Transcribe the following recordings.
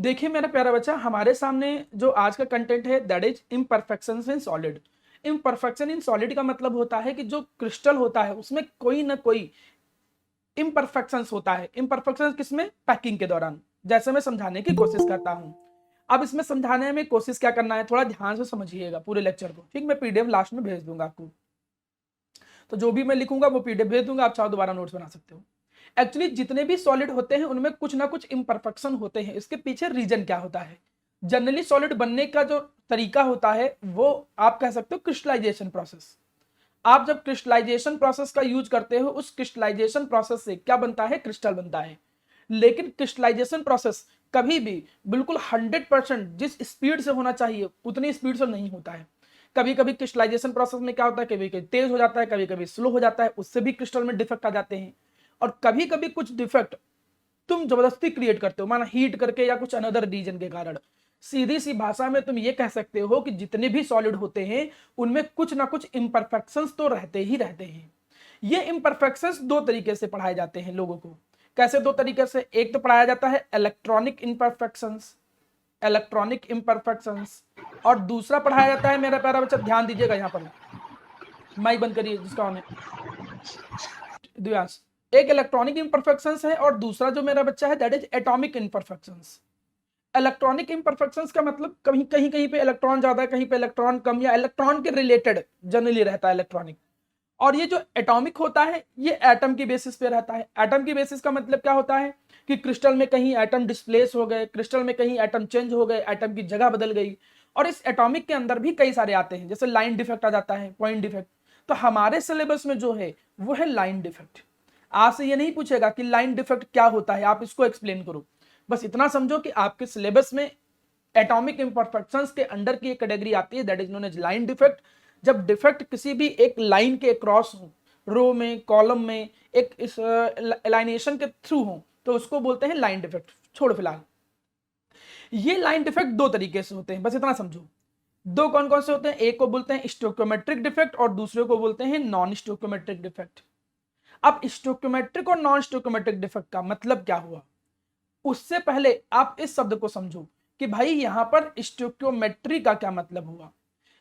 देखिए मेरा प्यारा बच्चा, हमारे सामने जो आज का कंटेंट है that is imperfections in solid. Imperfection in solid का मतलब होता है कि जो क्रिस्टल होता है उसमें कोई ना कोई इम्परफेक्शंस होता है। इम्परफेक्शंस किसमें? पैकिंग के दौरान। जैसे मैं समझाने की कोशिश करता हूं। अब इसमें समझाने में कोशिश क्या करना है, थोड़ा ध्यान से समझिएगा पूरे लेक्चर को, ठीक। मैं पीडीएफ लास्ट में भेज दूंगा आपको, तो जो भी मैं लिखूंगा वो पीडीएफ भेज दूंगा, आप चाहो दोबारा नोट्स बना सकते हो। एक्चुअली जितने भी सॉलिड होते हैं उनमें कुछ ना कुछ इम्परफेक्शन होते हैं। इसके पीछे रीजन क्या होता है? जनरली सॉलिड बनने का जो तरीका होता है वो आप कह सकते हो क्रिस्टलाइजेशन प्रोसेस। आप जब क्रिस्टलाइजेशन प्रोसेस का यूज करते हो, उस क्रिस्टलाइजेशन प्रोसेस से क्या बनता है? क्रिस्टल बनता है। लेकिन क्रिस्टलाइजेशन प्रोसेस कभी भी बिल्कुल 100% जिस स्पीड से होना चाहिए उतनी स्पीड से नहीं होता है। कभी कभी क्रिस्टलाइजेशन प्रोसेस में क्या होता है, कभी कभी तेज हो जाता है, कभी कभी स्लो हो जाता है, उससे भी क्रिस्टल में डिफेक्ट आ जाते हैं। और कभी कभी कुछ डिफेक्ट तुम जबरदस्ती क्रिएट करते हो, माना हीट करके या कुछ अनदर रीजन के कारण। सीधी सी भाषा में तुम ये कह सकते हो कि जितने भी सॉलिड होते हैं उनमें कुछ ना कुछ इम्परफेक्शंस तो रहते ही रहते हैं। ये इम्परफेक्शंस दो तरीके से पढ़ाए जाते हैं लोगों को। कैसे दो तरीके से? एक तो पढ़ाया जाता है इलेक्ट्रॉनिक इम्परफेक्शंस, इलेक्ट्रॉनिक इम्परफेक्शंस। और दूसरा पढ़ाया जाता है, मेरा प्यारा बच्चा ध्यान दीजिएगा यहाँ पर, माइक बंद करिए जिसका ऑन है, दिव्यांश। एक इलेक्ट्रॉनिक इम्परफेक्शंस है और दूसरा जो मेरा बच्चा है that is atomic imperfections. Electronic imperfections का मतलब कहीं कहीं कहीं पे इलेक्ट्रॉन ज्यादा है, कहीं पे इलेक्ट्रॉन कम, या इलेक्ट्रॉन के रिलेटेड जनरली रहता है इलेक्ट्रॉनिक। और ये जो एटॉमिक होता है ये एटम की बेसिस पे रहता है। एटम की बेसिस का मतलब क्या होता है कि क्रिस्टल में कहीं एटम डिस्प्लेस हो गए, क्रिस्टल में कहीं एटम चेंज हो गए, एटम की जगह बदल गई। और इस एटॉमिक के अंदर भी कई सारे आते हैं, जैसे लाइन डिफेक्ट आ जाता है, पॉइंट डिफेक्ट। तो हमारे सिलेबस में जो है वो है लाइन डिफेक्ट। आपसे ये नहीं पूछेगा कि लाइन डिफेक्ट क्या होता है, आप इसको एक्सप्लेन करो। बस इतना समझो कि आपके सिलेबस में एटॉमिक इंपरफेक्शंस के अंडर की एक कैटेगरी आती है that is known as line defect. जब डिफेक्ट किसी भी एक लाइन के क्रॉस हो, रो में, कॉलम में, एक इस एलाइनेशन के थ्रू हो, तो उसको बोलते हैं लाइन डिफेक्ट। छोड़ फिलहाल, ये लाइन डिफेक्ट दो तरीके से होते हैं, बस इतना समझो। दो कौन कौन से होते हैं? एक को बोलते हैं स्टोक्योमेट्रिक डिफेक्ट और दूसरे को बोलते हैं नॉन स्टोक्योमेट्रिक डिफेक्ट। अब स्टोक्योमेट्रिक और नॉन स्टोक्योमेट्रिक डिफेक्ट का मतलब क्या हुआ, उससे पहले आप इस शब्द को समझो कि भाई यहां पर स्टोक्योमेट्री का क्या मतलब हुआ।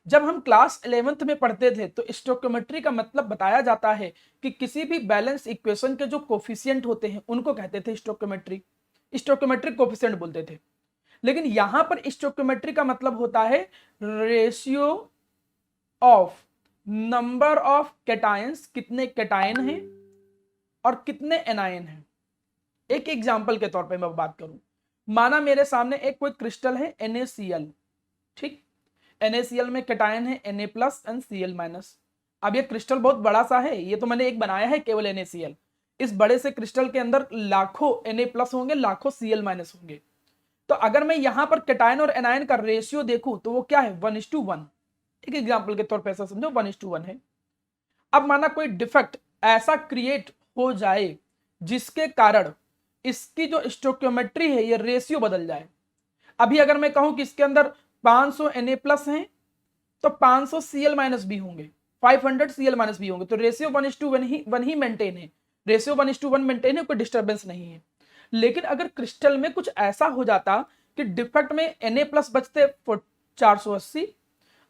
जब हम क्लास 11th में पढ़ते थे तो स्टोक्योमेट्री का मतलब बताया जाता है कि किसी भी बैलेंस इक्वेशन के जो कोफिशिएंट होते हैं उनको कहते थे स्टोक्योमेट्री, स्टोक्योमेट्रिक कोफिशिएंट बोलते थे। लेकिन यहां पर स्टोक्योमेट्री का मतलब होता है ratio of number of cations, कितने कैटायन हैं और कितने एनायन हैं। एक एग्जांपल के तौर पे मैं बात करूं, माना मेरे सामने एक कोई क्रिस्टल है NaCl, ठीक। NaCl में कैटायन है Na plus and Cl minus. अब ये क्रिस्टल बहुत बड़ा सा है, ये तो मैंने एक बनाया है केवल NaCl। इस बड़े से क्रिस्टल के अंदर लाखों Na प्लस होंगे, लाखों Cl माइनस होंगे। तो अगर मैं यहां पर कैटायन और एनायन का रेशियो देखूं तो वो क्या है? 1:1। एक एग्जाम्पल के तौर पर ऐसा समझो 1:1 है। अब माना कोई डिफेक्ट ऐसा क्रिएट हो जाए जिसके कारण इसकी जो स्टोक्योमेट्री है ये रेशियो बदल जाए। अभी अगर मैं कहूं कि इसके अंदर 500 Na प्लस हैं तो 500 Cl माइनस भी होंगे, 500 Cl माइनस भी होंगे, तो रेशियो 1:1 ही मेंटेन है। रेशियो 1:1 मेंटेन है, कोई डिस्टर्बेंस नहीं है। लेकिन अगर क्रिस्टल में कुछ ऐसा हो जाता कि डिफेक्ट में Na प्लस बचते 480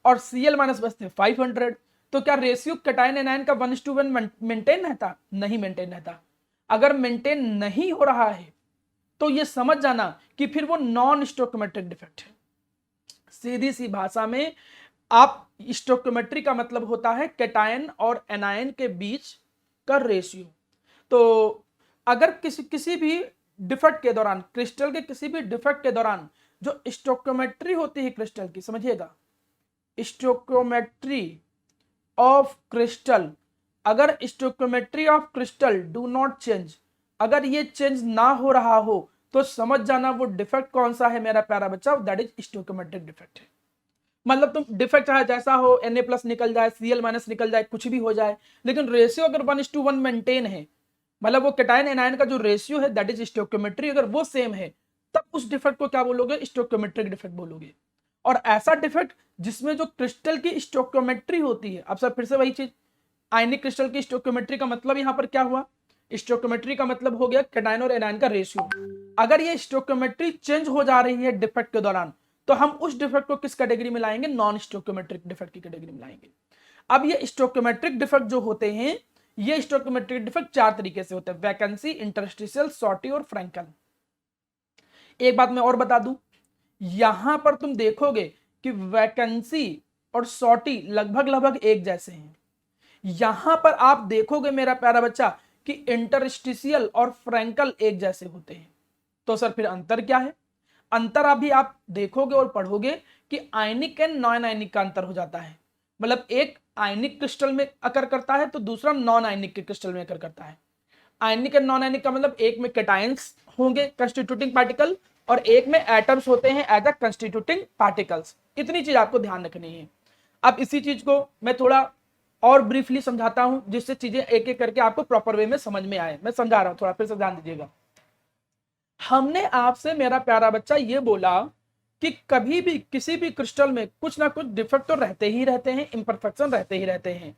और Cl माइनस बचते 500, तो क्या रेशियो कैटायन एनायन का 1:1 मेंटेन रहता? नहीं मेंटेन रहता। अगर मेंटेन नहीं हो रहा है तो ये समझ जाना कि फिर वो नॉन स्टोक्योमेट्रिक डिफेक्ट है। सीधी सी भाषा में आप, स्टोक्योमेट्री का मतलब होता है कैटायन और एनायन के बीच का रेशियो। तो अगर किसी भी डिफेक्ट के दौरान, क्रिस्टल के किसी भी डिफेक्ट के दौरान जो स्टोक्योमेट्री होती है क्रिस्टल की, समझिएगा, स्टोक्योमेट्री ऑफ क्रिस्टल, अगर stoichiometry of crystal do not change, अगर ये चेंज ना हो रहा हो तो समझ जाना वो डिफेक्ट कौन सा है मेरा प्यारा बच्चा, दैट इज स्टोक्योमेट्रिक डिफेक्ट है। मतलब तुम डिफेक्ट चाहे जैसा हो, Na प्लस निकल जाए, Cl माइनस निकल जाए, कुछ भी हो जाए, लेकिन रेशियो अगर 1:1 मेंटेन है, मतलब वो कैटायन एनायन का जो रेशियो है दैट इज स्टोक्योमेट्री, अगर वो सेम है तब उस डिफेक्ट को क्या बोलोगे? स्टोक्योमेट्रिक डिफेक्ट बोलोगे। और ऐसा डिफेक्ट जिसमें जो क्रिस्टल की स्टोक्योमेट्री होती है, अब सर फिर से वही चीज, आयनिक क्रिस्टल की स्टोक्योमेट्री का मतलब यहां पर क्या हुआ स्टोइकियोमेट्री का मतलब हो गया कैटायन और एनायन का रेशियो। अगर ये स्टोइकियोमेट्री चेंज हो जा रही है डिफेक्ट के दौरान, तो हम उस डिफेक्ट को किस कैटेगरी में लाएंगे? नॉन स्टोइकियोमेट्रिक डिफेक्ट की कैटेगरी में लाएंगे। अब ये स्टोइकियोमेट्रिक डिफेक्ट जो होते हैं, ये स्टोइकियोमेट्रिक डिफेक्ट 4 तरीके से होते हैं: वैकेंसी, इंटरस्टिशियल, शॉर्टी और फ्रैंकल। एक बात मैं और बता दूं, यहां पर तुम देखोगे कि वैकेंसी और शॉर्टी लगभग लगभग एक जैसे हैं। यहां पर आप देखोगे मेरा प्यारा बच्चा कि इंटरस्टिशियल और फ्रैंकल एक जैसे होते हैं। तो सर फिर अंतर क्या है? अंतर अभी आप देखोगे और पढ़ोगे कि आयनिक एंड नॉन आयनिक का अंतर हो जाता है। मतलब एक आयनिक क्रिस्टल में अकर करता है तो दूसरा नॉन आयनिक के क्रिस्टल में अकर करता है। आयनिक एंड नॉन आयनिक का मतलब एक में कैटायंस होंगे कंस्टिट्यूटिंग पार्टिकल और एक में एटम्स होते हैं एज अ कंस्टिट्यूटिंग पार्टिकल्स। इतनी चीज आपको ध्यान रखनी है। अब इसी चीज को मैं थोड़ा और ब्रीफली समझाता हूं जिससे चीजें एक एक करके आपको प्रॉपर वे में समझ में आए। मैं समझा रहा हूं, थोड़ा फिर से ध्यान दीजिएगा। हमने आपसे मेरा प्यारा बच्चा ये बोला कि कभी भी किसी भी क्रिस्टल में कुछ ना कुछ डिफेक्ट तो रहते ही रहते हैं, इंपरफेक्शन रहते ही रहते हैं।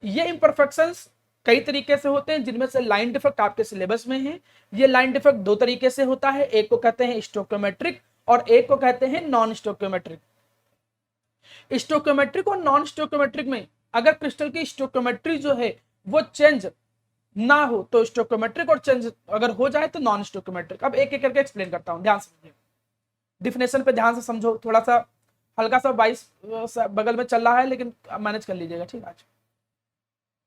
ये इंपरफेक्शंस कई तरीके से होते हैं, जिनमें से लाइन डिफेक्ट आपके सिलेबस में है। ये लाइन डिफेक्ट 2 तरीके से होता है, एक को कहते हैं स्टोइकियोमेट्रिक और एक को कहते हैं नॉन स्टोइकियोमेट्रिक। स्टोइकियोमेट्रिक और नॉन स्टोइकियोमेट्रिक में अगर क्रिस्टल की स्टोइकियोमेट्री जो है वो चेंज ना हो तो स्टोइकियोमेट्रिक, और चेंज अगर हो जाए तो नॉन स्टोइकियोमेट्रिक। अब एक एक करके एक्सप्लेन करता हूं, ध्यान से समझिए। डिफिनेशन पे ध्यान से समझो, थोड़ा सा हल्का सा 22 बगल में चल रहा है लेकिन मैनेज कर लीजिएगा, ठीक है। आज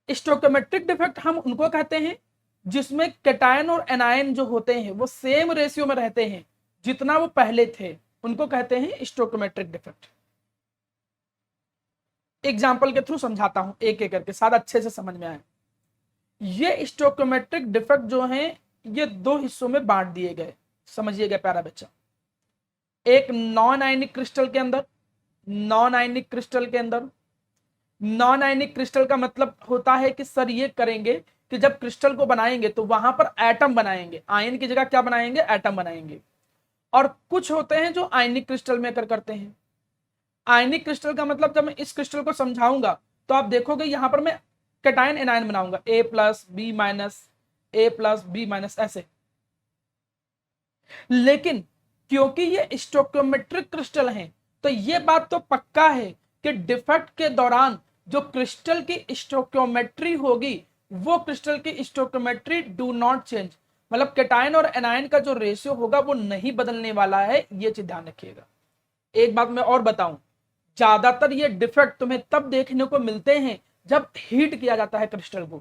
स्टोइकियोमेट्रिक डिफेक्ट हम उनको कहते हैं जिसमें कैटायन और एनायन जो होते हैं वो सेम रेशियो में रहते हैं जितना वो पहले थे, उनको कहते हैं स्टोइकियोमेट्रिक डिफेक्ट। एग्जाम्पल के थ्रू समझाता हूं एक एक करके, शायद अच्छे से समझ में आए। ये स्टोइकियोमेट्रिक डिफेक्ट जो हैं ये 2 हिस्सों में बांट दिए गए, समझिएगा प्यारा बच्चा। एक नॉन आयनिक क्रिस्टल के अंदर, नॉन आयनिक क्रिस्टल के अंदर, नॉन आयनिक क्रिस्टल का मतलब होता है कि सर ये करेंगे कि जब क्रिस्टल को बनाएंगे तो वहां पर एटम बनाएंगे, आयन की जगह क्या बनाएंगे? एटम बनाएंगे। और कुछ होते हैं जो आयनिक क्रिस्टल में करते हैं। आयनिक क्रिस्टल का मतलब जब मैं इस क्रिस्टल को समझाऊंगा तो आप देखोगे यहां पर मैं कैटायन एनायन बनाऊंगा, A plus B minus, A plus B minus, ऐसे। लेकिन क्योंकि ये स्टोइकियोमेट्रिक क्रिस्टल हैं तो ये बात तो पक्का है कि डिफेक्ट के दौरान जो क्रिस्टल की स्टोइकियोमेट्री होगी वो क्रिस्टल की स्टोइकियोमेट्री डू नॉट चेंज। मतलब कैटायन और एनायन का जो रेशियो होगा वो नहीं बदलने वाला है, ये चीज ध्यान रखिएगा। एक बात मैं और बताऊं, ज्यादातर ये डिफेक्ट तुम्हें तब देखने को मिलते हैं जब हीट किया जाता है क्रिस्टल को,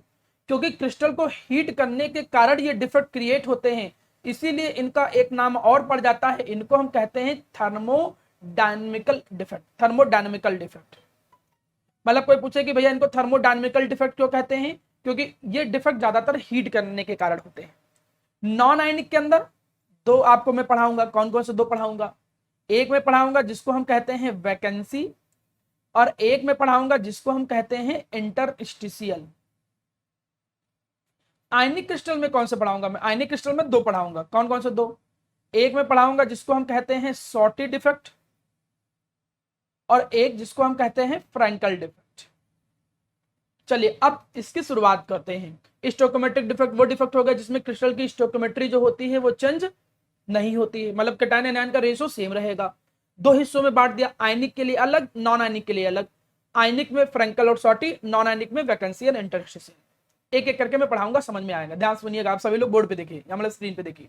क्योंकि क्रिस्टल को हीट करने के कारण ये डिफेक्ट क्रिएट होते हैं। इसीलिए इनका एक नाम और पड़ जाता है, इनको हम कहते हैं थर्मोडायनेमिकल डिफेक्ट। थर्मोडायनेमिकल डिफेक्ट मतलब कोई पूछे कि भैया इनको थर्मोडायनेमिकल डिफेक्ट क्यों कहते हैं? क्योंकि ये डिफेक्ट ज्यादातर हीट करने के कारण होते हैं। नॉन आयनिक के अंदर 2 आपको मैं पढ़ाऊंगा, कौन कौन से 2 पढ़ाऊंगा? एक में पढ़ाऊंगा जिसको हम कहते हैं वैकेंसी, और एक में पढ़ाऊंगा जिसको हम कहते हैं इंटरस्टिशियल। आयनिक क्रिस्टल में कौन से पढ़ाऊंगा? मैं आयनिक क्रिस्टल में 2 पढ़ाऊंगा, कौन कौन से 2? एक में पढ़ाऊंगा जिसको हम कहते हैं शॉर्टी डिफेक्ट, और एक जिसको हम कहते हैं फ्रैंकल डिफेक्ट। चलिए अब इसकी शुरुआत करते हैं। स्टोइकियोमेट्रिक डिफेक्ट वो डिफेक्ट होगा जिसमें क्रिस्टल की स्टोइकियोमेट्री जो होती है वो चेंज नहीं होती है, मतलब कैटायन एनायन का रेशियो सेम रहेगा। 2 हिस्सों में बांट दिया, आयनिक के लिए अलग, नॉन आयनिक के लिए अलग। आयनिक में फ्रैंकल और शॉर्टी, नॉन आयनिक में वैकेंसी और इंटरस्टिशियल। एक एक करके मैं पढ़ाऊंगा, समझ में आएगा। ध्यान सुनिएगा, आप सभी लोग बोर्ड पे देखिए या मतलब स्क्रीन पे देखिए।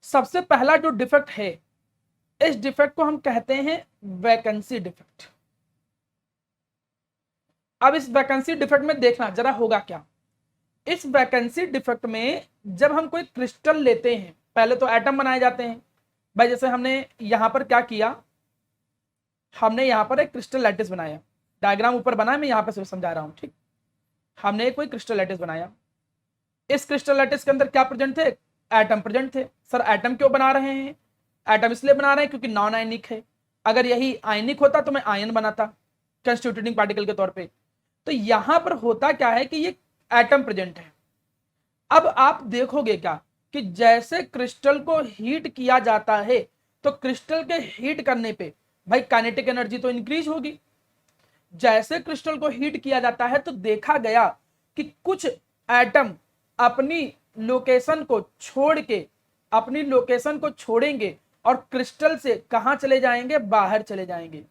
सबसे पहला जो डिफेक्ट है, इस डिफेक्ट को हम कहते हैं वैकेंसी डिफेक्ट। अब इस वैकेंसी डिफेक्ट में देखना जरा होगा क्या। इस वैकेंसी डिफेक्ट में जब हम कोई क्रिस्टल लेते हैं, पहले तो एटम बनाए जाते हैं भाई। जैसे हमने यहां पर क्या किया, हमने यहां पर एक क्रिस्टल लैटिस बनाया, डायग्राम ऊपर बना है, मैं यहां पर सिर्फ समझा रहा हूं, ठीक। हमने कोई क्रिस्टल लैटिस बनाया, इस क्रिस्टल लैटिस के अंदर क्या प्रेजेंट थे? एटम प्रेजेंट थे। सर एटम क्यों बना रहे हैं? एटम इसलिए बना रहे हैं क्योंकि नॉन आयनिक है। अगर यही आयनिक होता तो मैं आयन बनाता कंस्टिट्यूटिंग पार्टिकल के तौर पे। तो यहां पर होता क्या है कि ये एटम प्रेजेंट है। अब आप देखोगे क्या कि जैसे क्रिस्टल को हीट किया जाता है तो क्रिस्टल के हीट करने पे भाई काइनेटिक एनर्जी तो इंक्रीज होगी। जैसे क्रिस्टल को हीट किया जाता है तो देखा गया कि कुछ एटम अपनी लोकेशन को छोड़ के, अपनी लोकेशन को छोड़ेंगे और क्रिस्टल से कहां चले जाएंगे, बाहर चले जाएंगे।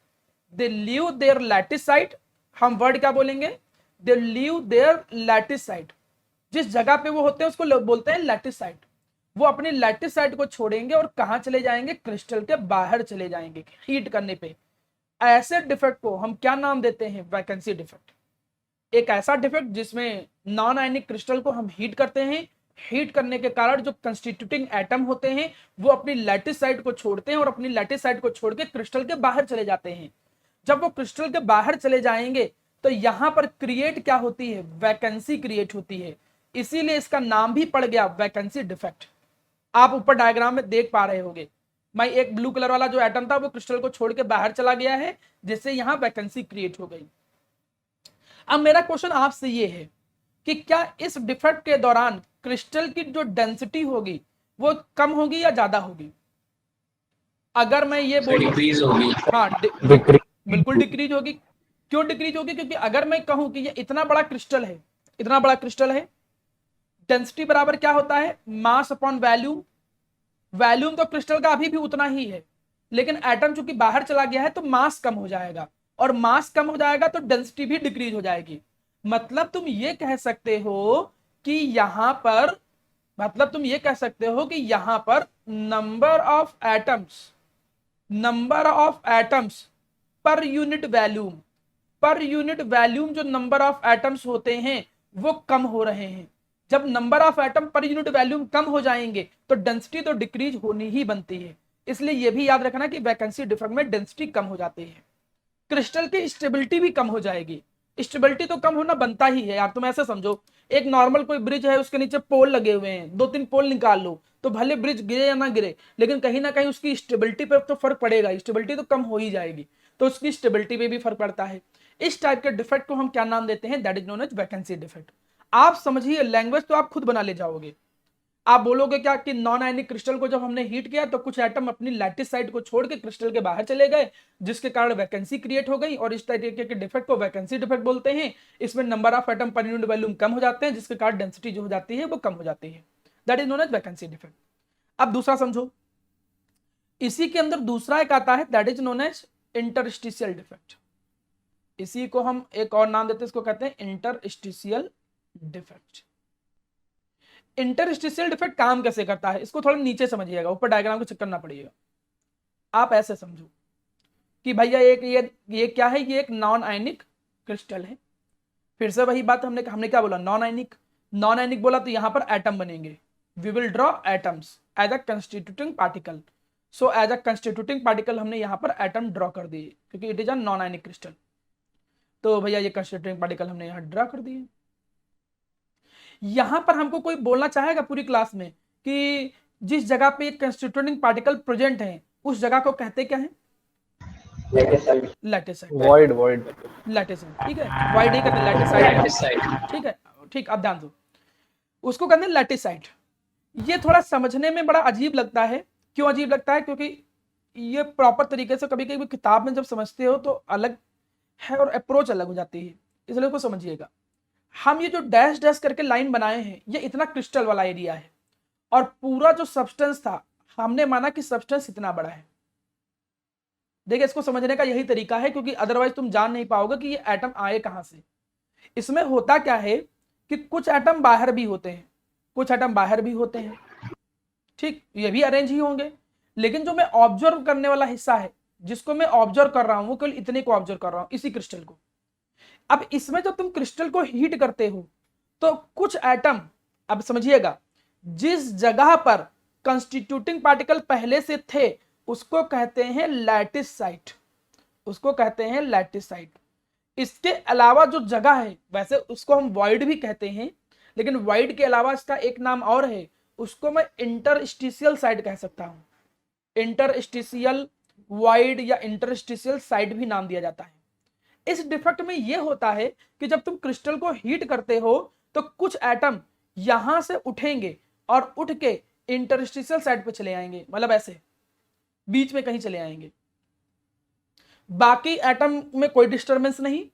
दे लीव देयर लैटिस साइट, हम वर्ड क्या बोलेंगे, दे लीव देयर लैटिस साइट, जिस जगह पे वो होते हैं उसको बोलते हैं लैटिस साइट। वो अपनी लैटिस साइट को छोड़ेंगे और कहां चले जाएंगे, क्रिस्टल के बाहर चले जाएंगे हीट करने पे। ऐसे डिफेक्ट को हम क्या नाम देते हैं, वैकेंसी डिफेक्ट। एक ऐसा डिफेक्ट जिसमें नॉन आयनिक क्रिस्टल को हम हीट करते हैं, हीट करने के कारण जो कंस्टिट्यूटिंग एटम होते हैं वो अपनी लैटिस साइट को छोड़ते हैं और अपनी लैटिस साइट को छोड़ के क्रिस्टल के बाहर चले जाते हैं। जब वो क्रिस्टल के बाहर चले जाएंगे तो यहां पर क्रिएट क्या होती है, वैकेंसी क्रिएट होती है। इसीलिए इसका नाम भी पड़ गया वैकेंसी डिफेक्ट। आप ऊपर डायग्राम में देख पा रहे होंगे, मैं एक ब्लू कलर वाला जो एटम था वो क्रिस्टल को छोड़ के बाहर चला गया है, जिससे यहां वैकेंसी क्रिएट हो गई। अब मेरा क्वेश्चन आपसे ये है कि क्या इस डिफेक्ट के दौरान क्रिस्टल की जो डेंसिटी होगी वो कम होगी या ज्यादा होगी? अगर मैं ये बोलूं, डिक्रीज होगी। हाँ बिल्कुल डिक्रीज होगी। क्यों डिक्रीज होगी? क्योंकि अगर मैं कहूं कि ये इतना बड़ा क्रिस्टल है, इतना बड़ा क्रिस्टल है, डेंसिटी बराबर क्या होता है, मास अपॉन वैल्यूम। वैल्यूम तो क्रिस्टल का अभी भी उतना ही है, लेकिन एटम चूंकि बाहर चला गया है तो मास कम हो जाएगा, और मास कम हो जाएगा तो डेंसिटी भी डिक्रीज हो जाएगी। मतलब तुम ये कह सकते हो कि यहां पर, मतलब तुम ये कह सकते हो कि यहां पर number of atoms per unit volume, per unit volume जो नंबर ऑफ एटम्स होते हैं वो कम हो रहे हैं। जब number of atom per unit volume कम हो जाएंगे तो डेंसिटी तो डिक्रीज होनी ही बनती है। इसलिए यह भी याद रखना कि वैकेंसी डिफेक्ट में डेंसिटी कम हो जाती है, क्रिस्टल की स्टेबिलिटी भी कम हो जाएगी। स्टेबिलिटी तो कम होना बनता ही है यार, तुम ऐसे समझो, एक नॉर्मल कोई ब्रिज है, उसके नीचे पोल लगे हुए हैं, 2-3 पोल निकाल लो तो भले ब्रिज गिरे या ना गिरे, लेकिन कहीं ना कहीं उसकी स्टेबिलिटी पे तो फर्क पड़ेगा, स्टेबिलिटी तो कम हो ही जाएगी, तो उसकी स्टेबिलिटी पे भी फर्क पड़ता है। इस टाइप के डिफेक्ट को हम क्या नाम देते हैं, that is known as vacancy defect. आप समझिए, लैंग्वेज तो आप खुद बना ले जाओगे। आप बोलोगे क्या कि नॉन आयनिक क्रिस्टल को जब हमने हीट किया तो कुछ एटम अपनी लैटिस साइड को छोड़ के क्रिस्टल के बाहर चले गए, जिसके कारण वैकेंसी क्रिएट हो गई, और इस तरीके के डिफेक्ट को वैकेंसी डिफेक्ट बोलते हैं। इसमें number of atom per unit volume कम हो जाते हैं, जिसके कारण डेंसिटी जो हो जाती है वो कम हो जाती है, that is known as vacancy defect. अब दूसरा समझो, इसी के अंदर दूसरा एक आता है, that is known as interstitial defect. इसी को हम एक और नाम देते हैं, इसको कहते हैं इंटरस्टिशियल डिफेक्ट। इंटरस्टिशियल डिफेक्ट काम कैसे करता है, इसको थोड़ा नीचे समझिएगा, ऊपर डायग्राम को चेक करना पड़ेगा। आप ऐसे समझो कि भैया एक ये क्या है, ये एक नॉन आयनिक क्रिस्टल है। फिर से वही बात, हमने क्या बोला, नॉन आयनिक बोला तो यहां पर एटम बनेंगे। We will draw atoms as a constituting particle. So as a constituting particle हमने यहां पर एटम ड्रॉ कर दिए, क्योंकि it is a non ionic crystal. तो भैया ये कंस्टिट्यूटिंग पार्टिकल हमने यहां ड्रॉ कर दिए। यहां पर हमको कोई बोलना चाहेगा पूरी क्लास में कि जिस जगह पे एक कंस्टिट्यूटिंग पार्टिकल प्रेजेंट है उस जगह को कहते क्या है, लैटिसाइड। लैटिसाइड, ठीक है, वाइड नहीं कहते, लैटिसाइड, ठीक है, ठीक। अब ध्यान दो, उसको कहते हैं लैटिसाइड। ये थोड़ा समझने में बड़ा अजीब लगता है। क्यों अजीब लगता है? क्योंकि ये प्रॉपर तरीके से कभी कभी किताब में जब समझते हो तो अलग है और अप्रोच अलग हो जाती है, इसलिए उसको समझिएगा। हम ये जो डैश डैश करके लाइन बनाए हैं, ये इतना क्रिस्टल वाला एरिया है, और पूरा जो सब्सटेंस था हमने माना कि सब्सटेंस इतना बड़ा है। देखिए, इसको समझने का यही तरीका है, क्योंकि अदरवाइज तुम जान नहीं पाओगे कि ये एटम आए कहां से। इसमें होता क्या है कि कुछ एटम बाहर भी होते हैं, कुछ एटम बाहर भी होते हैं, ठीक, ये भी अरेंज ही होंगे, लेकिन जो मैं ऑब्जर्व करने वाला हिस्सा है, जिसको मैं ऑब्जर्व कर रहा हूं, वो केवल इतने को ऑब्जर्व कर रहा हूं, इसी क्रिस्टल को। अब इसमें जब तुम क्रिस्टल को हीट करते हो तो कुछ एटम, अब समझिएगा, जिस जगह पर कंस्टिट्यूटिंग पार्टिकल पहले से थे उसको कहते हैं लैटिस साइट, उसको कहते हैं लैटिस साइट। इसके अलावा जो जगह है, वैसे उसको हम वॉइड भी कहते हैं, लेकिन वॉइड के अलावा इसका एक नाम और है, उसको मैं इंटरस्टिशियल साइट कह सकता हूं। इंटरस्टिशियल वॉइड या इंटरस्टिशियल साइट भी नाम दिया जाता है। इस डिफेक्ट में यह होता है कि जब तुम क्रिस्टल को हीट करते हो तो कुछ एटम यहां से उठेंगे और उठ के इंटरस्टिशियल साइड पे चले आएंगे, मतलब ऐसे बीच में कहीं चले आएंगे। बाकी एटम में कोई डिस्टरबेंस नहीं,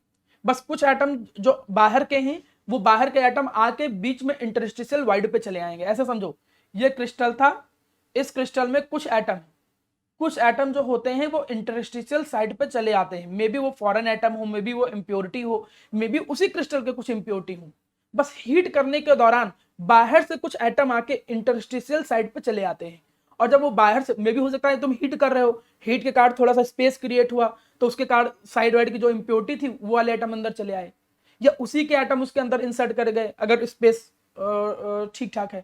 बस कुछ एटम जो बाहर के हैं वो बाहर के एटम आके बीच में इंटरस्टिशियल वाइड पे चले आएंगे। ऐसे समझो, ये क्रिस्टल था, इस क्रिस्टल में कुछ एटम जो होते हैं वो इंटरस्टिशियल साइड पे चले आते हैं। मे बी वो फॉरेन एटम हो, मे बी वो इम्प्योरिटी हो, मे बी उसी क्रिस्टल के कुछ इम्प्योरिटी हो। बस हीट करने के दौरान बाहर से कुछ एटम आके इंटरस्टिशियल साइड पे चले आते हैं। और जब वो बाहर से, मे बी हो सकता है तुम हीट कर रहे हो, हीट के कारण थोड़ा सा स्पेस क्रिएट हुआ, तो उसके कारण साइड वाइड की जो इम्प्योरिटी थी वो वाले एटम अंदर चले आए, या उसी के एटम उसके अंदर इंसर्ट कर गए अगर स्पेस ठीक ठाक है।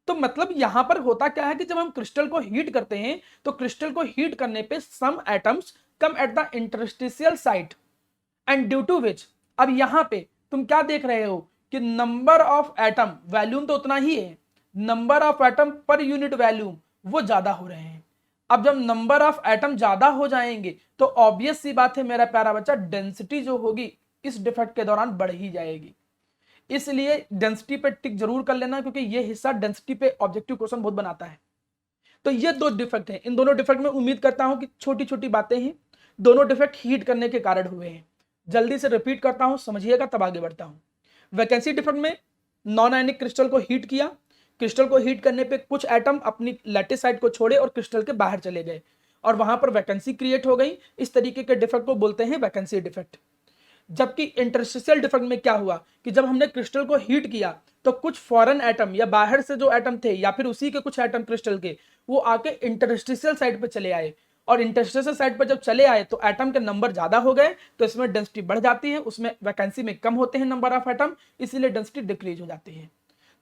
तो मतलब यहां पर होता क्या है कि जब हम क्रिस्टल को हीट करते हैं तो क्रिस्टल को हीट करने पे some atoms come at the interstitial site, and due to which, अब यहां पे तुम क्या देख रहे हो कि नंबर ऑफ एटम, वैल्यूम तो उतना ही है, number of atom per unit volume वो ज्यादा हो रहे हैं। अब जब नंबर ऑफ एटम ज्यादा हो जाएंगे तो ऑब्वियस सी बात है मेरा प्यारा बच्चा, डेंसिटी जो होगी इस डिफेक्ट के दौरान बढ़ ही जाएगी। इसलिए डेंसिटी पे टिक जरूर कर लेना, क्योंकि ये हिस्सा डेंसिटी पे ऑब्जेक्टिव क्वेश्चन बहुत बनाता है। तो ये दो डिफेक्ट हैं, इन दोनों डिफेक्ट में उम्मीद करता हूं कि छोटी छोटी बातें हैं, दोनों डिफेक्ट हीट करने के कारण हुए हैं। जल्दी से रिपीट करता हूं, समझिएगा तब आगे बढ़ता हूं। वैकेंसी डिफेक्ट में नॉन आयनिक क्रिस्टल को हीट किया, क्रिस्टल को हीट करने पे कुछ एटम अपनी लैटिस साइड को छोड़े और क्रिस्टल के बाहर चले गए और वहां पर वैकेंसी क्रिएट हो गई। इस तरीके के डिफेक्ट को बोलते हैं वैकेंसी डिफेक्ट। जबकि इंटरस्टिशियल डिफेक्ट में क्या हुआ कि जब हमने क्रिस्टल को हीट किया तो कुछ फॉरेन एटम या बाहर से जो एटम थे या फिर उसी के कुछ एटम क्रिस्टल के, वो आके इंटरस्टिशियल साइड पे चले आए, और इंटरस्टिशियल साइड पर जब चले आए तो एटम के नंबर ज्यादा हो गए, तो इसमें डेंसिटी बढ़ जाती है, उसमें वैकेंसी में कम होते हैं नंबर ऑफ एटम, इसीलिए डेंसिटी डिक्रीज हो जाती है।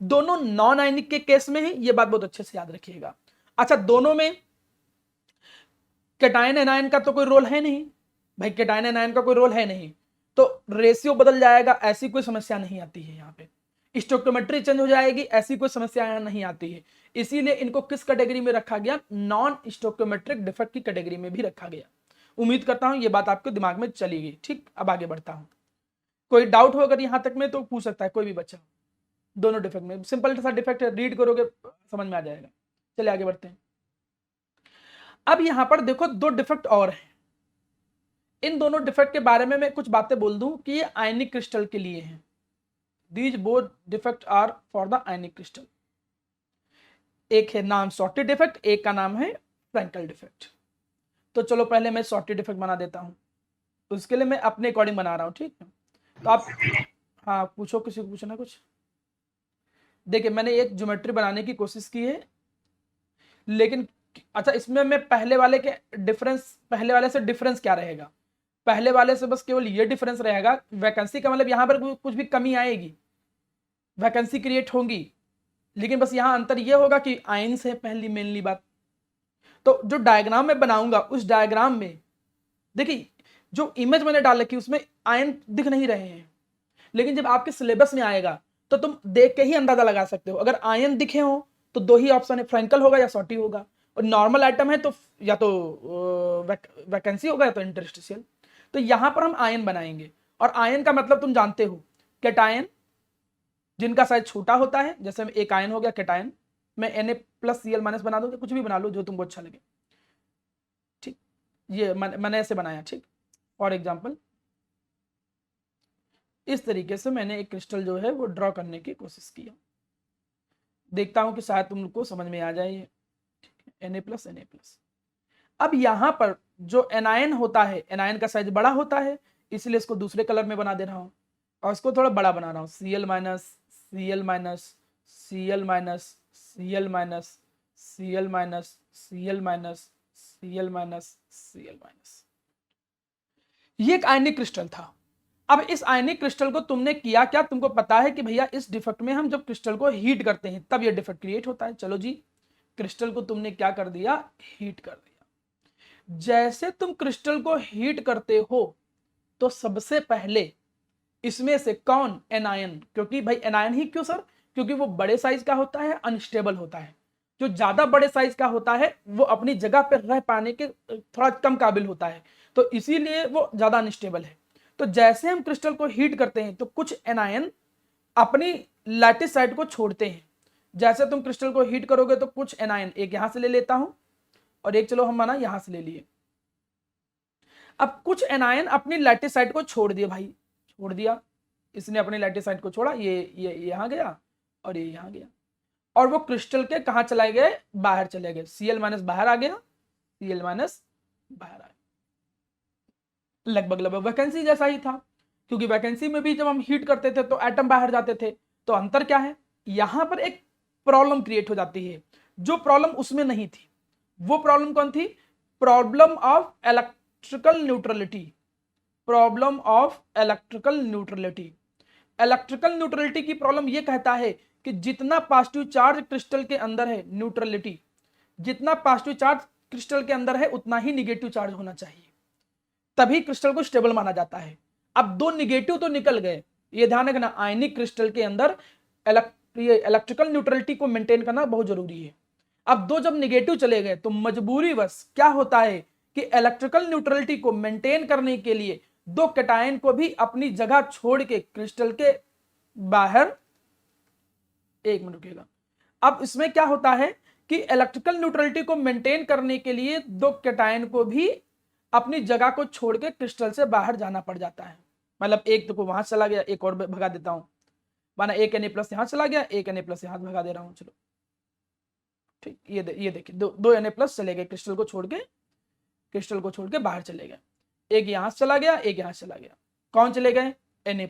दोनों नॉन आयनिक के केस में है, ये बात बहुत अच्छे से याद रखिएगा। अच्छा, दोनों में कैटायन एनायन का तो कोई रोल है नहीं भाई, कैटायन एनायन का कोई रोल है नहीं, तो रेशियो बदल जाएगा, ऐसी कोई समस्या नहीं आती है। यहाँ पे स्टोइकियोमेट्री चेंज हो जाएगी, ऐसी कोई समस्या यहाँ नहीं आती है। इसीलिए इनको किस कैटेगरी में रखा गया, नॉन स्टोइकियोमेट्रिक डिफेक्ट की कैटेगरी में भी रखा गया। उम्मीद करता हूं ये बात आपके दिमाग में चली गई। ठीक, अब आगे बढ़ता हूं। कोई डाउट हो अगर यहां तक में तो पूछ सकता है कोई भी बच्चा। दोनों डिफेक्ट में सिंपल सा डिफेक्ट है, रीड करोगे समझ में आ जाएगा। चलिए आगे बढ़ते हैं। अब यहां पर देखो दो डिफेक्ट और हैं, इन दोनों डिफेक्ट के बारे में मैं कुछ बातें बोल दूं कि ये आयनिक क्रिस्टल के लिए हैं। These both defect are for the ionic crystal. एक है नाम शॉर्टी डिफेक्ट, एक का नाम है फ्रैंकल डिफेक्ट। तो चलो पहले मैं शॉर्टी डिफेक्ट बना देता हूं, उसके लिए मैं अपने अकॉर्डिंग बना रहा हूं, ठीक है। तो आप हाँ पूछो, किसी को पूछना कुछ। देखिए मैंने एक ज्योमेट्री बनाने की कोशिश की है, लेकिन अच्छा इसमें मैं पहले वाले से डिफरेंस क्या रहेगा, पहले वाले से बस केवल ये डिफरेंस रहेगा, वैकेंसी का मतलब यहां पर कुछ भी कमी आएगी, वैकेंसी क्रिएट होंगी, लेकिन बस यहां अंतर यह होगा कि आयंस है पहली मेनली बात। तो जो डायग्राम में बनाऊंगा उस डायग्राम में देखिए जो इमेज मैंने डाल रखी उसमें आयन दिख नहीं रहे हैं, लेकिन जब आपके सिलेबस में आएगा तो तुम देख के ही अंदाजा लगा सकते हो। अगर आयन दिखे हो तो दो ही ऑप्शन है, फ्रैंकल होगा या शॉर्टी होगा, और नॉर्मल आइटम है तो या तो वैकेंसी होगा या तो इंटरस्टिशियल। तो यहां पर हम आयन बनाएंगे, और आयन का मतलब तुम जानते हो, कैटायन जिनका साइज छोटा होता है, जैसे एक आयन हो गया कैटायन, मैं Na+Cl- बना दूंगा, कुछ भी बना लो जो तुमको अच्छा लगे, ठीक। ये मैंने ऐसे बनाया, ठीक। फॉर एग्जाम्पल इस तरीके से मैंने एक क्रिस्टल जो है वो ड्रॉ करने की कोशिश की, देखता हूं कि शायद तुमको समझ में आ जाए। Na+Na+। अब यहां पर जो एनायन होता है, एनायन का साइज बड़ा होता है, इसलिए इसको दूसरे कलर में बना दे रहा हूं और इसको थोड़ा बड़ा बना रहा हूं, Cl-, Cl-, Cl-, Cl-, Cl-, Cl-, Cl-, Cl-। ये एक आयनिक क्रिस्टल था। अब इस आयनिक क्रिस्टल को तुमने किया क्या, तुमको पता है कि भैया इस डिफेक्ट में हम जब क्रिस्टल को हीट करते हैं तब ये डिफेक्ट क्रिएट होता है। चलो जी, क्रिस्टल को तुमने क्या कर दिया, हीट कर दिया। जैसे तुम क्रिस्टल को हीट करते हो तो सबसे पहले इसमें से कौन, एनायन, क्योंकि भाई एनायन ही क्यों सर, क्योंकि वो बड़े साइज का होता है, अनस्टेबल होता है। जो ज्यादा बड़े साइज का होता है वो अपनी जगह पर रह पाने के थोड़ा कम काबिल होता है, तो इसीलिए वो ज्यादा अनस्टेबल है। तो जैसे हम क्रिस्टल को हीट करते हैं तो कुछ एनायन अपनी लैटिस साइड को छोड़ते हैं। जैसे तुम क्रिस्टल को हीट करोगे तो कुछ एनायन, एक यहां से ले लेता हूं और एक चलो हम माना यहां से ले लिए। अब कुछ एनायन अपनी लैटिस साइड को छोड़ दिए भाई, छोड़ दिया, इसने अपने लैटिस साइट को छोड़ा, ये यहाँ गया और ये यहाँ गया, और वो क्रिस्टल के कहाँ चले गए, बाहर चले गए, Cl- बाहर आ गया, Cl- बाहर आ गया। लगभग लगभग वैकेंसी जैसा ही था, क्योंकि वैकेंसी में भी जब हम हीट करते थे तो एटम बाहर जाते थे। तो अंतर क्या है, यहां पर एक प्रॉब्लम क्रिएट हो जाती है, जो प्रॉब्लम उसमें नहीं थी। वो प्रॉब्लम कौन थी, problem of electrical neutrality, problem of electrical neutrality. Electrical neutrality की प्रॉब्लम ये कहता है कि जितना पॉजिटिव चार्ज क्रिस्टल के अंदर है, न्यूट्रलिटी, जितना पॉजिटिव चार्ज क्रिस्टल के अंदर है उतना ही निगेटिव चार्ज होना चाहिए, तभी क्रिस्टल को स्टेबल माना जाता है। अब दो निगेटिव तो निकल गए, ये ध्यान रखना, आयनिक क्रिस्टल के अंदर इलेक्ट्रिकल न्यूट्रलिटी को मेंटेन करना बहुत जरूरी है। अब दो जब निगेटिव चले गए तो मजबूरीवश क्या होता है कि इलेक्ट्रिकल न्यूट्रलिटी को मेंटेन करने के लिए दो कैटायन को भी अपनी जगह छोड़ के क्रिस्टल के बाहर, एक मिनट रुकिएगा, अब इसमें क्या होता है कि इलेक्ट्रिकल न्यूट्रलिटी को मेंटेन करने के लिए दो कैटायन को भी अपनी जगह को छोड़ के क्रिस्टल से बाहर जाना पड़ जाता है। मतलब एक तो वहां चला गया, एक और भगा देता हूं, माना एक Na+ यहां चला गया, एक Na+ यहां भगा दे रहा हूं, चलो ठीक, ये देखिए दो Na+ चले गए, क्रिस्टल को छोड़ के बाहर चले गए, एक यहां से चला गया, एक यहां से चला गया। कौन चले गए, Na+।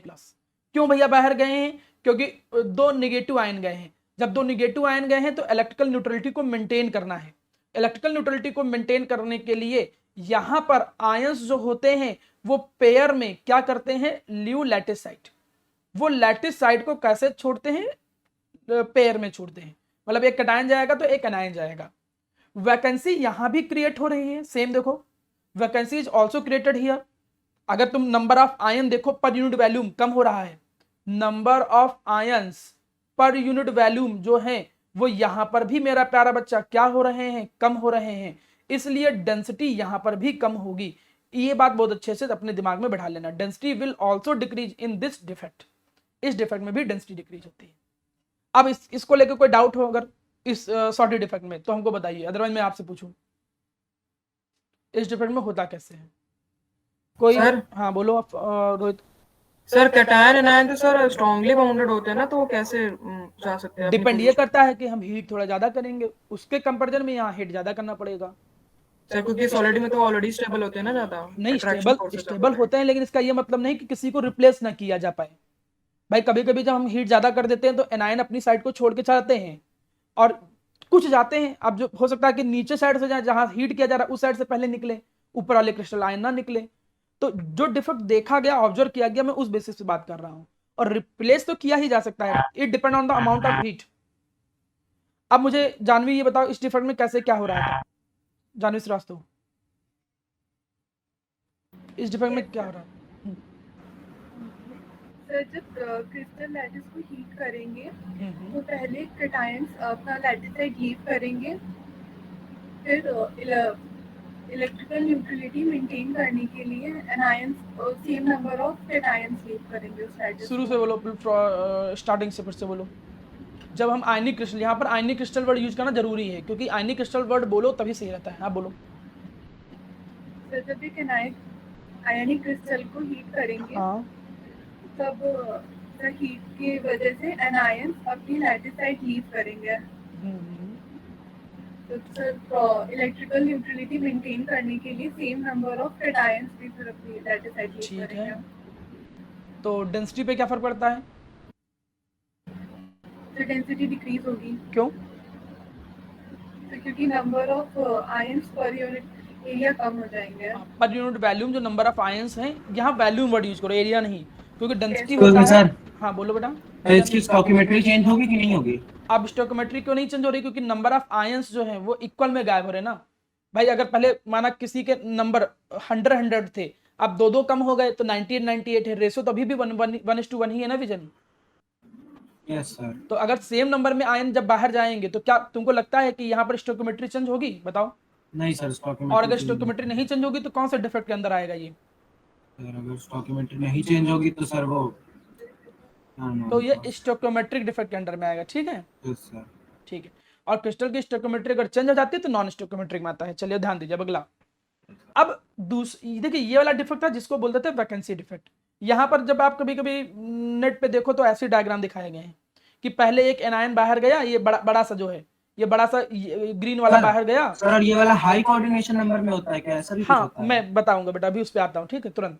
क्यों भैया बाहर गए हैं, क्योंकि दो निगेटिव आयन गए हैं। जब दो निगेटिव आयन गए हैं तो इलेक्ट्रिकल न्यूट्रलिटी को मेंटेन करना है। इलेक्ट्रिकल न्यूट्रलिटी को मेंटेन करने के लिए यहां पर आयंस जो होते हैं वो पेयर में क्या करते हैं, लीव लैटिस साइट। वो लैटिस साइट को कैसे छोड़ते हैं, पेयर में छोड़ते हैं, मतलब एक कैटायन जाएगा तो एक एनायन जाएगा। वैकेंसी यहां भी क्रिएट हो रही है, सेम देखो, vacancy is also created here. अगर तुम नंबर ऑफ आयन देखो पर यूनिट वैल्यूम कम हो रहा है, number of ions per unit volume जो है वो यहां पर भी मेरा प्यारा बच्चा क्या हो रहे हैं, कम हो रहे हैं, इसलिए डेंसिटी यहां पर भी कम होगी। ये बात बहुत अच्छे से अपने दिमाग में बैठा लेना, density will also decrease in this defect, इस डिफेक्ट में भी डेंसिटी डिक्रीज होती है। अब इसको लेकर कोई डाउट हो अगर इस सॉर्टेड डिफेक्ट में तो हमको बताइए, अदरवाइज मैं आपसे पूछूं इस डिफेक्ट में होता कैसे है कोई सर, हाँ बोलो आप रोहित। सर कैटायन एनायन तो सर स्ट्रांगली बाउंडेड होते हैं ना, तो वो कैसे जा सकते हैं अपनी डिपेंड ये पोजीशन? करता है कि हम हीट थोड़ा ज्यादा करेंगे, उसके कंपेरिजन में यहाँ हीट ज्यादा करना पड़ेगा। सर क्योंकि सॉलिड में तो ऑलरेडी स्टेबल होते हैं ना, ज्यादा नहीं, अट्रैक्शन स्टेबल फोर्सेस ज्यादा स्टेबल होते हैं। होते हैं, लेकिन इसका ये मतलब नहीं कि किसी को रिप्लेस ना किया जा पाए। भाई कभी कभी जब हम हीट ज्यादा कर देते हैं तो एनायन अपनी साइड को छोड़ के जाते हैं, और कुछ जाते हैं, अब जो हो सकता है कि नीचे साइड से जहां हीट किया जा रहा है उस साइड से पहले निकले, ऊपर वाले क्रिस्टल आयन ना निकले। तो जो डिफेक्ट देखा गया, ऑब्जर्व किया गया, मैं उस बेसिस पे बात कर रहा हूं। और रिप्लेस तो किया ही जा सकता है, it depend on the amount of heat. अब मुझे जानवी ये बताओ इस डिफेक्ट में कैसे क्या हो रहा था, जानवी श्रीवास्तव, इस डिफेक्ट में क्या हो रहा है। सर जब क्रिस्टल लैटिस को हीट करेंगे हम्म। तो पहले कैटायंस अपना लैटिसाइड लीव करेंगे, फिर इलेक्ट्रिकल न्यूट्रलिटी मेंटेन करने के लिए anions same number of cations leave करेंगे उस लैटिस शुरू को। से बोलो, स्टार्टिंग से फिर से बोलो। जब हम आयनिक क्रिस्टल, यहाँ पर आयनिक क्रिस्टल वर्ड यूज करना जरूरी है, क्योंकि आयनिक क्रिस्टल वर्ड बोलो तभी सही रहता है। हाँ बोलो। सर जब एक आयनिक क्रिस्टल को हीट करेंगे हाँ। तब हीट की वजह से एनायंस अपनी लैटिसाइड लीव करेंगे। हम्म। तो सर इलेक्ट्रिकल न्यूट्रलिटी मेंटेन करने के लिए सेम नंबर ऑफ कैटायंस भी फिर अपनी लैटिसाइड लीव ठीक है, करेंगे। तो डेंसिटी पे क्या फर्क पड़ता है, तो डेंसिटी डिक्रीज होगी। क्यों। तो क्योंकि number of ions per unit area कम हो जाएंगे। पर यूनिट वैल्यूम, जो नंबर ऑफ आयंस हैं, यहाँ वैल्यूम वर्ड यूज करो, एरिया नहीं, क्योंकि डेंसिटी Yes, होता है। सर हाँ बोलो बेटा। इसकी स्टॉकियोमेट्री चेंज होगी कि नहीं होगी? अब स्टोइकोमेट्री क्यों नहीं चेंज हो रही, क्योंकि नंबर ऑफ आयंस जो है वो इक्वल में गायब हो रहे हैं ना भाई। अगर पहले माना किसी के नंबर 100 थे, अब दो दो कम हो गए तो 98 98 है, रेशियो तो अभी भी 1:1 ही है ना विजन। Yes sir. तो अगर सेम नंबर में आयन जब बाहर जाएंगे तो क्या तुमको लगता है कि यहाँ पर स्टोइकोमेट्री चेंज होगी, बताओ। नहीं सर, और स्टॉकियोमेट्री अगर स्टोइकोमेट्री नहीं चेंज होगी तो कौन से डिफेक्ट के अंदर आएगा ये, सर अगर स्टॉकियोमेट्री नहीं चेंज होगी तो सर वो तो ये स्टोइकोमेट्रिक डिफेक्ट के अंडर में आएगा। ठीक है, यस सर। ठीक है। और क्रिस्टल की स्टोइकोमेट्री अगर चेंज हो जाती है तो नॉन स्टोइकोमेट्रिक में आता है। चलिए ध्यान दीजिए अब अगला। अब दूसरी देखिए, ये वाला डिफेक्ट था जिसको बोलते थे वैकेंसी डिफेक्ट। यहां पर जब आप कभी कभी नेट पे देखो तो ऐसे डायग्राम दिखाए गए हैं कि पहले एक एनायन बाहर गया, ये बड़ा सा जो है, ये बड़ा सा ग्रीन वाला सर, बाहर गया। सर और ये वाला हाई कोऑर्डिनेशन नंबर में होता है क्या, ऐसा भी कुछ हाँ होता है? मैं बताऊंगा बेटा, अभी उस पर आता हूँ, ठीक है, तुरंत।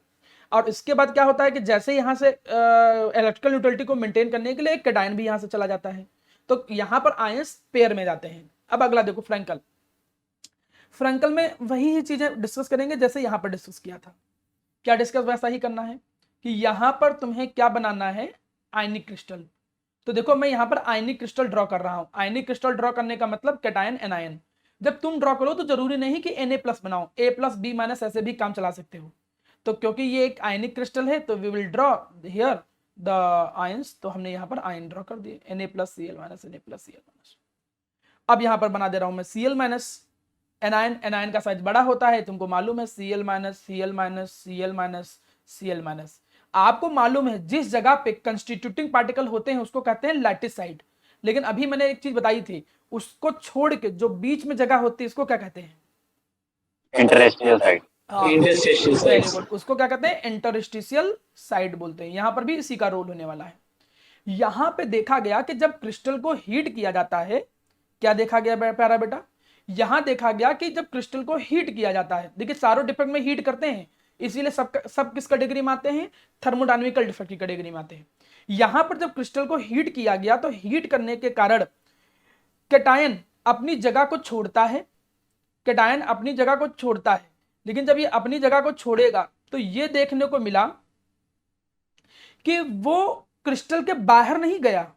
और इसके बाद क्या होता है कि जैसे यहाँ से इलेक्ट्रिकल न्यूट्रलिटी को मेंटेन करने के लिए एक कैटायन भी यहाँ से चला जाता है, तो यहाँ पर आयंस पेयर में जाते हैं। अब अगला देखो फ्रैंकल। फ्रैंकल में वही चीजें डिस्कस करेंगे जैसे यहाँ पर डिस्कस किया था। क्या डिस्कस वैसा ही करना है कि यहाँ पर तुम्हें क्या बनाना है, आयनिक क्रिस्टल। तो देखो मैं यहाँ पर आयनिक क्रिस्टल ड्रॉ कर रहा हूँ। आयनिक क्रिस्टल ड्रॉ करने का मतलब कैटायन एनायन। जब तुम ड्रॉ करो तो जरूरी नहीं कि Na+ बनाओ, A+B- ऐसे भी काम चला सकते हो। तो क्योंकि ये एक आयनिक क्रिस्टल है तो we will draw here the ions. तो हमने यहाँ पर आयन ड्रॉ कर दिए, Na+Cl-, Na+Cl-। अब यहाँ पर बना दे रहा हूँ मैं Cl-। एनायन, एनायन का साइज बड़ा होता है, तुमको मालूम है, Cl-, Cl-, Cl-, Cl-। आपको मालूम है जिस जगह पे कंस्टिट्यूटिंग पार्टिकल होते हैं उसको कहते हैं लैटिस साइट। लेकिन अभी मैंने एक चीज बताई थी, उसको छोड़ के जो बीच में जगह होती है उसको क्या कहते हैं? Interstitial side. वेरी गुड, उसको क्या कहते हैं? इंटरस्टिशियल साइट बोलते हैं। यहां पर भी इसी का रोल होने वाला है। यहां पे देखा गया कि जब क्रिस्टल को हीट किया जाता है, क्या देखा गया प्यारा बेटा? यहां देखा गया कि जब क्रिस्टल को हीट किया जाता है, देखिए सारों डिफेक्ट में हीट करते हैं, इसीलिए सब किस कैटेगरी में आते हैं? थर्मोडायनामिकल डिफेक्ट की कैटेगरी में आते हैं। यहां पर जब क्रिस्टल को हीट किया गया तो हीट करने के कारण कैटायन अपनी जगह को छोड़ता है, कैटायन अपनी जगह को छोड़ता है। लेकिन जब ये अपनी जगह को छोड़ेगा तो ये देखने को मिला कि वो क्रिस्टल के बाहर नहीं गया।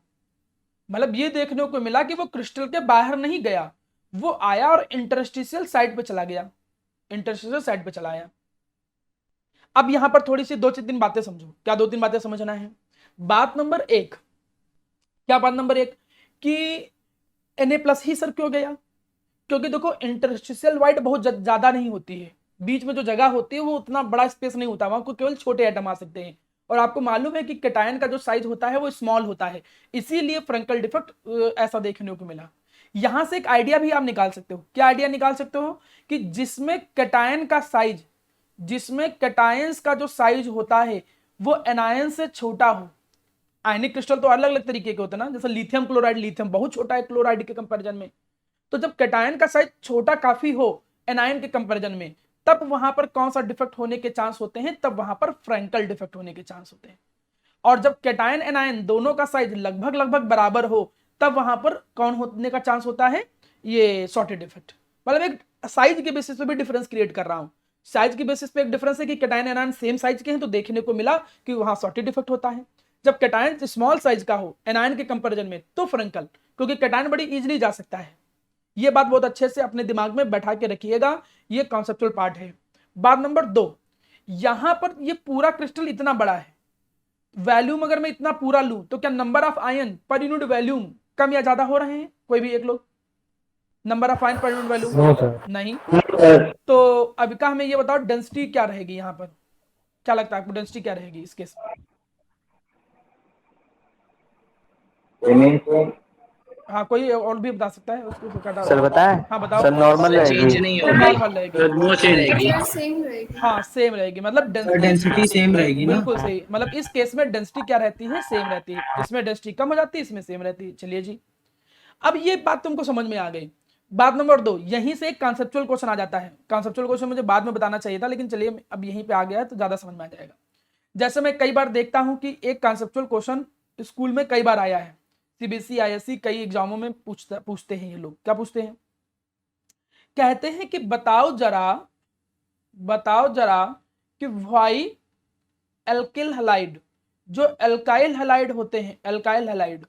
मतलब ये देखने को मिला कि वो क्रिस्टल के बाहर नहीं गया, वो आया और इंटरस्टिशियल साइड पे चला गया, इंटरस्टिशियल साइड पे चला आया। अब यहां पर थोड़ी सी 2-3 बातें समझो। क्या 2-3 बातें समझना है? बात नंबर 1, क्या बात नंबर 1 कि Na+ ही सर क्यों गया? क्योंकि देखो इंटरस्टिशियल वाइड बहुत ज्यादा नहीं होती है, बीच में जो जगह होती है वो उतना बड़ा स्पेस नहीं होता, वहां को केवल छोटे एटम आ सकते हैं। और आपको मालूम है कि कैटायन का जो साइज होता है वो स्मॉल होता है, इसीलिए फ्रैंकल डिफेक्ट ऐसा देखने को मिला। यहां से एक आइडिया भी आप निकाल सकते हो। क्या आइडिया निकाल सकते हो? कि जिसमें कैटायन का साइज, जिसमें कैटायंस का जो साइज होता है वो एनायन से छोटा हो। आयनिक क्रिस्टल तो अलग अलग तरीके के होते हैं ना, जैसे लिथियम क्लोराइड, लिथियम बहुत छोटा है क्लोराइड के कंपैरिजन में। तो जब कैटायन का साइज छोटा काफी हो एनायन के कंपैरिजन में, तब वहां पर कौन सा डिफेक्ट होने के चांस होते हैं? तब वहां पर फ्रैंकल डिफेक्ट होने के चांस होते हैं। और जब कैटायन एनायन दोनों का साइज लगभग बराबर हो, तब वहां पर कौन होने का चांस होता है? ये शॉर्टेड इफेक्ट। मतलब एक साइज के बेसिस पे भी डिफरेंस क्रिएट कर रहा हूं। साइज के बेसिस पे एक डिफरेंस है कि कैटायन एनायन सेम साइज के हैं तो देखने को मिला कि वहां शॉर्टेड इफेक्ट होता है। जब कैटायन स्मॉल साइज का हो एनायन के कंपैरिजन में तो फ्रैंकल, क्योंकि कैटायन बड़ी इजीली जा सकता है। ये बात बहुत अच्छे से अपने दिमाग में बैठा के रखिएगा, ये कॉन्सेप्चुअल पार्ट है। बात नंबर 2, यहां पर ये पूरा क्रिस्टल इतना बड़ा है, वैल्यूम अगर मैं इतना पूरा लूं तो क्या number of ion per unit volume कम या ज्यादा हो रहे हैं? कोई भी एक लोग, number of ion per unit volume नहीं। तो अभी का हमें ये बताओ डेंसिटी क्या रहेगी यहाँ पर? क्या लगता है आपको डेंसिटी क्या रहेगी इस केस में? हाँ कोई और भी बता सकता है उसको तो सर बताएं? हाँ बताओ। सर नॉर्मल चेंज रहेगी। नहीं होगी, नॉर्मल रहेगी, नो चेंज रहेगी। सेम रहेगी। हाँ सेम रहेगी। मतलब डेंसिटी सेम रहेगी ना? बिल्कुल सही। मतलब इस केस में डेंसिटी क्या रहती है? सेम रहती है। इसमें डेंसिटी कम हो जाती है, इसमें सेम रहती है। चलिए जी, अब ये बात तुमको समझ में आ गई। बात नंबर 2, यहीं से एक कॉन्सेप्चुअल क्वेश्चन आ जाता है। कॉन्सेप्चुअल क्वेश्चन मुझे बाद में बताना चाहिए था, लेकिन चलिए अब यहीं पे आ गया है तो ज्यादा समझ में आ जाएगा। जैसे मैं कई बार देखता हूं कि एक कॉन्सेप्चुअल क्वेश्चन स्कूल में कई बार आया है, सीबीएसई आईएससी कई एग्जामों में पूछते हैं। ये लोग क्या पूछते हैं? कहते हैं कि बताओ जरा कि व्हाई एल्किल हैलाइड, जो एल्काइल हैलाइड होते हैं, alkyl halide,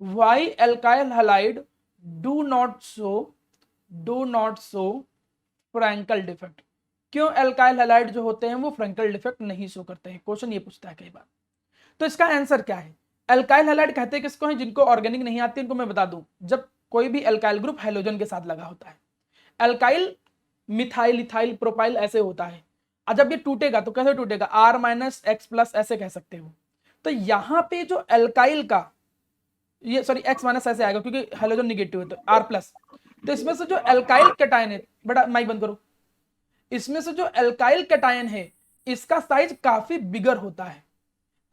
why alkyl halide do not show Frenkel defect. क्यों एल्काइल हैलाइड जो होते हैं वो फ्रैंकल डिफेक्ट नहीं शो करते हैं? क्वेश्चन ये पूछता है कई बार। तो इसका आंसर क्या है? एल्काइल हैलाइड कहते हैं किसको हैं? जिनको ऑर्गेनिक नहीं आती उनको मैं बता दूं, जब कोई भी एल्काइल ग्रुप हैलोजन के साथ लगा होता है। एल्काइल मिथाइल, इथाइल, प्रोपाइल ऐसे होता है। और जब ये टूटेगा तो कैसे टूटेगा? R-X+ ऐसे कह सकते हो। तो यहां पे जो एल्काइल का, ये सॉरी X- ऐसे आएगा क्योंकि हैलोजन निगेटिव है तो R+। तो इसमें से जो एल्काइल कैटायन है, बड़ा माइक बंद करो, इसमें से जो एल्काइल कैटायन है इसका साइज काफी बिगर होता है।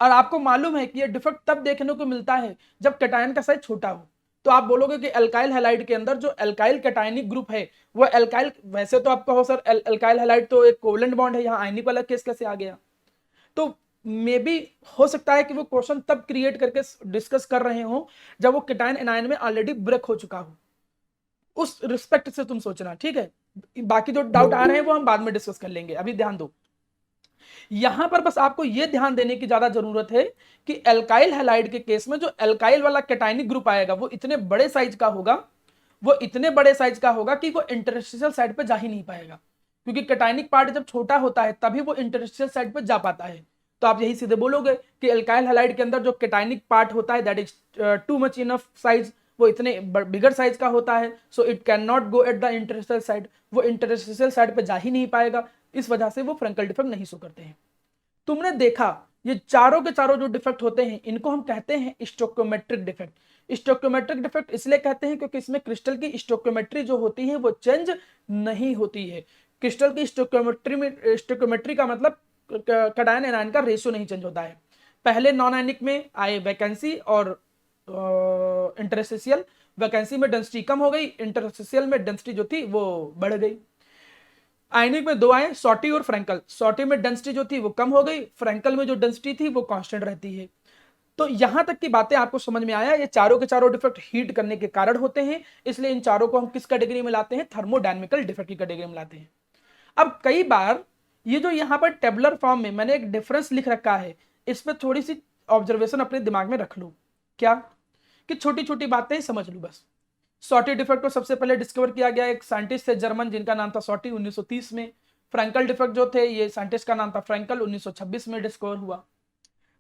और आपको मालूम है कि ये डिफेक्ट तब देखने को मिलता है जब कैटायन का साइज छोटा हो। तो आप बोलोगे कि अल्काइल हैलाइड के अंदर जो अल्काइल कैटायनिक ग्रुप है वो अल्काइल, वैसे तो आप कहो सर अल्काइल हैलाइड तो एक कोवलेंट बॉन्ड है, यहाँ आयनिक वाला केस कैसे आ गया? तो मे बी हो सकता है कि वो क्वेश्चन तब क्रिएट करके डिस्कस कर रहे हो जब वो कैटायन एनायन में ऑलरेडी ब्रेक हो चुका हो। उस रिस्पेक्ट से तुम सोचना, ठीक है? बाकी जो डाउट आ रहे हैं वो हम बाद में डिस्कस कर लेंगे, अभी ध्यान दो। यहां पर बस आपको यह ध्यान देने की ज्यादा जरूरत है कि एल्काइल हैलाइड के केस में जो एल्काइल वाला कैटायनिक ग्रुप आएगा वो इतने बड़े साइज का होगा, वो इतने बड़े साइज का होगा कि वो इंटरस्टिशियल साइड पे जा ही नहीं पाएगा, क्योंकि कैटायनिक पार्ट जब छोटा होता है तभी वो इंटरस्टिशियल साइड पे जा पाता है। तो आप यही सीधे बोलोगे कि एल्काइल हैलाइड के अंदर जो कैटायनिक पार्ट होता है that is too much enough size, वो इतने बिगर साइज का होता है, so it can not go at the interstitial side, वो इंटरस्टिशियल साइड पे जा ही नहीं पाएगा, इस वजह से वो फ्रैंकल डिफेक्ट नहीं शो करते हैं। तुमने देखा ये चारों के चारों जो डिफेक्ट होते हैं इनको हम कहते हैं स्टोक्योमेट्रिक डिफेक्ट। स्टोक्योमेट्रिक डिफेक्ट इसलिए कहते हैं क्योंकि इसमें क्रिस्टल की स्टोक्योमेट्री जो होती है वो चेंज नहीं होती है। क्रिस्टल की स्टोक्योमेट्री का मतलब कैटायन एनायन का रेशियो नहीं चेंज होता है। पहले नॉन आयनिक में आए वैकेंसी और इंटरस्टिशियल, वैकेंसी में डेंसिटी कम हो गई, इंटरस्टिशियल में डेंसिटी जो थी वो बढ़ गई। आयनिक में दो आए, सॉटी और फ्रैंकल। सॉटी में डेंसिटी जो थी वो कम हो गई, फ्रैंकल में जो डेंसिटी थी वो कांस्टेंट रहती है। तो यहां तक की बातें आपको समझ में आया? ये चारों के चारों डिफेक्ट हीट करने के कारण होते हैं, इसलिए इन चारों को हम किस कैटेगरी में लाते हैं? थर्मोडायनेमिकल डिफेक्ट की कैटेगरी में लाते हैं। अब कई बार ये जो यहाँ पर टेबुलर फॉर्म में मैंने एक डिफरेंस लिख रखा है, इस पर थोड़ी सी ऑब्जर्वेशन अपने दिमाग में रख लो। क्या? कि छोटी छोटी बातें समझ लो बस। सॉटी डिफेक्ट को सबसे पहले डिस्कवर किया गया एक साइंटिस्ट थे जर्मन जिनका नाम था सॉटी, 1930 में। फ्रैंकल डिफेक्ट जो थे ये साइंटिस्ट का नाम था फ्रैंकल, 1926 में डिस्कवर हुआ।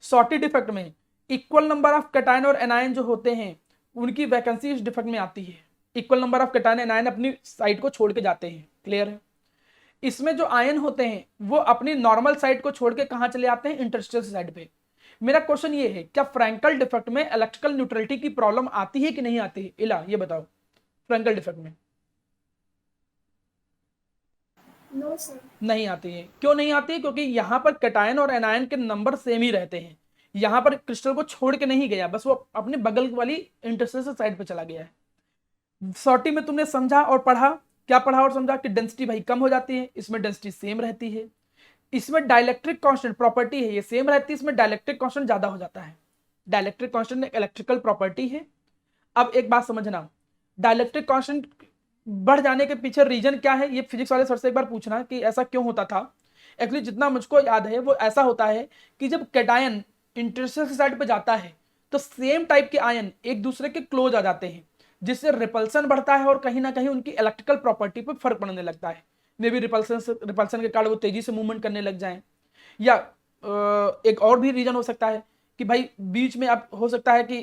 सॉटी डिफेक्ट में इक्वल नंबर ऑफ कैटायन और एनायन जो होते हैं उनकी वैकेंसी इस डिफेक्ट में आती है। Equal number of cation anion अपनी साइड को छोड़ के जाते हैं, क्लियर है? इसमें जो आयन होते हैं वो अपनी नॉर्मल साइड को छोड़ के कहां चले आते हैं? इंटरस्टिशियल साइड पे। मेरा क्वेश्चन ये है, क्या फ्रैंकल डिफेक्ट में इलेक्ट्रिकल न्यूट्रलिटी की प्रॉब्लम आती है कि नहीं आती है? इला ये बताओ, फ्रैंकल डिफेक्ट में नो सर। नहीं आती है। क्यों नहीं आती है? क्योंकि यहां पर कैटायन और एनायन के नंबर सेम ही रहते हैं। यहां पर क्रिस्टल को छोड़ के नहीं गया, बस वो अपने बगल वाली इंटरस्टिशियल साइड पे चला गया है। सॉटी में तुमने समझा और पढ़ा, क्या पढ़ा और समझा? कि डेंसिटी भाई कम हो जाती है, इसमें डेंसिटी सेम रहती है। इसमें डाइलेक्ट्रिक कांस्टेंट प्रॉपर्टी है, ये सेम रहती है, इसमें डाइलेक्ट्रिक कांस्टेंट ज्यादा हो जाता है। डाइलेक्ट्रिक कांस्टेंट एक इलेक्ट्रिकल प्रॉपर्टी है। अब एक बात समझना, डाइलेक्ट्रिक कांस्टेंट बढ़ जाने के पीछे रीजन क्या है? ये फिजिक्स वाले सर से एक बार पूछना कि ऐसा क्यों होता था। एक्चुअली जितना मुझको याद है वो ऐसा होता है कि जब कैटायन इंटरस्टिशियल साइड पे जाता है तो सेम टाइप के आयन एक दूसरे के क्लोज आ जाते हैं, जिससे रिपल्सन बढ़ता है और कहीं ना कहीं उनकी इलेक्ट्रिकल प्रॉपर्टी पर फर्क पड़ने लगता है। मे भी रिपल्सन के कारण वो तेजी से मूवमेंट करने लग जाए, या एक और भी रीजन हो सकता है कि भाई बीच में अब हो सकता है कि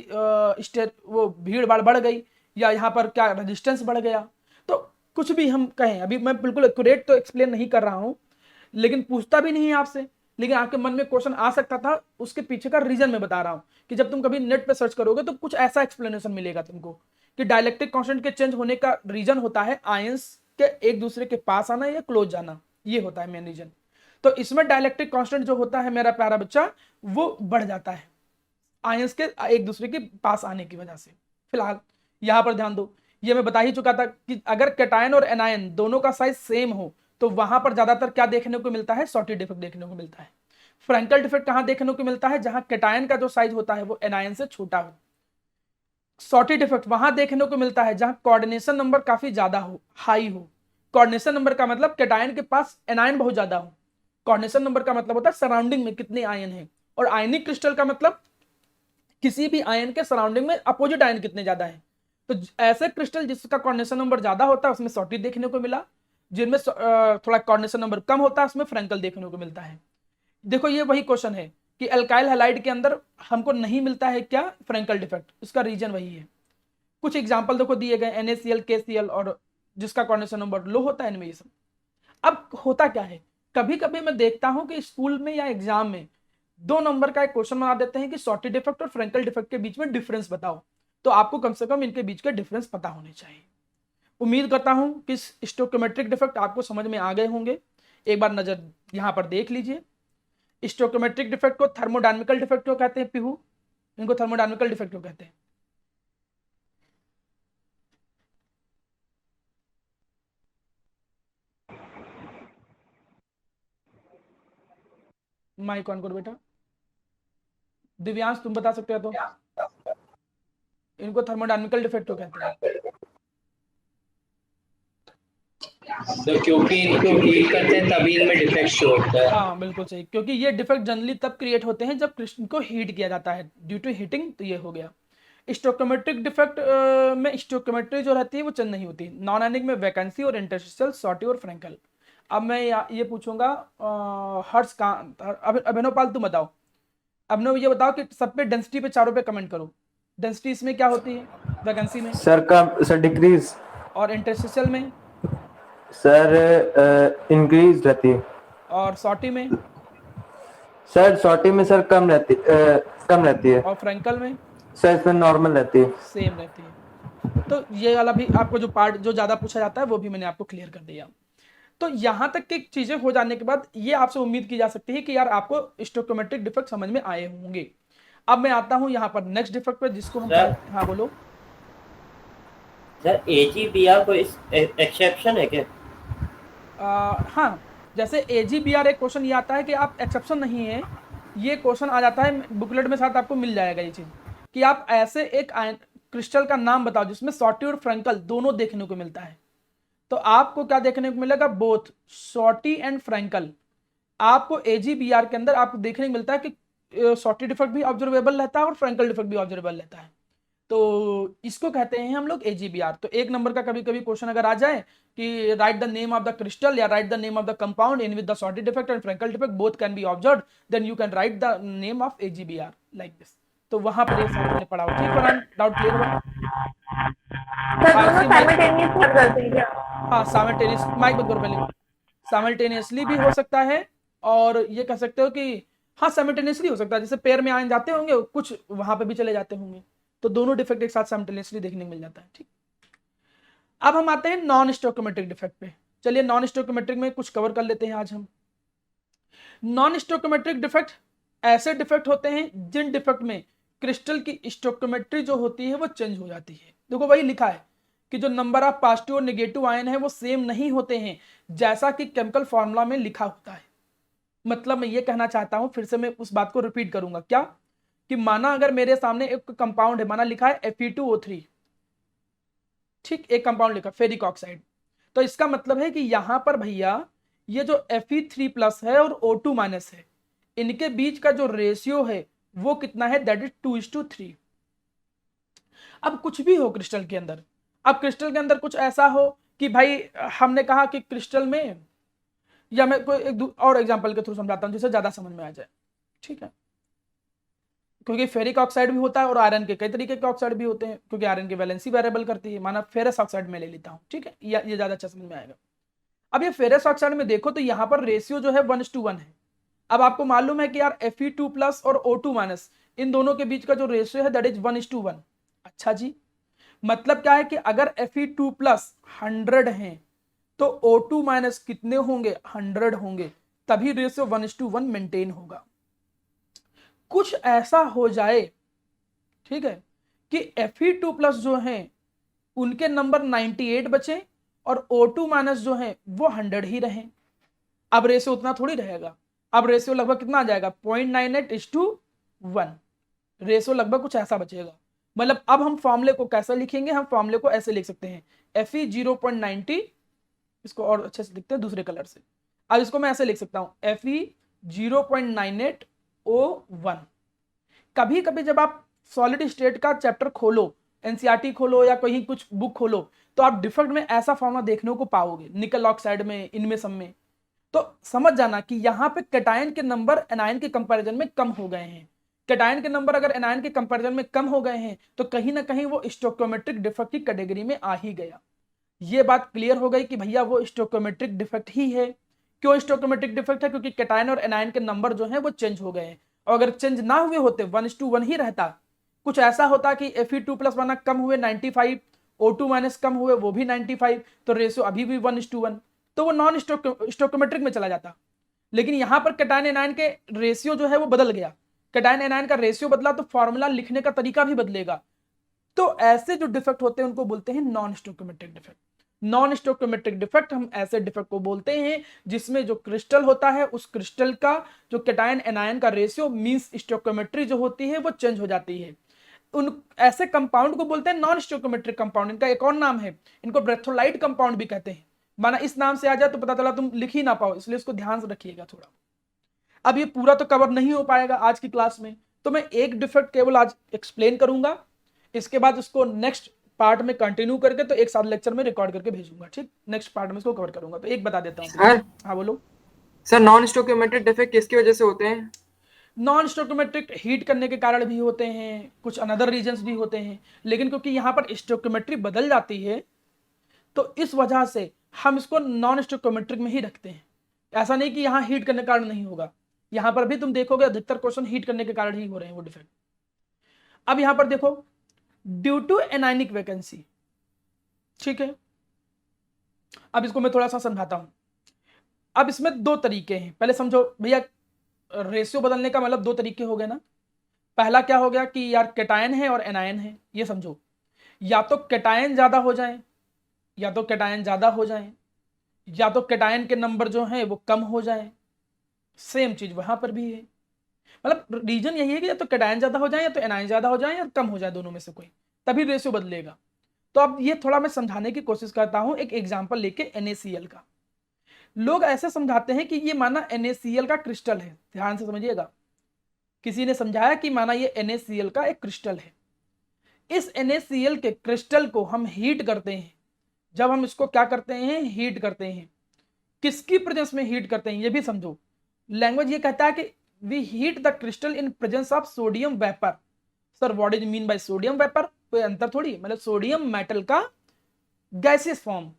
वो भीड़ भाड़ बढ़ गई, या यहाँ पर क्या रेजिस्टेंस बढ़ गया। तो कुछ भी हम कहें, अभी मैं बिल्कुल एक्यूरेट तो एक्सप्लेन नहीं कर रहा हूँ, लेकिन पूछता भी नहीं है आपसे, लेकिन आपके मन में क्वेश्चन आ सकता था, उसके पीछे का रीजन मैं बता रहा हूँ कि जब तुम कभी नेट पे सर्च करोगे तो कुछ ऐसा एक्सप्लेनेशन मिलेगा तुमको कि डाइलेक्ट्रिक कांस्टेंट के चेंज होने का रीजन होता है आयंस के एक दूसरे के पास आना या क्लोज जाना, ये होता है मेन रीजन। तो इसमें डाइलेक्ट्रिक कांस्टेंट जो होता है मेरा प्यारा बच्चा वो बढ़ जाता है आयंस के एक दूसरे के पास आने की वजह से। फिलहाल यहां पर ध्यान दो, ये मैं बता ही चुका था कि अगर कैटायन और एनायन दोनों का साइज सेम हो तो वहां पर ज्यादातर क्या देखने को मिलता है? सॉटी डिफेक्ट देखने को मिलता है। फ्रैंकल डिफेक्ट कहां देखने को मिलता है? जहां कैटायन का जो साइज होता है वो एनायन से छोटा हो। सॉटी डिफेक्ट वहां देखने को मिलता है जहां कोऑर्डिनेशन नंबर काफी ज्यादा हो, हाई हो। कोऑर्डिनेशन नंबर का मतलब कैटायन के पास एनायन बहुत ज्यादा हो। कोऑर्डिनेशन नंबर का मतलब होता है सराउंडिंग में कितने आयन हैं, और आयनिक क्रिस्टल का मतलब किसी भी आयन के सराउंडिंग में अपोजिट आयन कितने ज्यादा है। तो ऐसे क्रिस्टल जिसका कोऑर्डिनेशन नंबर ज्यादा होता है उसमें सॉटी देखने को मिला, जिनमें थोड़ा कोऑर्डिनेशन नंबर कम होता है उसमें फ्रैंकल देखने को मिलता है। देखो ये वही क्वेश्चन है कि अल्काइल हैलाइड के अंदर हमको नहीं मिलता है क्या? Frenkel defect. इसका रीजन वही है। कुछ एग्जांपल देखो दिए गए, NaCl, KCl, और जिसका कोऑर्डिनेशन नंबर लो होता है इनमें ये सब। अब होता क्या है, कभी कभी मैं देखता हूं कि स्कूल में या एग्जाम में 2 नंबर का एक क्वेश्चन बना देते हैं कि सॉटी डिफेक्ट और फ्रैंकल डिफेक्ट के बीच में डिफरेंस बताओ। तो आपको कम से कम इनके बीच के डिफरेंस पता होने चाहिए। उम्मीद करता हूं कि स्टोइकोमेट्रिक डिफेक्ट आपको समझ में आ गए होंगे। एक बार नजर यहां पर देख लीजिए। स्टोइकोमेट्रिक डिफेक्ट को थर्मोडायनामिकल डिफेक्ट क्यों कहते हैं पीहू? इनको थर्मोडायनामिकल डिफेक्ट क्यों कहते हैं? माइक ऑन करो बेटा। दिव्यांश तुम बता सकते हो तो इनको थर्मोडायनामिकल डिफेक्ट क्यों कहते हैं? तो क्योंकि इनको हीट करते हैं तभी इनमें डिफेक्ट शो होता है। हाँ बिल्कुल सही, क्योंकि ये डिफेक्ट जनरली तब क्रिएट होते हैं जब क्रिस्टल को हीट किया जाता है ड्यू टू हीटिंग। तो ये हो गया स्टोइकोमेट्रिक डिफेक्ट में स्टोइकोमेट्री जो रहती है वो चेंज नहीं होती। नॉन एनिक में वैकेंसी और इंटरस्टिशियल, सॉटी और फ्रैंकल। अब मैं ये पूछूंगा हर्ष का अभिनव पाल तुम बताओ। अभिनव ये बताओ कि सब पे डेंसिटी पे चारों पे कमेंट करो। डेंसिटी इसमें क्या होती है वैकेंसी में? Sir decrease. और इंटरस्टिशियल में? सर इंक्रीज रहती है। और सॉटी में? सर सॉटी में सर कम रहती है। और फ्रैंकल में? सर इसमें नॉर्मल रहती है। सेम रहती है। तो ये वाला भी आपको जो पार्ट जो ज्यादा पूछा जाता है वो भी मैंने आपको क्लियर कर दिया। तो यहाँ तक की चीजें हो जाने के बाद ये आपसे उम्मीद की जा सकती है कि यार आपको स्टोइकोमेट्रिक डिफेक्ट समझ में आए होंगे। अब मैं आता हूँ यहाँ पर नेक्स्ट डिफेक्ट पे जिसको हम हाँ बोलो सर। AGBR कोई एक्सेप्शन है क्या? हाँ, जैसे AGBR एक क्वेश्चन ये आता है कि आप एक्सेप्शन नहीं है, ये क्वेश्चन आ जाता है बुकलेट में, साथ आपको मिल जाएगा ये चीज कि आप ऐसे एक क्रिस्टल का नाम बताओ जिसमें सॉटी और फ्रैंकल दोनों देखने को मिलता है। तो आपको क्या देखने को मिलेगा? Both Schottky and Frenkel. आपको AGBR के अंदर आपको देखने को मिलता है कि सॉटी डिफेक्ट भी ऑब्जर्वेबल रहता है और फ्रैंकल डिफेक्ट भी ऑब्जर्वेबल रहता है। तो इसको कहते हैं हम लोग AGBR। तो एक नंबर का कभी कभी क्वेश्चन अगर आ जाए कि write the name of the crystal या write the name of the compound in with the Schottky defect and Frenkel defect both can be observed, then you can write the name of AGBR like this. तो वहां पर ये सामने पढ़ा हो। ठीक है, डाउट क्लियर हुआ? हाँ साइमल्टेनियस, माइक बंद करो पहले। साइमल्टेनियसली भी हो सकता है और ये कह सकते हो कि हाँ साइमल्टेनियसली हो सकता है, जैसे पैर में आए जाते होंगे कुछ वहां पे भी चले जाते होंगे, तो दोनों डिफेक्ट एक साथ साइमल्टेनियसली देखने को मिल जाता है। ठीक, अब हम आते हैं नॉन स्टोइकोमेट्रिक डिफेक्ट पे। चलिए नॉन स्टोइकोमेट्रिक में कुछ कवर कर लेते हैं आज हम। नॉन स्टोइकोमेट्रिक डिफेक्ट ऐसे डिफेक्ट होते हैं जिन डिफेक्ट में क्रिस्टल की स्टोइकोमेट्री जो होती है वो चेंज हो जाती है। देखो वही लिखा है कि जो नंबर ऑफ पॉजिटिव और नेगेटिव आयन है वो सेम नहीं होते हैं जैसा कि केमिकल फॉर्मूला में लिखा होता है। मतलब मैं ये कहना चाहता हूं, फिर से मैं उस बात को रिपीट करूंगा, क्या कि माना अगर मेरे सामने एक कंपाउंड है, माना लिखा है Fe2O3, ठीक, एक कंपाउंड लिखा फेरिक ऑक्साइड, तो इसका मतलब है कि यहां पर भैया ये जो Fe3+ है और O2- है, इनके बीच का जो रेशियो है वो कितना है? That is 2:3। अब कुछ भी हो क्रिस्टल के अंदर, अब क्रिस्टल के अंदर कुछ ऐसा हो कि भाई हमने कहा कि क्रिस्टल में, या मैं कोई एक और एग्जांपल के थ्रू समझाता हूं जिससे ज्यादा समझ में आ जाए। ठीक है, क्योंकि फेरिक ऑक्साइड भी होता है और आयरन के कई तरीके के ऑक्साइड भी होते हैं, क्योंकि आयरन की वैलेंसी वेरिएबल करती है। माना फेरस ऑक्साइड में ले लेता हूं, ठीक है, ये ज्यादा अच्छा समझ में आएगा। अब ये फेरस ऑक्साइड में देखो तो यहाँ पर रेशियो जो है 1:1 है। अब आपको मालूम है कि यार Fe2+ और O2- इन दोनों के बीच का जो रेशियो है दैट इज 1:1। अच्छा जी, मतलब क्या है कि अगर Fe2+ 100 है तो O2- कितने होंगे? 100 होंगे, तभी रेशियो 1:1 मेंटेन होगा। कुछ ऐसा हो जाए, ठीक है, कि Fe2+ जो है उनके नंबर 98 बचे और O2- जो है वो 100 ही रहे। अब रेशियो उतना थोड़ी रहेगा, अब रेशियो लगभग कितना आ जाएगा? 0.98:1। रेशियो लगभग कुछ ऐसा बचेगा। मतलब अब हम फॉर्मूले को कैसे लिखेंगे? हम फॉर्मूले को ऐसे लिख सकते हैं Fe 0.90, इसको और अच्छे से लिखते हैं दूसरे कलर से। अब इसको मैं ऐसे लिख सकता हूं Fe 0.98O1। कभी कभी जब आप सॉलिड स्टेट का चैप्टर खोलो, एनसीईआरटी खोलो या कहीं कुछ बुक खोलो, तो आप डिफेक्ट में ऐसा फॉर्मूला देखने को पाओगे, निकल ऑक्साइड में, इनमें सब में। तो समझ जाना कि यहाँ पे कैटायन के नंबर एनायन के कंपैरिजन में कम हो गए हैं। कैटायन के नंबर अगर एनायन के कंपैरिजन में कम हो गए हैं तो कहीं ना कहीं वो स्टोइकोमेट्रिक डिफेक्ट की कैटेगरी में आ ही गया। ये बात क्लियर हो गई कि भैया वो स्टोइकोमेट्रिक डिफेक्ट ही है। क्यों स्टोइकोमेट्रिक डिफेक्ट है? क्योंकि कैटायन और एनायन के नंबर जो है वो चेंज हो गए हैं, और अगर चेंज ना हुए होते 1:1 ही रहता, कुछ ऐसा होता कि Fe2+ माना कम हुए 95, O2- कम हुए वो भी 95, तो रेशियो अभी भी 1:1, तो वो नॉन स्टोइकोमेट्रिक में चला जाता। लेकिन यहां पर कैटायन एनायन के रेशियो जो है वो बदल गया, कैटायन एनायन का रेशियो बदला तो फॉर्मूला लिखने का तरीका भी बदलेगा। तो ऐसे जो डिफेक्ट होते हैं उनको बोलते हैं non stoichiometric defect. Non stoichiometric defect हम ऐसे डिफेक्ट को बोलते हैं जिसमें जो क्रिस्टल होता है उस क्रिस्टल का जो कैटायन एनायन का रेशियो मींस स्टोइकोमेट्री जो होती है वो चेंज हो जाती है। उन ऐसे कंपाउंड को बोलते हैं नॉन स्टोइकोमेट्रिक कंपाउंड। इनका एक और नाम है, इनको ब्रेथोलाइट कंपाउंड भी कहते हैं। माना इस नाम से आ जाए तो पता चला तुम लिख ही ना पाओ, इसलिए इसको ध्यान से रखिएगा थोड़ा। अब ये पूरा तो कवर नहीं हो पाएगा आज की क्लास में, तो मैं एक डिफेक्ट केवल आज एक्सप्लेन करूंगा, इसके बाद उसको नेक्स्ट पार्ट में कंटिन्यू करके तो एक साथ लेक्चर में रिकॉर्ड करके भेजूंगा। ठीक, नेक्स्ट पार्ट में इसको कवर करूंगा। तो एक बता देता हूँ। सर हाँ बोलो। सर नॉन स्टोइकोमेट्रिक डिफेक्ट किसकी वजह से होते हैं? नॉन स्टोइकोमेट्रिक हीट करने के कारण भी होते हैं, कुछ अनदर रीजंस भी होते हैं, लेकिन क्योंकि यहाँ पर स्टोइकोमेट्री बदल जाती है तो इस वजह से हम इसको नॉन स्टोइकोमेट्रिक में ही रखते हैं। ऐसा नहीं कि यहाँ हीट करने के कारण नहीं होगा, यहाँ पर भी तुम देखोगे अधिकतर क्वेश्चन हीट करने के कारण ही हो रहे हैं वो डिफेक्ट। अब यहाँ पर देखो, ड्यू टू एनायनिक वैकेंसी, ठीक है। अब इसको मैं थोड़ा सा समझाता हूं। अब इसमें दो तरीके हैं, पहले समझो भैया, रेशियो बदलने का मतलब दो तरीके हो गए ना। पहला क्या हो गया कि यार कैटायन है और एनायन है, ये समझो, या तो कैटायन ज्यादा हो जाए, या तो कैटायन ज्यादा हो जाए, या तो कैटायन के नंबर जो है वो कम हो जाए। सेम चीज वहां पर भी है, मतलब रीजन यही है कि या तो कैटायन ज्यादा हो जाए या तो एनायन ज्यादा हो जाए या कम हो जाए, दोनों में से कोई, तभी रेशियो बदलेगा। तो अब ये थोड़ा मैं समझाने की कोशिश करता हूं एक एग्जांपल लेके NaCl का। लोग ऐसे समझाते हैं कि ये माना NaCl का क्रिस्टल है, ध्यान से समझिएगा। किसी ने समझाया कि माना ये NaCl का एक क्रिस्टल है, इस NaCl के क्रिस्टल को हम हीट करते हैं। जब हम इसको क्या करते हैं, हीट करते हैं, किसकी प्रेजेंस में हीट करते हैं ये भी समझो। लैंग्वेज ये कहता है कि we heat the crystal in presence of sodium vapour. Sir what is mean by sodium vapour? कोई अंतर थोड़ी, मतलब सोडियम मेटल का गैसियस फॉर्म।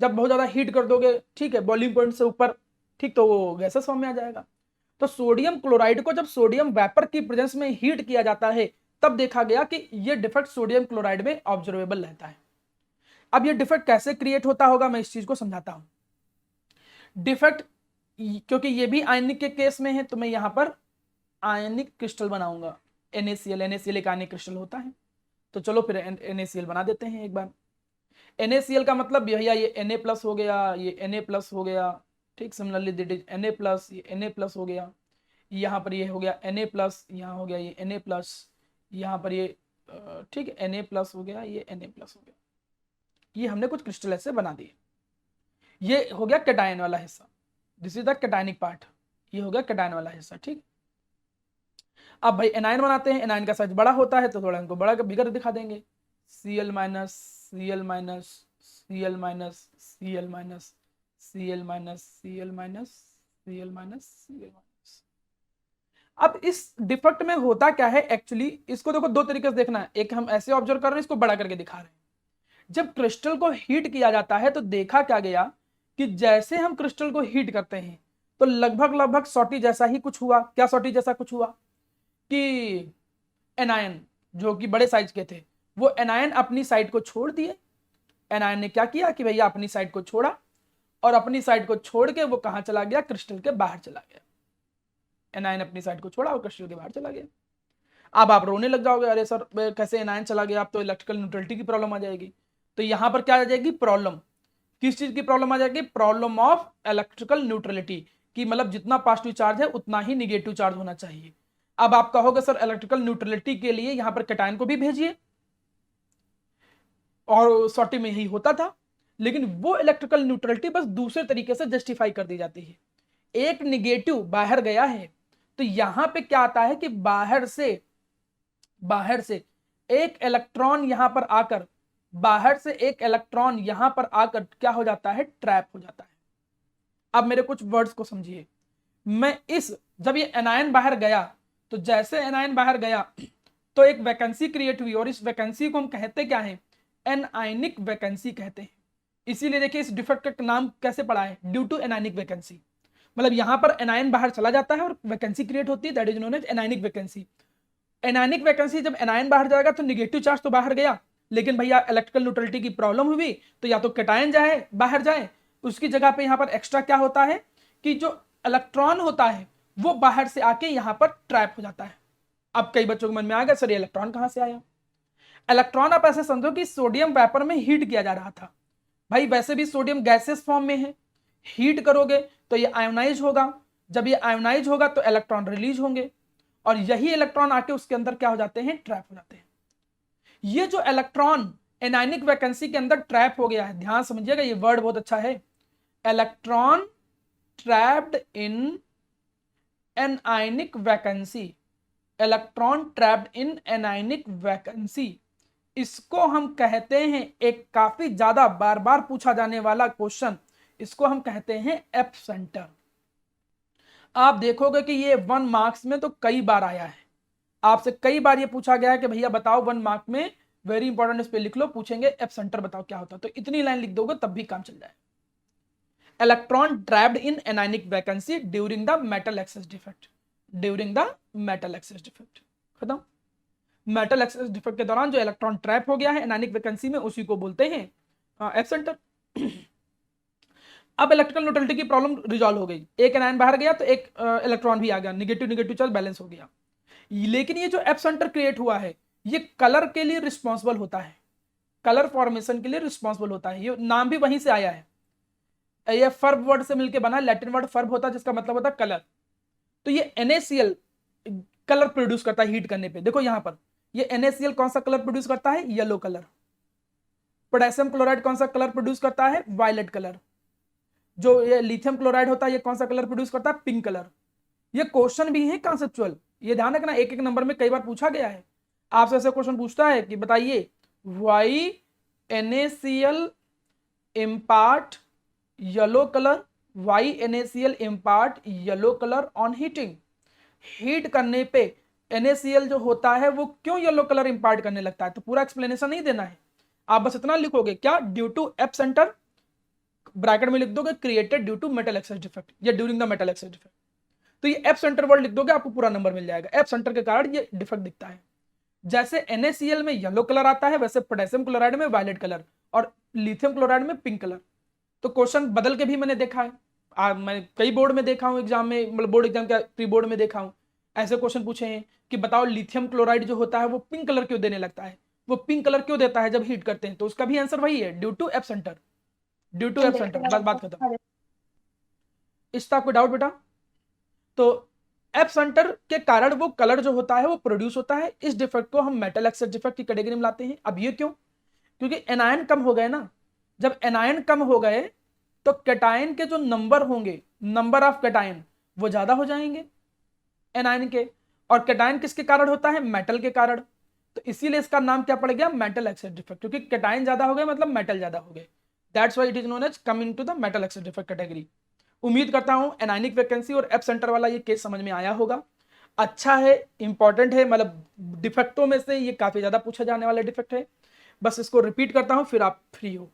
जब बहुत ज्यादा हीट कर दोगे, ठीक है, बॉइलिंग पॉइंट से ऊपर, ठीक, तो वो गैसियस फॉर्म में आ जाएगा। तो सोडियम क्लोराइड को जब सोडियम वेपर की प्रेजेंस में हीट किया जाता है तब देखा गया कि ये डिफेक्ट सोडियम क्लोराइड में ऑब्जर्वेबल रहता है। अब ये डिफेक्ट कैसे क्रिएट होता होगा मैं इस चीज को समझाता हूं। डिफेक्ट, क्योंकि ये भी आयनिक के केस में है तो मैं यहां पर आयनिक क्रिस्टल बनाऊंगा। NaCl एक आयनिक क्रिस्टल होता है, तो चलो फिर NaCl बना देते हैं एक बार। NaCl का मतलब भैया ये Na+ हो गया, ये Na+ हो गया, ठीक। सिमिलरली दिट इज Na+, ये Na+ हो गया, यहाँ पर ये हो गया Na+, यहाँ हो गया ये Na+, यहाँ पर ये ठीक है Na+ हो गया, ये Na+ हो गया। ये हमने कुछ क्रिस्टल ऐसे बना दिए। ये हो गया कैटायन वाला हिस्सा, this is the cationic part, ये हो गया कैटायन वाला हिस्सा, ठीक। अब भाई एनायन बनाते हैं, एनायन का साइज बड़ा होता है तो थोड़ा इनको बड़ा बिगर दिखा देंगे। Cl-, Cl-, Cl-, Cl-, Cl-, Cl-, Cl-, Cl-। अब इस डिफेक्ट में होता क्या है एक्चुअली, इसको देखो दो तरीके से देखना है। एक हम ऐसे ऑब्जर्व कर रहे हैं, इसको बड़ा करके दिखा रहे हैं। जब क्रिस्टल को हीट किया जाता है तो देखा क्या गया कि जैसे हम क्रिस्टल को हीट करते हैं तो लगभग सॉटी जैसा ही कुछ हुआ। क्या सॉटी जैसा कुछ हुआ कि एनायन जो कि बड़े साइज के थे वो एनायन अपनी साइड को छोड़ दिए। एनायन ने क्या किया कि भैया अपनी साइड को छोड़ा, और अपनी साइड को छोड़ के वो कहां चला गया, क्रिस्टल के बाहर चला गया। एनायन अपनी साइड को छोड़ा और क्रिस्टल के बाहर चला गया। अब आप रोने लग जाओगे, अरे सर कैसे एनायन चला गया, आप तो इलेक्ट्रिकल न्यूट्रलिटी की प्रॉब्लम आ जाएगी। तो यहां पर क्या आ जाएगी प्रॉब्लम, किस चीज की प्रॉब्लम आ जाएगी, प्रॉब्लम ऑफ इलेक्ट्रिकल न्यूट्रलिटी की, मतलब जितना पॉजिटिव चार्ज है उतना ही निगेटिव चार्ज होना चाहिए। अब आप कहोगे सर इलेक्ट्रिकल न्यूट्रलिटी के लिए यहां पर कैटायन को भी भेजिए, और सॉटी में यही होता था, लेकिन वो इलेक्ट्रिकल न्यूट्रलिटी बस दूसरे तरीके से जस्टिफाई कर दी जाती है। एक निगेटिव बाहर गया है तो यहां पे क्या आता है कि बाहर से एक इलेक्ट्रॉन यहां पर आकर, बाहर से एक इलेक्ट्रॉन यहां पर आकर क्या हो जाता है, ट्रैप हो जाता है। अब मेरे कुछ वर्ड्स को समझिए। मैं जब ये एनायन बाहर गया तो जैसे एनायन बाहर गया तो एक वैकेंसी क्रिएट हुई, और इस वैकेंसी को हम कहते क्या है, एनायनिक वैकेंसी कहते हैं। इसीलिए देखिए इस डिफेक्ट का नाम कैसे पड़ा है, ड्यू टू एनायनिक वैकेंसी। मतलब यहां पर एनायन बाहर चला जाता है और वैकेंसी क्रिएट होती है, that is known as anionic vacancy. Anionic vacancy, जब एनायन बाहर जाएगा तो निगेटिव चार्ज तो बाहर गया, लेकिन भैया इलेक्ट्रिकल न्यूट्रलिटी की प्रॉब्लम हुई तो या तो कैटायन जाए बाहर जाए, उसकी जगह पे यहां पर एक्स्ट्रा क्या होता है कि जो इलेक्ट्रॉन होता है वो बाहर से आके यहां पर ट्रैप हो जाता है। अब कई बच्चों के मन में आ गया सर ये इलेक्ट्रॉन कहां से आया। इलेक्ट्रॉन आप ऐसे समझो कि सोडियम वेपर में हीट किया जा रहा था। भाई वैसे भी सोडियम गैसेस फॉर्म में है, हीट करोगे तो ये आयोनाइज होगा, जब ये आयोनाइज होगा तो इलेक्ट्रॉन रिलीज होंगे और यही इलेक्ट्रॉन आके उसके अंदर क्या हो जाते हैं, ट्रैप हो जाते हैं। ये जो इलेक्ट्रॉन एनायनिक वैकेंसी के अंदर ट्रैप हो गया है, ध्यान समझिएगा ये वर्ड बहुत अच्छा है, electron trapped in anionic vacancy, electron trapped in anionic vacancy, इसको हम कहते हैं, एक काफी ज्यादा बार बार पूछा जाने वाला क्वेश्चन, इसको हम कहते हैं एप सेंटर। आप देखोगे कि ये 1 मार्क्स में तो कई बार आया है, आपसे कई बार ये पूछा गया है कि भैया बताओ 1 मार्क में, वेरी इंपॉर्टेंट, इस पे लिख लो, पूछेंगे एप सेंटर बताओ क्या होता है, तो इतनी लाइन लिख दोगे तब भी काम चल जाए। Electron trapped in anionic vacancy during the metal excess defect, during the metal excess defect, खत्म। मेटल एक्सेस डिफेक्ट के दौरान जो इलेक्ट्रॉन ट्रैप हो गया है एनायनिक वैकेंसी में, उसी को बोलते हैं एप सेंटर। अब इलेक्ट्रिकल न्यूट्रलिटी की प्रॉब्लम रिजॉल्व हो गई, एक एनायन बाहर गया तो एक इलेक्ट्रॉन भी आ गया, नेगेटिव नेगेटिव चार्ज बैलेंस हो गया। लेकिन ये जो एप सेंटर क्रिएट हुआ है ये कलर के लिए रिस्पॉन्सिबल होता है, कलर फॉर्मेशन के लिए रिस्पॉन्सिबल होता है, ये नाम भी वहीं से आया है, ये फर्ब वर्ड से मिलकर बना, लैटिन वर्ड फर्ब होता है जिसका मतलब होता है कलर। तो ये NaCl कलर प्रोड्यूस करता है हीट करने पे, देखो यहां पर ये NaCl कौन सा कलर प्रोड्यूस करता है, येलो कलर। पोटेशियम क्लोराइड कौन सा कलर प्रोड्यूस करता है, वायलेट कलर। जो ये लिथियम क्लोराइड होता है ये कौन सा कलर प्रोड्यूस करता है, पिंक कलर। ये क्वेश्चन भी है कॉन्सेप्चुअल, ये ध्यान रखना, एक एक नंबर में कई बार पूछा गया है, आपसे ऐसे क्वेश्चन पूछता है कि बताइए why NaCl impart yellow colour, why NaCl impart yellow colour on heating, heat करने पे NaCl जो होता है वो क्यों येलो कलर इम्पार्ट करने लगता है। तो पूरा एक्सप्लेनेशन नहीं देना है, आप बस इतना लिखोगे क्या, due to F centre, bracket में लिख दोगे created due to metal excess defect या during the metal excess defect. तो ये एप सेंटर वर्ड लिख दोगे आपको पूरा नंबर मिल जाएगा, एप सेंटर के कारण ये डिफेक्ट दिखता है। जैसे NaCl में येलो कलर आता है वैसे पोटेशियम क्लोराइड में वायलेट कलर और लिथियम क्लोराइड में पिंक कलर। तो क्वेश्चन बदल के भी मैंने देखा है, मैं कई बोर्ड में देखा हूं एग्जाम में, मतलब बोर्ड एग्जाम क्या प्री बोर्ड में देखा हूं, ऐसे क्वेश्चन पूछे हैं कि बताओ लिथियम क्लोराइड जो होता है वो पिंक कलर क्यों देने लगता है, वो पिंक कलर क्यों देता है जब हीट करते हैं, तो उसका भी आंसर वही है, due to F centre, due to F centre, बात खत्म। इसका कोई डाउट बेटा। तो एप सेंटर के कारण वो कलर जो होता है वो प्रोड्यूस होता है, इस डिफेक्ट को हम मेटल एक्सेस डिफेक्ट की कैटेगरी में लाते हैं। अब ये क्यों, क्योंकि एनायन कम हो गए ना, जब एनायन कम हो गए तो कैटायन के जो नंबर होंगे, नंबर ऑफ कैटायन वो ज्यादा हो जाएंगे एनायन के, और कैटायन किसके कारण होता है, मेटल के कारण, तो इसीलिए इसका नाम क्या पड़ गया, मेटल एक्सेस डिफेक्ट, क्योंकि कैटायन ज्यादा हो गए मतलब मेटल ज्यादा हो गए, that's why it is known as come into the metal excess defect category. उम्मीद करता हूं एनायनिक वैकेंसी और एप सेंटर वाला ये केस समझ में आया होगा, अच्छा है, इंपॉर्टेंट है, मतलब डिफेक्टों में से ये काफी ज्यादा पूछा जाने वाला डिफेक्ट है। बस इसको रिपीट करता हूं फिर आप फ्री हो।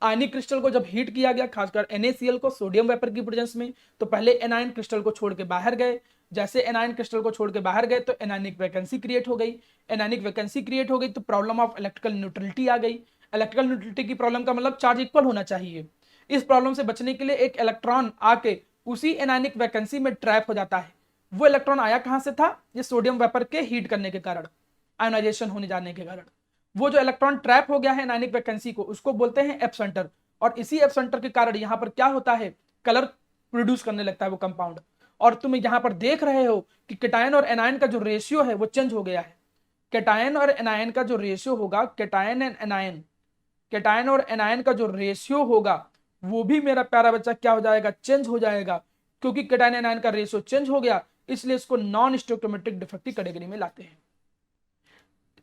आयनिक क्रिस्टल को जब हीट किया गया, खासकर NaCl को सोडियम वेपर की प्रेजेंस में, तो पहले एनायन क्रिस्टल को छोड़ के बाहर गए, जैसे एनायन क्रिस्टल को छोड़ के बाहर गए तो एनायनिक वैकेंसी क्रिएट हो गई, एनायनिक वैकेंसी क्रिएट हो गई तो प्रॉब्लम ऑफ इलेक्ट्रिकल न्यूट्रलिटी आ गई। इलेक्ट्रिकल न्यूट्रलिटी की प्रॉब्लम का मतलब चार्ज इक्वल होना चाहिए, इस प्रॉब्लम से बचने के लिए एक इलेक्ट्रॉन आके उसी एनायनिक वैकेंसी में ट्रैप हो जाता है। वो इलेक्ट्रॉन आया कहां से था, ये सोडियम वेपर के हीट करने के कारण, आयोनाइजेशन होने जाने के कारण वो जो इलेक्ट्रॉन ट्रैप हो गया है एनायनिक वैकेंसी को, उसको बोलते हैं एप सेंटर। और इसी एप सेंटर के कारण यहाँ पर क्या होता है, कलर प्रोड्यूस करने लगता है वो कंपाउंड। और तुम यहाँ पर देख रहे हो कि कैटायन और एनायन का जो रेशियो है वो चेंज हो गया है। कैटायन और एनायन का जो रेशियो होगा, कैटायन और एनायन का जो रेशियो होगा वो भी मेरा प्यारा बच्चा क्या हो जाएगा, चेंज हो जाएगा, क्योंकि कैटायन एनायन का रेशियो चेंज हो गया, इसलिए इसको नॉन स्टोइकोमेट्रिक डिफेक्ट की कैटेगरी में लाते हैं।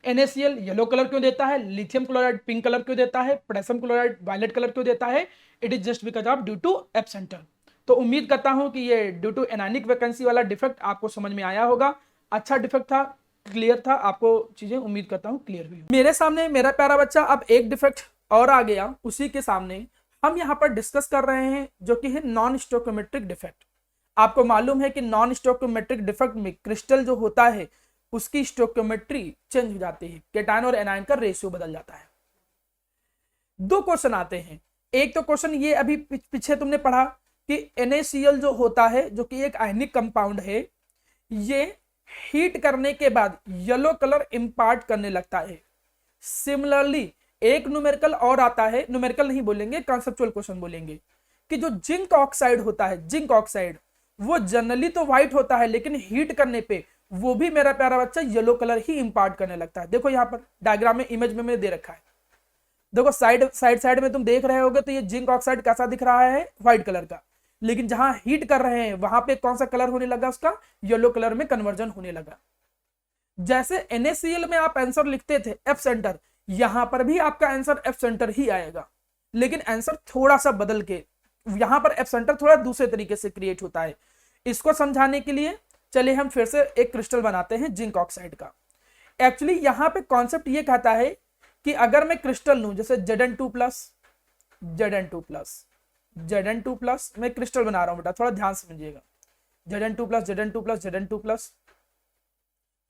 NaCl येलो कलर क्यों देता है, लिथियम क्लोराइड पिंक कलर क्यों देता है, पोटेशियम क्लोराइड वायलेट कलर क्यों देता है, it is just because of due to F centre. तो उम्मीद करता हूं कि ये ड्यू टू एनायनिक वैकेंसी वाला डिफेक्ट आपको समझ में आया होगा, अच्छा डिफेक्ट था, क्लियर था, आपको चीजें उम्मीद करता हूं क्लियर हुई। मेरे सामने मेरा प्यारा बच्चा अब एक डिफेक्ट और आ गया, उसी के सामने हम यहाँ पर डिस्कस कर रहे हैं जो कि है नॉन स्टोइकोमेट्रिक डिफेक्ट। आपको मालूम है कि नॉन स्टोइकोमेट्रिक डिफेक्ट में क्रिस्टल जो होता है उसकी स्टोइकोमेट्री चेंज हो जाती है, कैटायन और एनायन का रेशियो बदल जाता है। दो क्वेश्चन आते हैं, एक तो क्वेश्चन ये अभी पीछे तुमने पढ़ा कि NaCl जो होता है, जो कि एक आयनिक कंपाउंड है, ये हीट करने के बाद येलो कलर इंपार्ट करने लगता है। सिमिलरली एक न्यूमेरिकल और आता है, न्यूमेरिकल नहीं बोलेंगे, कॉन्सेप्चुअल क्वेश्चन बोलेंगे, कि जो जिंक ऑक्साइड होता है, जिंक ऑक्साइड, वो जनरली तो व्हाइट होता है, लेकिन हीट करने पे वो भी मेरा प्यारा बच्चा येलो कलर ही इंपार्ट करने लगता है। देखो यहाँ पर डायग्राम में, इमेज में मैंने दे रखा है, देखो साइड में तुम देख रहे होगे, तो ये जिंक ऑक्साइड कैसा दिख रहा है, व्हाइट कलर का, लेकिन जहां हीट कर रहे हैं वहां पे कौन सा कलर होने लगा, उसका येलो कलर में कन्वर्जन होने लगा। जैसे NaCl में आप आंसर लिखते थे F सेंटर, यहां पर भी आपका आंसर F सेंटर ही आएगा, लेकिन आंसर थोड़ा सा बदल के, यहां पर F सेंटर थोड़ा दूसरे तरीके से क्रिएट होता है। इसको समझाने के लिए चलिए हम फिर से एक क्रिस्टल बनाते हैं जिंक ऑक्साइड का। एक्चुअली यहां पे कॉन्सेप्ट ये कहता है कि अगर मैं क्रिस्टल लूं, जैसे Zn2+, मैं क्रिस्टल बना रहा हूं बेटा, थोड़ा ध्यान से समझिएगा। Zn2+,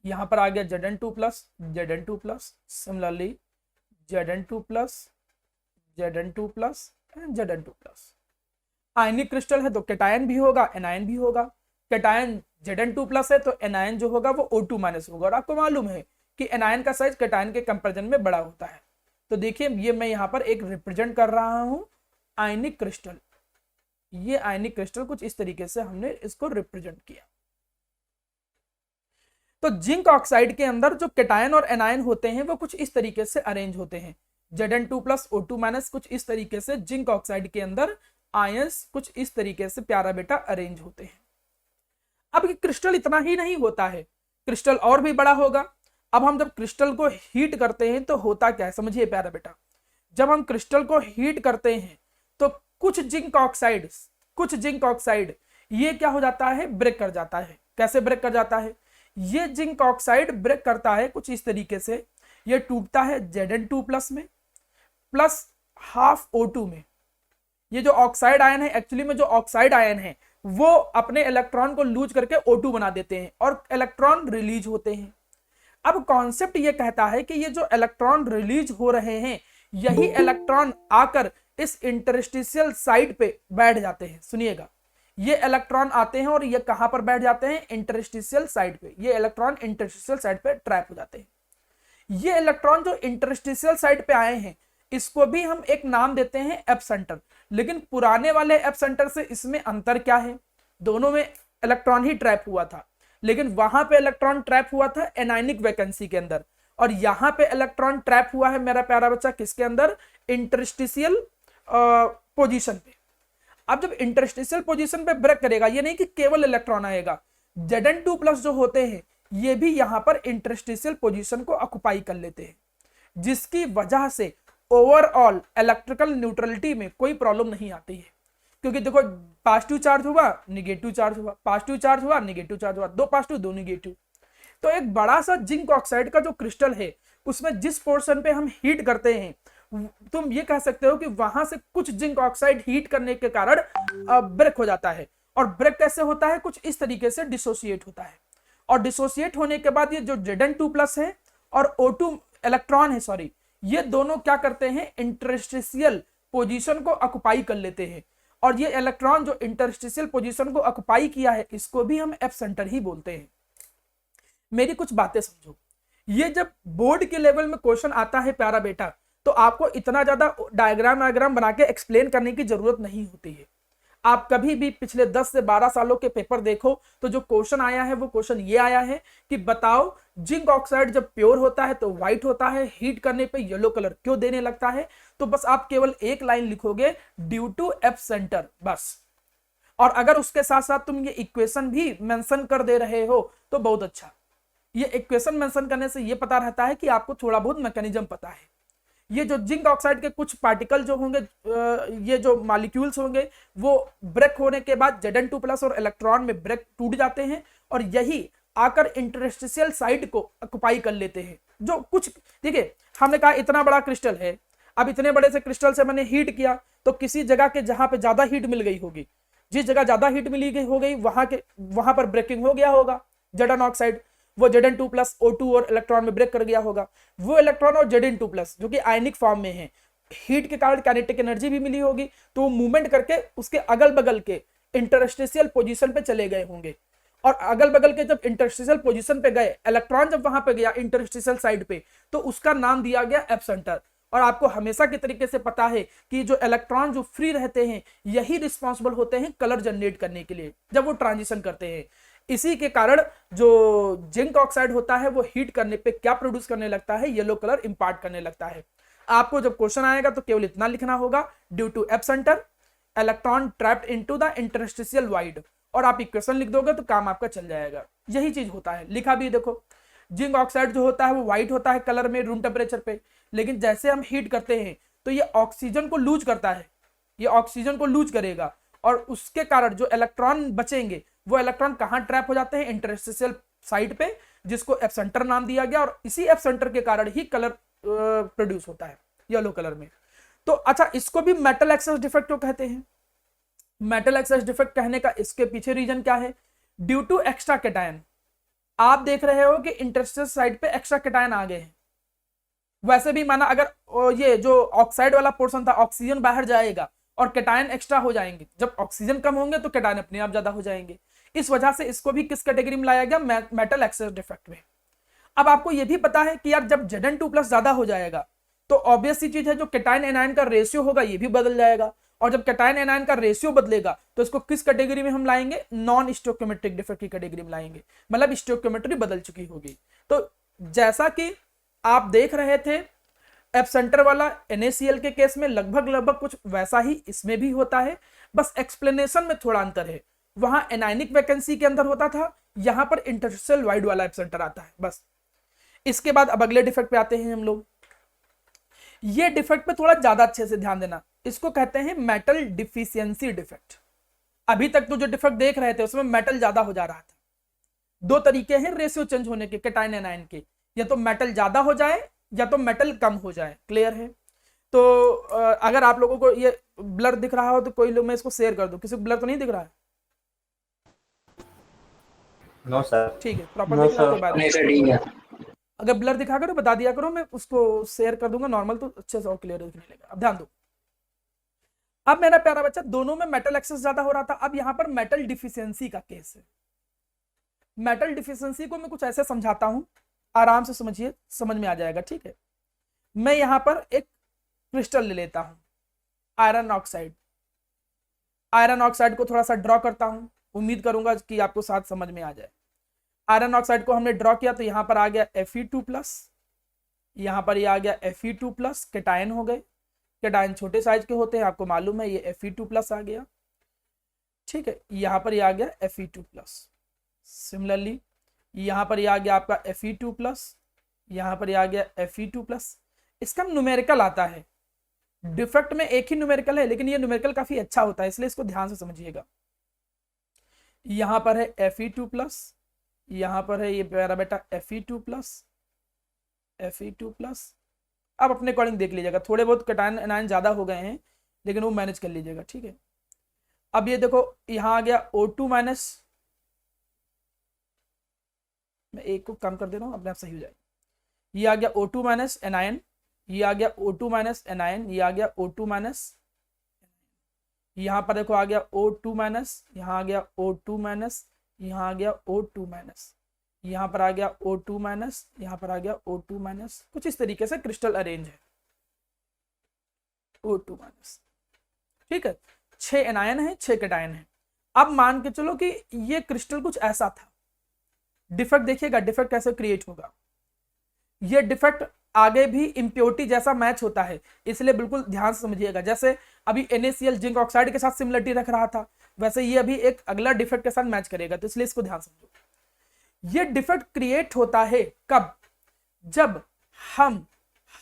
यहां पर आ गया Zn2+, सिमिलरली Zn2+, आयनिक क्रिस्टल है तो कैटायन भी होगा, एनायन भी होगा। कैटायन Zn2+ है तो एनायन जो होगा वो O2- होगा, और आपको मालूम है कि एनायन का साइज कैटायन के कंपैरिजन में बड़ा होता है। तो देखिए ये मैं यहाँ पर एक रिप्रेजेंट कर रहा हूँ आयनिक क्रिस्टल। ये आयनिक क्रिस्टल कुछ इस तरीके से हमने इसको रिप्रेजेंट किया। तो जिंक ऑक्साइड के अंदर जो कैटायन और एनायन होते हैं वो कुछ इस तरीके से अरेंज होते हैं। Zn2+ O2- कुछ इस तरीके से जिंक ऑक्साइड के अंदर आयंस कुछ इस तरीके से प्यारा बेटा अरेंज होते हैं। अब ये क्रिस्टल इतना ही नहीं होता है, क्रिस्टल और भी बड़ा होगा। अब हम जब क्रिस्टल को हीट करते हैं तो होता क्या है, समझिए प्यारा बेटा। जब हम क्रिस्टल को हीट करते हैं तो कुछ जिंक ऑक्साइड ये क्या हो जाता है, ब्रेक कर जाता है। कैसे ब्रेक कर जाता है, ये जिंक ऑक्साइड ब्रेक करता है कुछ इस तरीके से, ये टूटता है Zn2+ में प्लस हाफ O2 में। ये जो ऑक्साइड आयन है, एक्चुअली में जो ऑक्साइड आयन है वो अपने इलेक्ट्रॉन को लूज करके O2 बना देते हैं और इलेक्ट्रॉन रिलीज होते हैं। अब कॉन्सेप्ट ये कहता है कि ये जो इलेक्ट्रॉन रिलीज हो रहे हैं, यही इलेक्ट्रॉन आकर इस इंटरस्टिशियल साइड पे बैठ जाते हैं। सुनिएगा, ये इलेक्ट्रॉन आते हैं और ये कहां पर बैठ जाते हैं, इंटरस्टिशियल साइड पे। ये इलेक्ट्रॉन इंटरस्टिशियल साइड पे ट्रैप हो जाते हैं। ये इलेक्ट्रॉन जो इंटरस्टिशियल साइड पे आए हैं, इसको भी हम एक नाम देते हैं F सेंटर। लेकिन पुराने वाले F सेंटर से इसमें अंतर क्या है, दोनों में इलेक्ट्रॉन ही ट्रैप हुआ था, लेकिन वहां पे इलेक्ट्रॉन ट्रैप हुआ था एनायनिक वैकेंसी के अंदर, और यहां पे इलेक्ट्रॉन ट्रैप हुआ है मेरा प्यारा बच्चा किसके अंदर, इंटरस्टिशियल पोजीशन पे। अब जब इंटरस्टिशियल पोजीशन पे ब्रेक करेगा, ये नहीं कि केवल इलेक्ट्रॉन आएगा, Zn2+ जो होते हैं ये भी यहां पर इंटरस्टिशियल पोजीशन को ऑक्युपाई कर लेते हैं, जिसकी वजह से ओवरऑल इलेक्ट्रिकल न्यूट्रलिटी में कोई प्रॉब्लम नहीं आती है। क्योंकि देखो पॉजिटिव चार्ज हुआ, निगेटिव चार्ज हुआ, पॉजिटिव चार्ज हुआ, निगेटिव चार्ज हुआ, 2 पॉजिटिव 2 निगेटिव। तो एक बड़ा सा जिंक ऑक्साइड का जो क्रिस्टल है, उसमें जिस पोर्शन पे हम हीट करते हैं, तुम ये कह सकते हो कि वहां से कुछ जिंक ऑक्साइड हीट करने के कारण ब्रेक हो जाता है। और ब्रेक कैसे होता है, कुछ इस तरीके से डिसोसिएट होता है। और डिसोसिएट होने के बाद ये जो Zn2+ है और O2 इलेक्ट्रॉन है, सॉरी, ये दोनों क्या करते हैं, इंटरस्टिशियल पोजीशन को ऑक्युपाई कर लेते हैं। और ये इलेक्ट्रॉन जो इंटरस्टिशियल पोजीशन को ऑक्युपाई किया है, इसको भी हम F सेंटर ही बोलते हैं। मेरी कुछ बातें समझो, ये जब बोर्ड के लेवल में क्वेश्चन आता है प्यारा बेटा, तो आपको इतना ज्यादा डायग्राम बना के एक्सप्लेन करने की जरूरत नहीं होती है। आप कभी भी पिछले 10 से 12 सालों के पेपर देखो तो जो क्वेश्चन आया है वो क्वेश्चन ये आया है कि बताओ जिंक ऑक्साइड जब प्योर होता है तो व्हाइट होता है, हीट करने पे येलो कलर क्यों देने लगता है। तो बस आप केवल एक लाइन लिखोगे, ड्यू टू F सेंटर, बस। और अगर उसके साथ साथ तुम ये इक्वेशन भी मेंशन कर दे रहे हो तो बहुत अच्छा। ये इक्वेशन मेंशन करने से ये पता रहता है कि आपको थोड़ा बहुत मैकेनिज्म पता है। ये जो जिंक ऑक्साइड के कुछ पार्टिकल जो होंगे, ये जो मॉलिक्यूल्स होंगे, वो ब्रेक होने के बाद Zn2+ और इलेक्ट्रॉन में ब्रेक टूट जाते हैं और यही आकर इंटरस्टिशियल साइड को ऑक्युपाई कर लेते हैं। जो कुछ देखिए, हमने कहा इतना बड़ा क्रिस्टल है, अब इतने बड़े से क्रिस्टल से मैंने हीट किया तो किसी जगह के जहां पे ज्यादा हीट मिल गई होगी, जिस जगह ज्यादा हीट मिली गई हो गई वहां पर ब्रेकिंग हो गया होगा। Zn ऑक्साइड वो Zn2+ O2 और इलेक्ट्रॉन में ब्रेक कर गया होगा। वो इलेक्ट्रॉन और Zn2+ जो कि आयनिक फॉर्म में है, हीट के कारण काइनेटिक एनर्जी भी मिली होगी, तो वो मूवमेंट करके उसके अगल बगल के इंटरस्टेशियल पोजीशन पे चले गए होंगे, और अगल बगल के जब इंटरस्टेशियल पोजीशन पे गए, इलेक्ट्रॉन जब वहां पे गया इंटरस्टेशियल साइड पे, तो उसका नाम दिया गया एब्सेंटर। और आपको हमेशा की तरीके से पता है कि जो इलेक्ट्रॉन जो फ्री रहते हैं यही रिस्पॉन्सिबल होते हैं कलर जनरेट करने के लिए जब वो ट्रांजिशन करते हैं। इसी के कारण जो जिंक ऑक्साइड होता है वो हीट करने पे क्या प्रोड्यूस करने लगता है, येलो कलर इंपार्ट करने लगता है। आपको जब क्वेश्चन आएगा तो केवल इतना लिखना होगा, due to F centre electron trapped into the interstitial void, और आप इक्वेशन लिख दोगे तो काम आपका चल जाएगा। यही चीज होता है, लिखा भी देखो, जिंक ऑक्साइड जो होता है वो व्हाइट होता है कलर में रूम टेम्परेचर पे, लेकिन जैसे हम हीट करते हैं तो ये ऑक्सीजन को लूज करता है, ये ऑक्सीजन को लूज करेगा, और उसके कारण जो इलेक्ट्रॉन बचेंगे वो इलेक्ट्रॉन कहाँ ट्रैप हो जाते हैं, इंटरस्टेशियल साइड पे, जिसको एब्सेंटर नाम दिया गया, और इसी एब्सेंटर के कारण ही कलर प्रोड्यूस होता है येलो कलर में। तो अच्छा, इसको भी मेटल एक्सेस डिफेक्ट क्यों कहते हैं? मेटल एक्सेस डिफेक्ट कहने का इसके पीछे रीजन क्या है? Due to extra cation. आप देख रहे हो कि इंटरस्टेशियल साइड पे एक्स्ट्रा कैटायन आ गए हैं। वैसे भी माना अगर ये जो ऑक्साइड वाला पोर्शन था, ऑक्सीजन बाहर जाएगा और कैटायन एक्स्ट्रा हो जाएंगे, जब ऑक्सीजन कम होंगे तो कैटायन अपने आप ज्यादा हो जाएंगे। इस वजह से इसको भी किस कैटेगरी में लाया गया? मेटल एक्सेस डिफेक्ट में। अब आपको यह भी पता है कि यार जब Zn2+ ज्यादा हो जाएगा तो ऑब्वियस सी चीज है, जो कैटायन एनायन का रेशियो होगा ये भी बदल जाएगा, और जब कैटायन एनायन का रेशियो बदलेगा तो इसको किस कैटेगरी में हम लाएंगे? नॉन स्टोइकियोमेट्रिक डिफेक्ट की कैटेगरी में लाएंगे, मतलब स्टोइकियोमेट्री बदल चुकी होगी। तो जैसा कि आप देख रहे थे एब्सेंटर वाला NaCl के केस में लगभग कुछ वैसा ही इसमें भी होता है, बस एक्सप्लेनेशन में थोड़ा अंतर है। वहां एनायनिक वैकेंसी के अंदर होता था, यहां पर इंटरस्टेशियल वाइड वाला एब्सेंटर आता है बस। इसके बाद अब अगले डिफेक्ट पे आते हैं हम लोग। ये डिफेक्ट पे थोड़ा ज्यादा अच्छे से ध्यान देना, इसको कहते हैं मेटल डिफिशियंसी डिफेक्ट। अभी तक तो जो डिफेक्ट देख रहे थे उसमें मेटल ज्यादा हो जा रहा था। दो तरीके हैं रेशियो चेंज होने के कैटायन एनायन के, या तो मेटल ज्यादा हो जाए या तो मेटल कम हो जाए। क्लियर है? तो अगर आप लोगों को ये ब्लर दिख रहा हो तो कोई लोग, मैं इसको शेयर कर दूं, किसी को ब्लर तो नहीं दिख रहा है? No sir. ठीक है, प्रॉपर No, दिख रहा है तो sir. बात नहीं सर, ठीक है। अगर ब्लर दिखा करो बता दिया करो, मैं उसको शेयर कर दूंगा नॉर्मल, तो अच्छे से और क्लियर दिखने लगेगा। अब ध्यान दो, अब मेरा प्यारा बच्चा दोनों में मेटल एक्सेस ज्यादा हो रहा था, अब यहां पर मेटल डिफिशियंसी का केस है। मेटल डिफिशियंसी को मैं कुछ ऐसे समझाता हूं, आराम से समझिए, समझ में आ जाएगा। ठीक है, मैं यहां पर एक क्रिस्टल ले लेता हूं, आयरन ऑक्साइड। आयरन ऑक्साइड को थोड़ा सा ड्रॉ करता हूं, उम्मीद करूंगा कि आपको साथ समझ में आ जाए। आयरन ऑक्साइड को हमने ड्रॉ किया तो यहां पर आ गया Fe2+, यहां पर ये आ गया Fe2+, कैटायन हो गए। कैटायन छोटे साइज के होते हैं, आपको मालूम है, ये Fe2+ आ गया। ठीक है, यहां पर ये आ गया Fe2+। सिमिलरली यहां पर ये आ गया आपका Fe2+, यहां पर ये आ गया Fe2+। इसका न्यूमेरिकल आता है, डिफेक्ट में एक ही न्यूमेरिकल है, लेकिन ये न्यूमेरिकल काफी अच्छा होता है, इसलिए इसको ध्यान से समझिएगा। यहां पर है Fe2+, यहां पर है ये मेरा बेटा Fe2+, Fe2+। अब अपने अकॉर्डिंग देख लीजिएगा, थोड़े बहुत कैटायन एनायन ज्यादा हो गए हैं लेकिन वो मैनेज कर लीजिएगा। ठीक है, अब ये देखो यहां आ गया O2-, मैं एक को कम कर दे रहा हूं, अपने आप सही हो जाएगा। ये आ गया O2- एनायन, ये आ गया O2- एनायन, ये आ गया O2-, यहां पर देखो आ गया O2-, यहां आ गया O2-, यहां आ गया O2-, यहां पर आ गया O2-, यहां पर आ गया O2-। कुछ इस तरीके से क्रिस्टल अरेंज है O2-। ठीक है, 6 एनायन है, 6 कैटायन है। अब मान के चलो कि ये क्रिस्टल कुछ ऐसा था। डिफेक्ट देखिएगा, डिफेक्ट कैसे क्रिएट होगा। ये डिफेक्ट आगे भी इम्प्योरिटी जैसा मैच होता है, इसलिए बिल्कुल ध्यान से समझिएगा। जैसे अभी NaCl जिंक ऑक्साइड के साथ सिमिलरिटी रख रहा था, वैसे ये अभी एक अगला डिफेक्ट के साथ मैच करेगा, तो इसलिए इसको ध्यान समझो। ये डिफेक्ट क्रिएट होता है कब? जब हम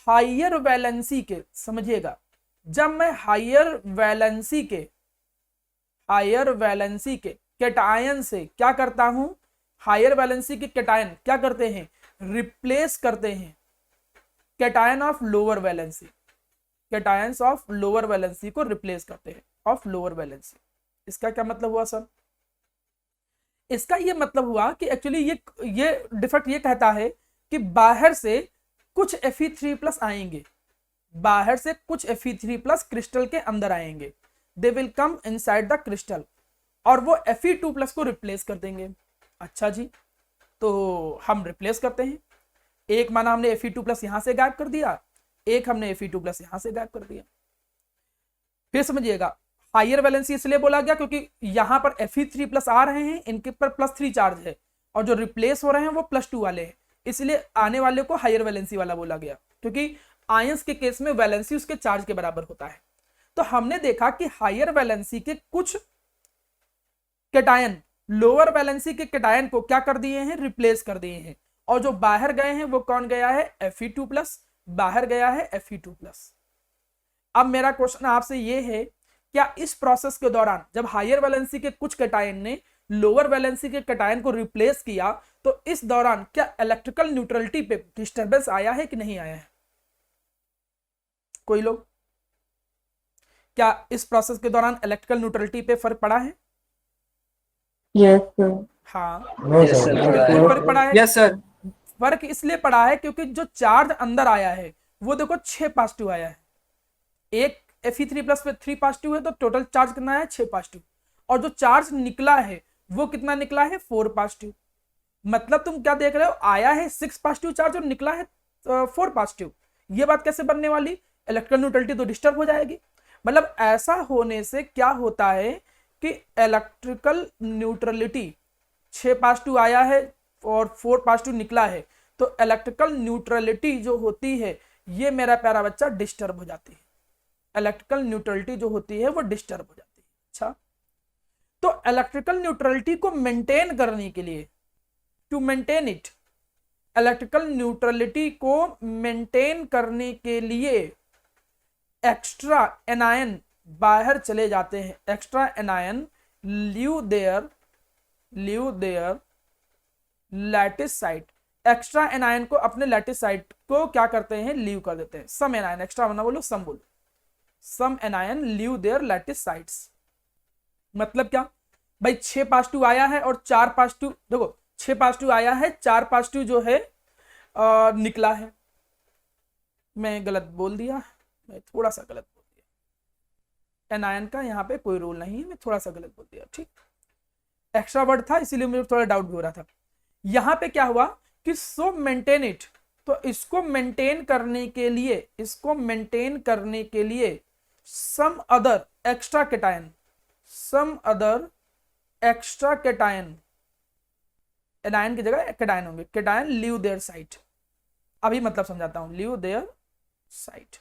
हायर वैलेंसी के, समझिएगा, जब मैं हायर वैलेंसी के कैटायन से क्या करता हूं, हायर वैलेंसी के कैटायन क्या करते हैं, रिप्लेस करते हैं cation of lower valency, cations of lower valency को रिप्लेस करते हैं ऑफ लोअर वैलेंसी। इसका क्या मतलब हुआ सर? इसका ये मतलब हुआ कि एक्चुअली ये डिफेक्ट ये कहता है कि बाहर से कुछ Fe3+ आएंगे, बाहर से कुछ Fe3+ क्रिस्टल के अंदर आएंगे, they will come inside the crystal, और वो Fe2+ को रिप्लेस कर देंगे। अच्छा जी, तो हम रिप्लेस करते हैं। एक माना हमने Fe2+ यहां से गायब कर दिया, एक हमने Fe2+ यहां से गायब कर दिया। फिर समझिएगा, हायर वैलेंसी इसलिए बोला गया क्योंकि यहां पर Fe3+ आ रहे हैं, इनके पर +3 चार्ज है, और जो रिप्लेस हो रहे हैं वो +2 वाले हैं, इसलिए आने वाले को हायर वैलेंसी वाला बोला गया, क्योंकि आयंस के केस में वैलेंसी उसके चार्ज के बराबर होता है। तो हमने देखा कि हायर वैलेंसी के कुछ कैटायन लोअर वैलेंसी के कैटायन को क्या कर दिए हैं, रिप्लेस कर दिए हैं, और जो बाहर गए हैं वो कौन गया है, Fe2+, बाहर गया है Fe2+। अब मेरा क्वेश्चन आपसे ये है, क्या इस प्रोसेस के दौरान जब हायर वैलेंसी के कुछ कैटायन ने लोअर वैलेंसी के कैटायन को रिप्लेस किया, तो इस दौरान क्या इलेक्ट्रिकल न्यूट्रलिटी पे डिस्टर्बेंस आया है कि नहीं आया है? कोई लोग, क्या इस प्रोसेस के दौरान इलेक्ट्रिकल न्यूट्रलिटी पे फर्क पड़ा है? Yes sir. हाँ, Yes, sir, पड़ा है। क्यों फर्क पड़ा है? Yes sir. फर्क इसलिए पड़ा है क्योंकि जो चार्ज अंदर आया है वो देखो 6 पॉजिटिव आया है, एक Fe3+ पे 3 पॉजिटिव है, तो टोटल चार्ज कितना है, 6 पॉजिटिव, और जो चार्ज निकला है वो कितना निकला है, 4 पॉजिटिव। मतलब तुम क्या देख रहे हो, आया है 6 पॉजिटिव चार्ज और निकला है 4 पॉजिटिव। ये बात कैसे बनने वाली, इलेक्ट्रिकल न्यूट्रलिटी तो डिस्टर्ब हो जाएगी। मतलब ऐसा होने से क्या होता है कि इलेक्ट्रिकल न्यूट्रलिटी 6 पॉजिटिव आया है और 4 पॉजिटिव निकला है, तो इलेक्ट्रिकल न्यूट्रलिटी जो होती है ये मेरा प्यारा बच्चा डिस्टर्ब हो जाती है। इलेक्ट्रिकल न्यूट्रलिटी जो होती है वो डिस्टर्ब हो जाती है। अच्छा, तो इलेक्ट्रिकल न्यूट्रलिटी को मेंटेन करने के लिए, to maintain it, electrical neutrality को मेंटेन करने के लिए एक्स्ट्रा एनायन बाहर चले जाते हैं। Extra anion leave their lattice site, extra anion को अपने लैटिस साइट को क्या करते हैं, लीव कर देते हैं। सम एनायन, एक्स्ट्रा बना बोलो, सम बोलो, some anion leave their lattice sites. मतलब क्या भाई, 6 पॉजिटिव आया है और 4 पॉजिटिव, देखो 6 पॉजिटिव आया है, 4 पॉजिटिव जो है निकला है। मैं गलत बोल दिया, मैं थोड़ा सा गलत बोल दिया, एनायन का यहाँ पे कोई रोल नहीं है, मैं थोड़ा सा गलत बोल दिया, ठीक, एक्स्ट्रा वर्ड था इसीलिए मुझे थोड़ा डाउट भी हो रहा था। यहाँ पे क्या हुआ कि सो मेंटेन इट, तो इसको मेंटेन करने के लिए, इसको मेंटेन करने के लिए some other extra cation, some other extra cation, anion की जगह कैटायन होंगे, कैटायन लीव देयर साइट। अभी मतलब समझाता हूं, लीव देयर साइट।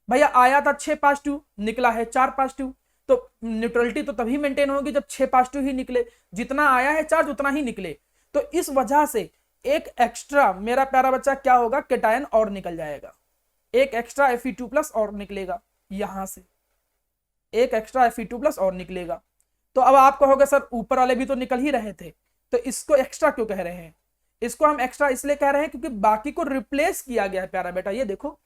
भैया आया था 6 पॉजिटिव, निकला है 4 पॉजिटिव, तो न्यूट्रलिटी तो तभी मेंटेन होगी जब 6 पॉजिटिव ही निकले, जितना आया है चार्ज उतना ही निकले। तो इस वजह से एक एक्स्ट्रा मेरा प्यारा बच्चा क्या होगा, कैटायन और निकल जाएगा, एक एक्स्ट्रा Fe2+ और निकलेगा, यहां से एक एक्स्ट्रा Fe2+ और निकलेगा। तो अब आप कहोगे सर ऊपर वाले भी तो निकल ही रहे थे, तो इसको एक्स्ट्रा क्यों कह रहे हैं? इसको हम एक्स्ट्रा इसलिए कह रहे हैं क्योंकि बाकी को रिप्लेस किया गया है प्यारा बेटा। ये देखो,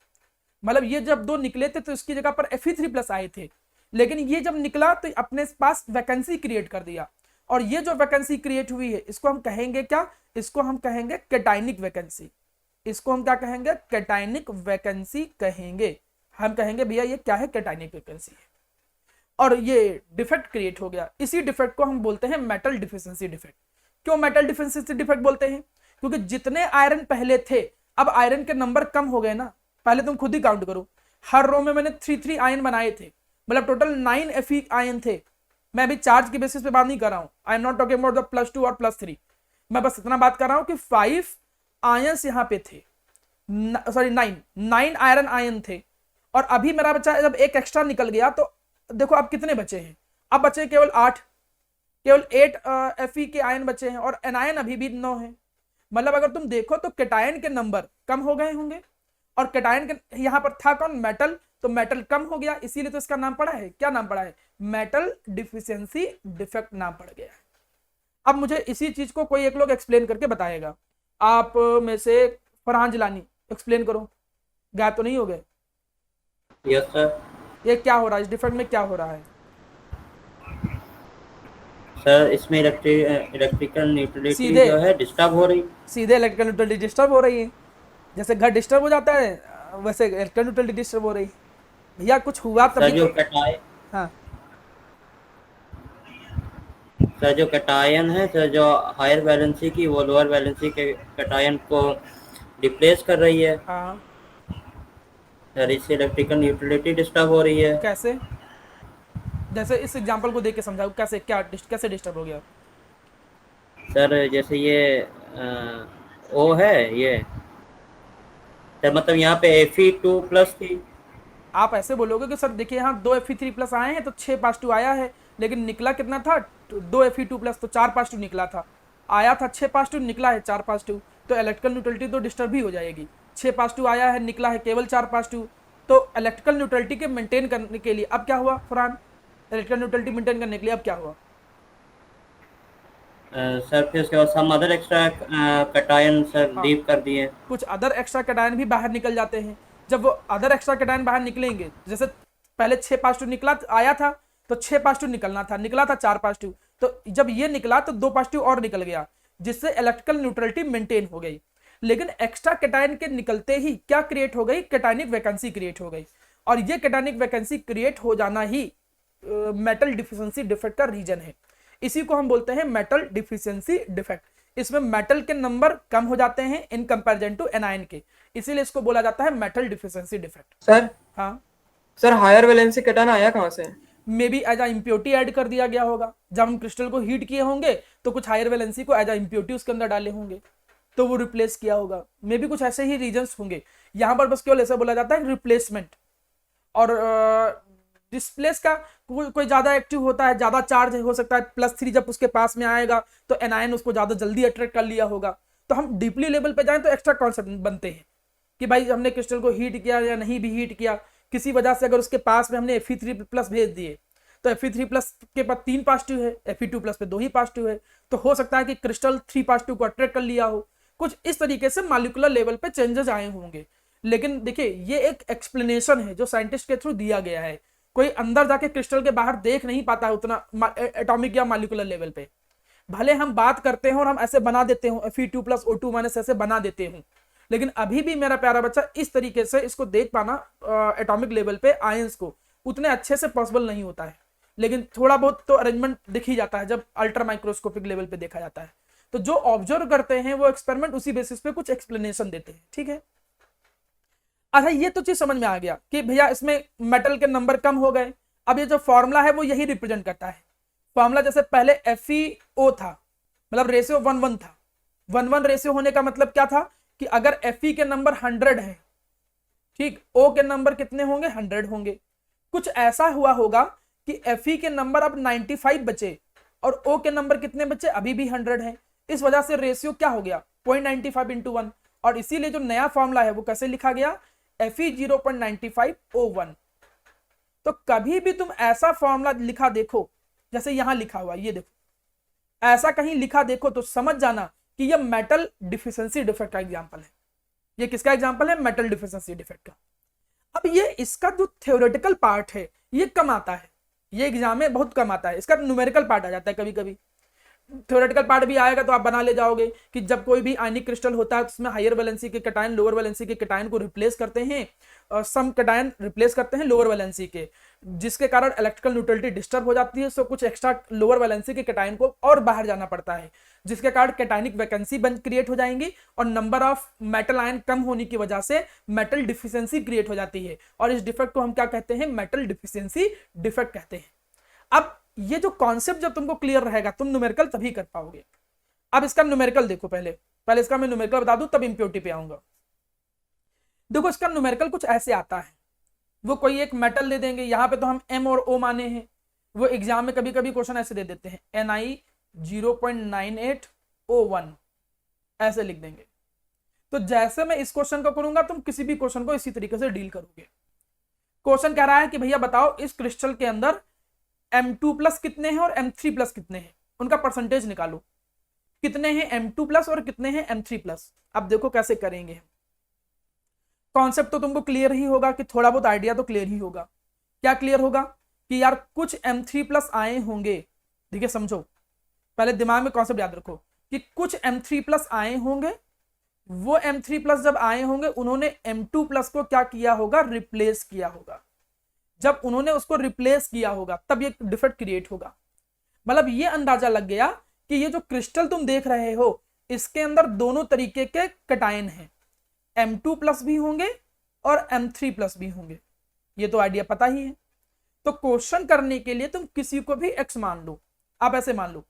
मतलब ये जब 2 निकले थे तो इसकी जगह पर Fe3+ आए थे, लेकिन ये जब निकला तो अपने पास वैकेंसी क्रिएट कर दिया, और ये जो वैकेंसी क्रिएट हुई है इसको हम कहेंगे क्या, इसको हम कहेंगे कैटायनिक वैकेंसी। इसको हम क्या कहेंगे, कैटायनिक वैकेंसी कहेंगे। हम कहेंगे भैया ये क्या है, कैटायनिक वैकेंसी है, और ये डिफेक्ट क्रिएट हो गया। इसी डिफेक्ट को हम बोलते हैं मेटल डिफिशिएंसी डिफेक्ट। क्यों मेटल डिफिशिएंसी डिफेक्ट बोलते हैं? क्योंकि जितने आयरन पहले थे अब आयरन के नंबर कम हो गए ना। पहले तुम खुद ही काउंट करो, हर रो में मैंने 3 आयन बनाए थे, मतलब टोटल 9 Fe आयन थे। मैं अभी चार्ज के बेसिस पे बात नहीं कर रहा हूं, I am not talking about the +2 और +3, मैं बस इतना बात कर रहा हूं कि 5 आयंस यहाँ पे थे, सॉरी 9 आयरन आयन थे, और अभी मेरा बच्चा जब एक एक्स्ट्रा निकल गया तो देखो अब कितने बचे हैं, अब बचे केवल 8, केवल 8 Fe के आयन बचे हैं, और एनायन अभी भी 9 है। मतलब अगर तुम देखो तो कैटायन के नंबर कम हो गए होंगे, और कैटायन के यहाँ पर था कौन, मेटल, तो मेटल कम हो गया, इसीलिए तो इसका नाम पड़ा है, क्या नाम पड़ा है, मेटल डिफिशियंसी डिफेक्ट नाम पड़ गया है। अब मुझे इसी चीज को कोई एक लोग एक्सप्लेन करके बताएगा। आप में से फरहान जिलानी एक्सप्लेन करो, गायब तो नहीं हो गए? Yes sir. ये क्या हो रहा है, इस डिफेक्ट में क्या हो रहा है? सर इसमें इलेक्ट्रिकल न्यूट्रलिटी सीधे- जो है डिस्टर्ब हो रही। सीधे इलेक्ट्रिकल न्यूट्रलिटी डिस्टर्ब हो रही है। जैसे घर डिस्टर्ब हो जाता है वैसे इलेक्ट्रॉन न्यूट्रलिटी डिस्टर्ब हो रही भैया, कुछ हुआ सर तभी जो तो। कटाए हाँ सर जो कटायन है सर, जो हायर वैलेंसी की वो लोअर वैलेंसी के कटायन को रिप्लेस कर रही है हाँ, सर, इससे इलेक्ट्रिकल न्यूट्रलिटी डिस्टर्ब हो रही है। कैसे? जैसे इस एग्जांपल को देख के समझाओ, कैसे कैसे डिस्टर्ब हो गया? सर जैसे ये ओ है ये सर, मतलब यहाँ पे Fe2+ थी। आप ऐसे बोलोगे कि सर देखिए यहाँ 2 Fe3+ आए हैं तो 6 पास 2 आया है, लेकिन निकला कितना था? 2 Fe2+, तो 4 पास 2 निकला था। आया था 6 पास 2, निकला है 4 पास 2, तो इलेक्ट्रिकल न्यूट्रलिटी तो डिस्टर्ब ही हो जाएगी। 6 पास 2 आया है, निकला है केवल 4 पास 2, तो इलेक्ट्रिकल न्यूट्रलिटी के मेंटेन करने के लिए अब क्या हुआ फरहान? इलेक्ट्रिकल न्यूट्रलिटी मेंटेन करने के लिए अब क्या हुआ? सर फिर उसके बाद some other extra cation sir हाँ। लीव कर दिए। कुछ अदर एक्स्ट्रा कैटायन भी बाहर निकल जाते हैं। जब वो अदर एक्स्ट्रा कैटायन बाहर निकलेंगे, जैसे पहले 6 पास 2 निकला आया था तो 6 पास 2 निकलना था, निकला था 4 पास 2, तो जब ये निकला तो 2 पास 2 और निकल गया, जिससे इलेक्ट्रिकल न्यूट्रलिटी मेंटेन हो गई। लेकिन एक्स्ट्रा कैटायन के निकलते ही क्या क्रिएट हो गई? कैटायनिक वैकेंसी क्रिएट हो गई, और ये कैटायनिक वैकेंसी क्रिएट हो जाना ही मेटल डिफिशिएंसी डिफेक्ट का रीजन है। इसी को हम बोलते हैं मेटल डिफिशिएंसी डिफेक्ट। इसमें मेटल के नंबर कम हो जाते हैं इन कंपैरिजन टू एनायन के, इसीलिए इसको बोला जाता है मेटल डिफिशिएंसी डिफेक्ट। सर हाँ, सर हायर वैलेंसी कटायन आया कहाँ से? May be as a impurity add कर दिया गया होगा। जब हम क्रिस्टल को हीट किए होंगे तो कुछ हायर वैलेंसी को एज अ इम्प्योरिटी उसके अंदर डाले होंगे, तो वो रिप्लेस किया होगा। मे बी कुछ ऐसे ही रीजंस होंगे। यहाँ पर बस केवल ऐसा बोला जाता है रिप्लेसमेंट। और डिस्प्लेस का कोई ज्यादा एक्टिव होता है, ज्यादा चार्ज हो सकता है, +3 जब उसके पास में आएगा तो एनायन उसको ज्यादा जल्दी अट्रैक्ट कर लिया होगा। तो हम डीपली लेवल पे जाएं तो एक्स्ट्रा कॉन्सेप्ट बनते हैं कि भाई हमने क्रिस्टल को हीट किया या नहीं भी हीट किया, किसी वजह से अगर उसके पास में हमने Fe3+ भेज दिए तो Fe3+ के पास 3 पास 2 है, Fe2+ पे 2 ही पास 2 है, तो हो सकता है कि क्रिस्टल 3 पास 2 को अट्रैक्ट कर लिया हो। कुछ इस तरीके से मॉलिक्यूलर लेवल पे चेंजेस आए होंगे। लेकिन देखिए ये एक एक्सप्लेनेशन है जो साइंटिस्ट के थ्रू दिया गया है। कोई अंदर जाके क्रिस्टल के बाहर देख नहीं पाता है उतना एटॉमिक या मॉलिक्यूलर लेवल पे। भले हम बात करते हैं और हम ऐसे बना देते हो Fe2+ O2- ऐसे बना देते हूँ, लेकिन अभी भी मेरा प्यारा बच्चा इस तरीके से इसको देख पाना एटॉमिक लेवल पे आयंस को उतने अच्छे से पॉसिबल नहीं होता है। लेकिन थोड़ा बहुत तो अरेंजमेंट दिख ही जाता है जब अल्ट्रा माइक्रोस्कोपिक लेवल पे देखा जाता है। तो जो ऑब्जर्व करते हैं वो एक्सपेरिमेंट उसी बेसिस पे कुछ एक्सप्लेनेशन देते हैं। ठीक है, अच्छा ये तो चीज समझ में आ गया कि भैया इसमें मेटल के नंबर कम हो गए। अब ये जो फॉर्मूला है वो यही रिप्रेजेंट करता है। फॉर्मूला जैसे पहले FeO था, मतलब रेशियो 1:1 था। 1:1 रेशियो होने का मतलब क्या था कि अगर Fe के नंबर 100 है, ठीक, O के नंबर कितने होंगे? 100 होंगे। कुछ ऐसा हुआ होगा कि Fe के नंबर अब 95 बचे और O के नंबर कितने बचे? अभी भी 100 है। इस वजह से रेशियो क्या हो गया? 0.95:1। और इसीलिए जो नया फॉर्मूला है वो कैसे लिखा गया? Fe 0.95 O1। तो कभी भी तुम ऐसा फॉर्मूला लिखा देखो जैसे यहां लिखा हुआ, ये देखो, ऐसा कहीं लिखा देखो तो समझ जाना कि ये मेटल डिफिशिएंसी डिफेक्ट का एग्जांपल है। ये किसका एग्जांपल है? मेटल डिफिशिएंसी डिफेक्ट का। अब ये इसका जो थ्योरेटिकल पार्ट है ये कम आता है, ये एग्जाम में बहुत कम आता है। इसका न्यूमेरिकल पार्ट आ जाता है कभी कभी। थ्योरेटिकल पार्ट भी आएगा तो आप बना ले जाओगे कि जब कोई भी आयनिक क्रिस्टल होता है तो उसमें हायर वैलेंसी के कैटायन लोअर वैलेंसी के कैटायन को रिप्लेस करते हैं, और सम कैटायन रिप्लेस करते हैं लोअर वैलेंसी के, जिसके कारण इलेक्ट्रिकल न्यूट्रलिटी डिस्टर्ब हो जाती है। सो कुछ एक्स्ट्रा लोअर वैलेंसी के कैटायन को और बाहर जाना पड़ता है, जिसके कारण कैटायनिक वैकेंसी क्रिएट हो जाएंगी और नंबर ऑफ मेटल आयन कम होने की वजह से मेटल डिफिशिएंसी क्रिएट हो जाती है। और इस डिफेक्ट को हम क्या कहते हैं? मेटल डिफिशिएंसी डिफेक्ट कहते हैं। अब ये जो कॉन्सेप्ट जब तुमको क्लियर रहेगा तुम न्यूमेरिकल तभी कर पाओगे। अब इसका न्यूमेरिकल देखो, पहले इसका मैं न्यूमेरिकल बता दूं तब इंप्योरिटी पे आऊंगा। देखो इसका न्यूमेरिकल कुछ ऐसे आता है, वो कोई एक मेटल दे देंगे, यहाँ पे तो हम M और O माने हैं, वो एग्जाम में कभी कभी क्वेश्चन ऐसे दे देते हैं Ni 0.98 O1 ऐसे लिख देंगे। तो जैसे मैं इस क्वेश्चन को करूंगा तुम किसी भी क्वेश्चन को इसी तरीके से डील करोगे। क्वेश्चन कह रहा है कि भैया बताओ इस क्रिस्टल के अंदर M2+ कितने हैं और M3+ कितने हैं, उनका परसेंटेज निकालो। कितने हैं M2+ और कितने हैं M3+। अब देखो कैसे करेंगे। कॉन्सेप्ट तो तुमको क्लियर ही होगा कि थोड़ा बहुत आइडिया तो क्लियर ही होगा। क्या क्लियर होगा कि यार कुछ M3+ आए होंगे। देखिए समझो, पहले दिमाग में कॉन्सेप्ट याद रखो कि कुछ M3+ आए होंगे वो M3+ जब आए होंगे उन्होंने M2+ को क्या किया होगा, रिप्लेस किया होगा। जब उन्होंने उसको रिप्लेस किया होगा तब ये डिफेक्ट क्रिएट होगा। मतलब ये अंदाजा लग गया कि ये जो क्रिस्टल तुम देख रहे हो इसके अंदर दोनों तरीके के कटायन हैं, M2+ भी होंगे और M3+ भी होंगे। ये तो आइडिया पता ही है। तो क्वेश्चन करने के लिए तुम किसी को भी x मान लो। आप ऐसे मान लो,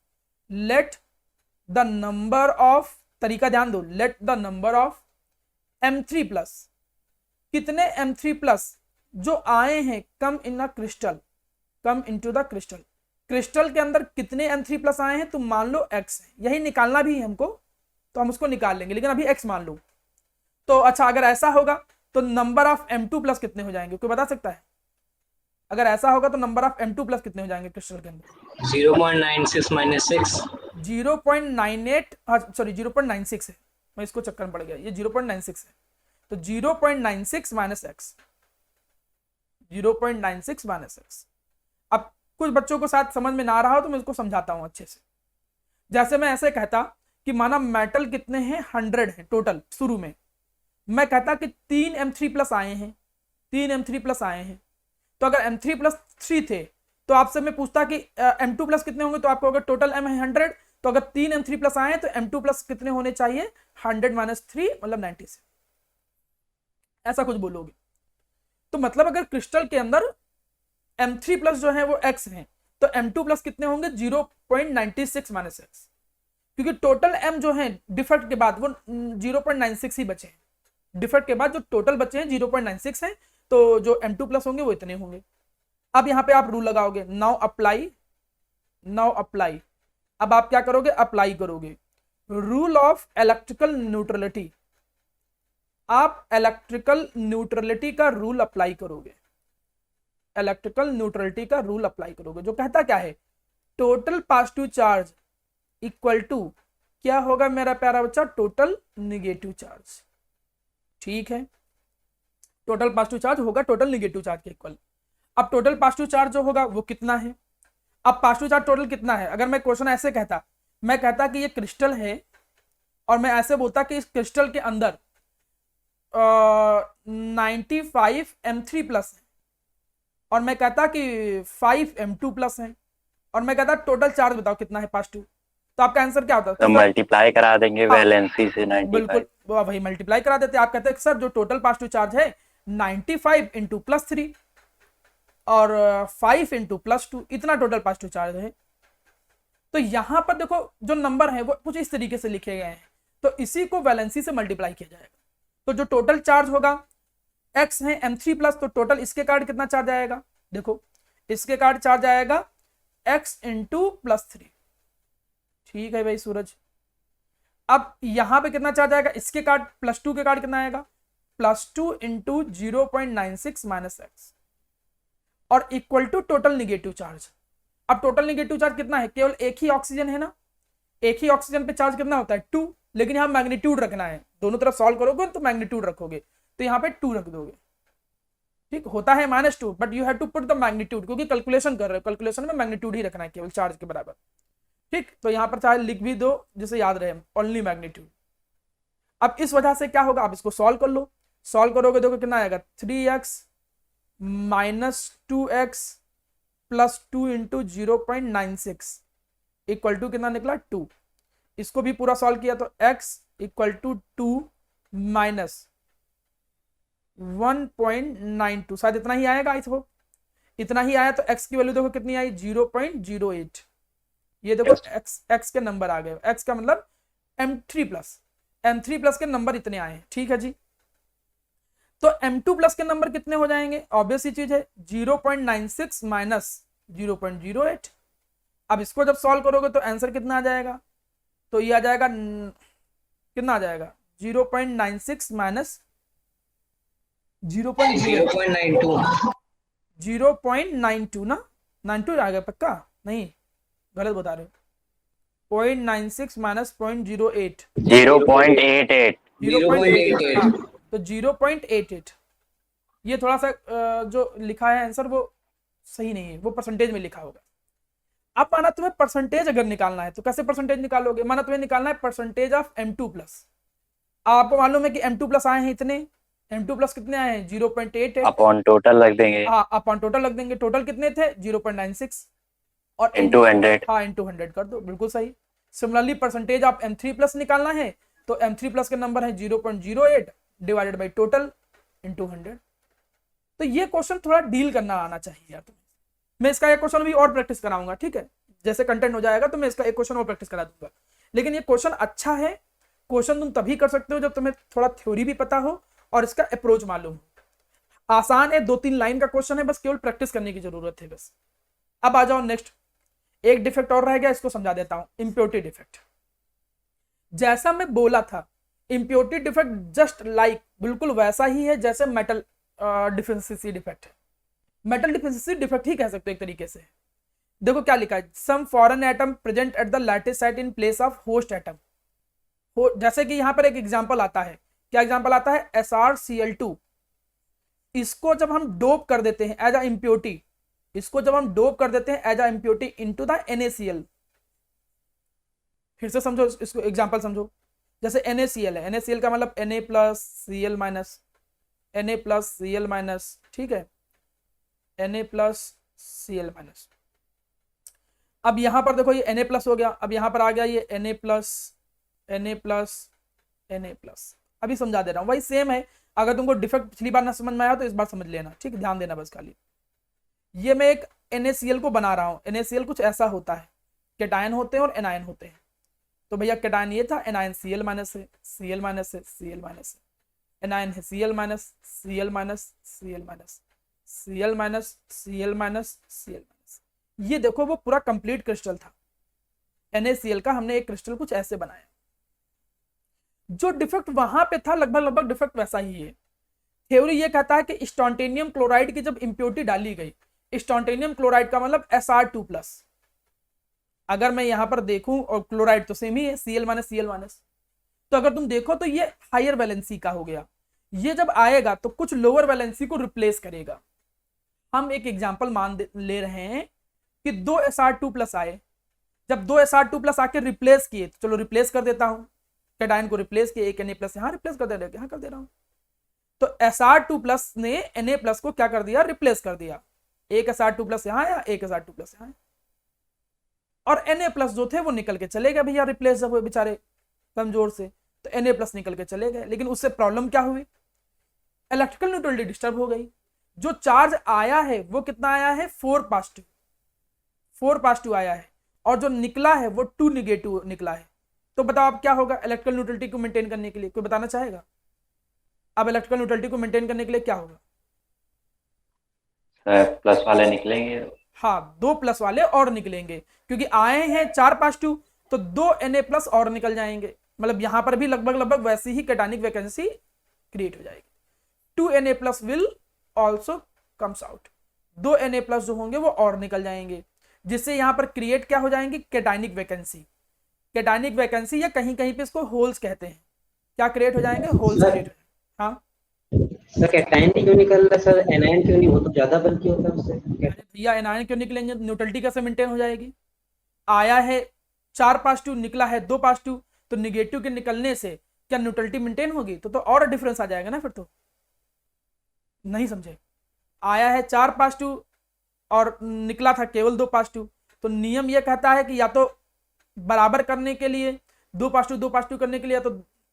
लेट द नंबर ऑफ, तरीका ध्यान दो, let the number of M3+, कितने M3+ जो आए हैं come in a crystal, come into the crystal, crystal के अंदर कितने M3+ आए हैं तुम मान लो x है। यही निकालना भी है हमको, तो हम उसको निकाल लेंगे, लेकिन अभी x मान लो। तो अच्छा, अगर ऐसा होगा तो नंबर ऑफ M2+ कितने हो जाएंगे, कोई बता सकता है? अगर ऐसा होगा तो नंबर ऑफ M2+ कितने हो जाएंगे क्रिस्टल के अंदर? 0.96 minus 6. 0.98, सॉरी 0.96 है, मैं इसको चक्कर में पड़ गया, ये 0.96 है। तो 0.96 माइनस x, 0.96 माइनस x। अब कुछ बच्चों को शायद समझ में ना आ रहा हो तो मैं इसको समझाता हूं अच्छे से। जैसे मैं ऐसे कहता कि माना मेटल कितने हैं, 100 हैं टोटल। शुरू में मैं कहता कि 3 M3+ आए हैं, 3 M3+ आए हैं। तो अगर M3+ 3 थे तो आपसे मैं पूछता कि M2+ कितने होंगे, तो आपको अगर टोटल M है 100, तो अगर 3 M3+ आए हैं तो M2+ कितने होने चाहिए, 100 माइनस 3 मतलब 90 से, ऐसा कुछ बोलोगे। तो मतलब अगर क्रिस्टल के अंदर M3+ जो है वो x है तो M2+ कितने होंगे, 0.96 माइनस x, क्योंकि टोटल M जो है डिफेक्ट के बाद वो 0.96 ही बचे हैं। डिफेक्ट के बाद जो टोटल बचे हैं 0.96 है, तो जो M2+ होंगे वो इतने होंगे। अब यहाँ पे आप रूल लगाओगे, नाउ अप्लाई, नाउ अप्लाई। अब आप क्या करोगे, अप्लाई करोगे रूल ऑफ इलेक्ट्रिकल न्यूट्रलिटी। आप इलेक्ट्रिकल न्यूट्रलिटी का रूल अप्लाई करोगे, इलेक्ट्रिकल न्यूट्रलिटी का रूल अप्लाई करोगे, जो कहता क्या है, total positive charge equal to क्या होगा मेरा प्यारा बच्चा, टोटल निगेटिव चार्ज। ठीक है, टोटल पॉजिटिव चार्ज होगा टोटल निगेटिव चार्ज के इक्वल। अब टोटल पॉजिटिव चार्ज जो होगा वो कितना है, अब पॉजिटिव चार्ज टोटल कितना है। अगर मैं क्वेश्चन ऐसे कहता, मैं कहता कि ये क्रिस्टल है और मैं ऐसे बोलता कि इस क्रिस्टल के अंदर 95 M3+ है और मैं कहता कि 5 M2+ है और मैं कहता टोटल चार्ज बताओ कितना है पॉजिटिव, तो आपका आंसर क्या होता है? तो मल्टीप्लाई करा देंगे वैलेंसी से 95। बिल्कुल, वही मल्टीप्लाई करा देते। आप कहते हैं सर जो टोटल पॉजिटिव चार्ज है 95 इंटू +3 और 5 इंटू +2, इतना टोटल पॉजिटिव चार्ज है। तो यहां पर देखो जो नंबर है वो कुछ इस तरीके से लिखे गए हैं, तो इसी को वैलेंसी से मल्टीप्लाई किया जाएगा। तो जो टोटल चार्ज होगा x है M3+, तो टोटल इसके कार्ड कितना चार्ज आएगा, देखो इसके कार्ड चार्ज आएगा x इंटू +3। ठीक है भाई सूरज। अब यहां पे कितना चार्ज आएगा, इसके कार्ड +2 के कार्ड कितना आएगा, +2 इंटू 0.96 माइनस x और equal to total negative charge. अब टोटल निगेटिव चार्ज कितना है, केवल एक ही ऑक्सीजन है ना, एक ही ऑक्सीजन पे चार्ज कितना होता है 2, लेकिन यहाँ मैग्नीट्यूड रखना है, दोनों तरफ सॉल्व करोगे तो मैग्नीट्यूड रखोगे, तो यहाँ पे 2 रख दोगे। ठीक होता है -2, but you have to put the magnitude, क्योंकि कैलकुलेशन कर रहे हो, कैलकुलेशन में मैग्नीट्यूड ही रखना है केवल चार्ज के बराबर। ठीक, तो यहाँ पर चाहे लिख भी दो जिसे याद रहे, ओनली मैग्नीट्यूड। अब इस वजह से क्या होगा, आप इसको सॉल्व कर लो, सॉल्व करोगे देखो कितना आएगा, 3x minus 2x plus 2 into 0.96 equal to कितना निकला 2। इसको भी पूरा सॉल्व किया तो x इक्वल टू 2 माइनस 1.92, शायद इतना ही आएगा, इसको इतना ही आया। तो x की वैल्यू देखो कितनी आई, 0.08। ये देखो x के नंबर आ गए, x का मतलब M3+ के नंबर इतने आए हैं। ठीक है जी, तो M2+ के नंबर कितने हो जाएंगे, ऑब्वियस ही चीज है 0.96 माइनस 0.08। अब इसको जब सॉल्व करोगे तो आंसर कितना आ जाएगा, तो ये आ जाएगा कितना आ जाएगा 0.96 माइनस 0.92 ना, 92 आ गया पक्का, नहीं गलत बता रहे हो, 0.96 माइनस 0.08 0.88 0.88 तो 0.88। ये थोड़ा सा जो लिखा है आंसर वो सही नहीं है, वो परसेंटेज में लिखा होगा। अब माना तुम्हें परसेंटेज अगर निकालना है तो कैसे परसेंटेज निकालोगे, माना तुम्हें निकालना है परसेंटेज ऑफ M2+। आपको मालूम है कि M2 प्लस आए हैं इतने, M2 प्लस कितने आए हैं 0.88, अपॉन टोटल रख देंगे हाँ अपॉन टोटल रख देंगे, टोटल कितने थे 0.96 और इंटू 100। हाँ इंटू 100 कर दो, बिल्कुल सही। सिमिलरली परसेंटेज आप M3 प्लस निकालना है तो M3 प्लस के नंबर है 0.08 डिवाइडेड बाई टोटल इंटू 100। तो ये क्वेश्चन थोड़ा डील करना आना चाहिए यार तुम्हें। मैं इसका एक क्वेश्चन भी और प्रैक्टिस कराऊंगा, ठीक है, जैसे कंटेंट हो जाएगा तो मैं इसका एक क्वेश्चन और प्रैक्टिस करा दूंगा। लेकिन ये क्वेश्चन अच्छा है, क्वेश्चन तुम तभी कर सकते हो जब तुम्हें थोड़ा थ्योरी भी पता हो और इसका अप्रोच मालूम हो। आसान है, 2-3 लाइन का क्वेश्चन है, बस केवल प्रैक्टिस करने की जरूरत है बस। अब आ जाओ नेक्स्ट, एक डिफेक्ट और रह गया, इसको समझा देता हूं, इम्प्योरिटी डिफेक्ट। जैसा मैं बोला था इम्प्योरिटी डिफेक्ट जस्ट लाइक बिल्कुल वैसा ही है जैसे मेटल डिफिशिएंसी डिफेक्ट है। मेटल डिफिशिएंसी डिफेक्ट ही कह सकते हो एक तरीके से। देखो क्या लिखा है, some foreign atom present at the lattice site in place of host atom. जैसे कि यहां पर एक एग्जांपल आता है, क्या एग्जांपल आता है, SrCl2। इसको जब हम डोप कर देते हैं एज अ इम्प्योरिटी, इसको जब हम डोप कर देते हैं as a impurity into the NaCl। फिर से समझो इसको, एग्जांपल समझो, जैसे NaCl है, NaCl का मतलब Na plus Cl minus, Na plus Cl minus, ठीक है, Na प्लस Cl माइनस। अब यहां पर देखो ये Na प्लस हो गया, अब यहां पर आ गया ये Na plus Na plus Na plus. अभी समझा दे रहा हूं, वही सेम है। अगर तुमको डिफेक्ट पिछली बार ना समझ में आया तो इस बार समझ लेना, ठीक, ध्यान देना बस खाली। ये मैं एक NaCl को बना रहा हूं, NaCl कुछ ऐसा होता है, कैटायन होते हैं और एनायन होते हैं। तो भैया कैटायन ये था, एनायन Cl माइनस है, Cl माइनस है, Cl माइनस है, एनायन है Cl minus, Cl minus, Cl minus, Cl minus, Cl minus, Cl minus. ये देखो वो पूरा कंप्लीट क्रिस्टल था NaCl का, हमने एक क्रिस्टल कुछ ऐसे बनाया। जो डिफेक्ट वहां पे था लगभग डिफेक्ट वैसा ही है। थ्योरी ये कहता है कि स्टॉन्टेनियम क्लोराइड की जब इम्प्योरिटी डाली गई, स्टॉन्टेनियम क्लोराइड का मतलब Sr2+, अगर मैं यहां पर देखूं, और क्लोराइड तो सेम ही है, Cl माइनस Cl माइनस, तो अगर तुम देखो तो ये हायर वैलेंसी का हो गया। ये जब आएगा तो कुछ लोअर वैलेंसी को रिप्लेस करेगा। हम एक एग्जांपल ले रहे हैं कि 2 Sr2+ आए, जब 2 Sr2+ आके रिप्लेस किए, तो चलो रिप्लेस कर देता हूं, कैटायन को रिप्लेस किए, एक Na+ यहां रिप्लेस कर दे रहे, यहां कर दे रहा हूं। तो Sr2+ ने Na+ को क्या कर दिया, रिप्लेस कर दिया। एक Sr2+ यहां आया, एक Sr2+ यहां, और Na+ जो थे वो निकल के चले गए भैया, रिप्लेस जब हुए बेचारे कमजोर से, तो Na+ निकल के चले गए। लेकिन उससे प्रॉब्लम क्या हुई, इलेक्ट्रिकल न्यूट्रलिटी डिस्टर्ब हो गई। जो चार्ज आया है वो कितना आया है, 4 पॉजिटिव आया है, और जो निकला है वो 2 निगेटिव निकला है। तो बताओ अब क्या होगा इलेक्ट्रिकल न्यूट्रलिटी को मेंटेन करने के लिए, कोई बताना चाहेगा? अब इलेक्ट्रिकल न्यूट्रलिटी को मेंटेन करने के लिए क्या होगा? प्लस वाले निकलेंगे, हाँ 2 प्लस वाले और निकलेंगे, क्योंकि आए हैं 4 पॉजिटिव, तो 2 Na+ और निकल जाएंगे। मतलब यहां पर भी लगभग वैसी ही कैटायनिक वैकेंसी क्रिएट हो जाएगी। 2 Na+ will also comes out, 2 Na+ जो होंगे वो और निकल जाएंगे, जिससे यहां पर क्रिएट क्या हो जाएंगे, कैटायनिक वैकेंसी। कैटायनिक वैकेंसी या कहीं कहीं पे इसको होल्स कहते हैं। क्या क्रिएट हो जाएंगे, होल्स क्रिएट हो। हाँ सर कैटायन क्यों निकल रहा है सर, एनायन क्यों नहीं, वो तो ज्यादा बल्कि होता है उससे। भैया एनायन क्यों निकलेंगे, न्यूट्रलिटी कैसे मेंटेन हो जाएगी? आया है 4 पॉजिटिव, निकला है 2 पॉजिटिव, तो निगेटिव के निकलने से क्या न्यूट्रलिटी मेंटेन होगी? तो और डिफरेंस आ जाएगा ना, फिर तो नहीं समझे। आया है 4 पॉजिटिव और निकला था केवल 2 पॉजिटिव, तो नियम यह कहता है कि या तो बराबर करने के लिए 2 पॉजिटिव करने के लिए, या तो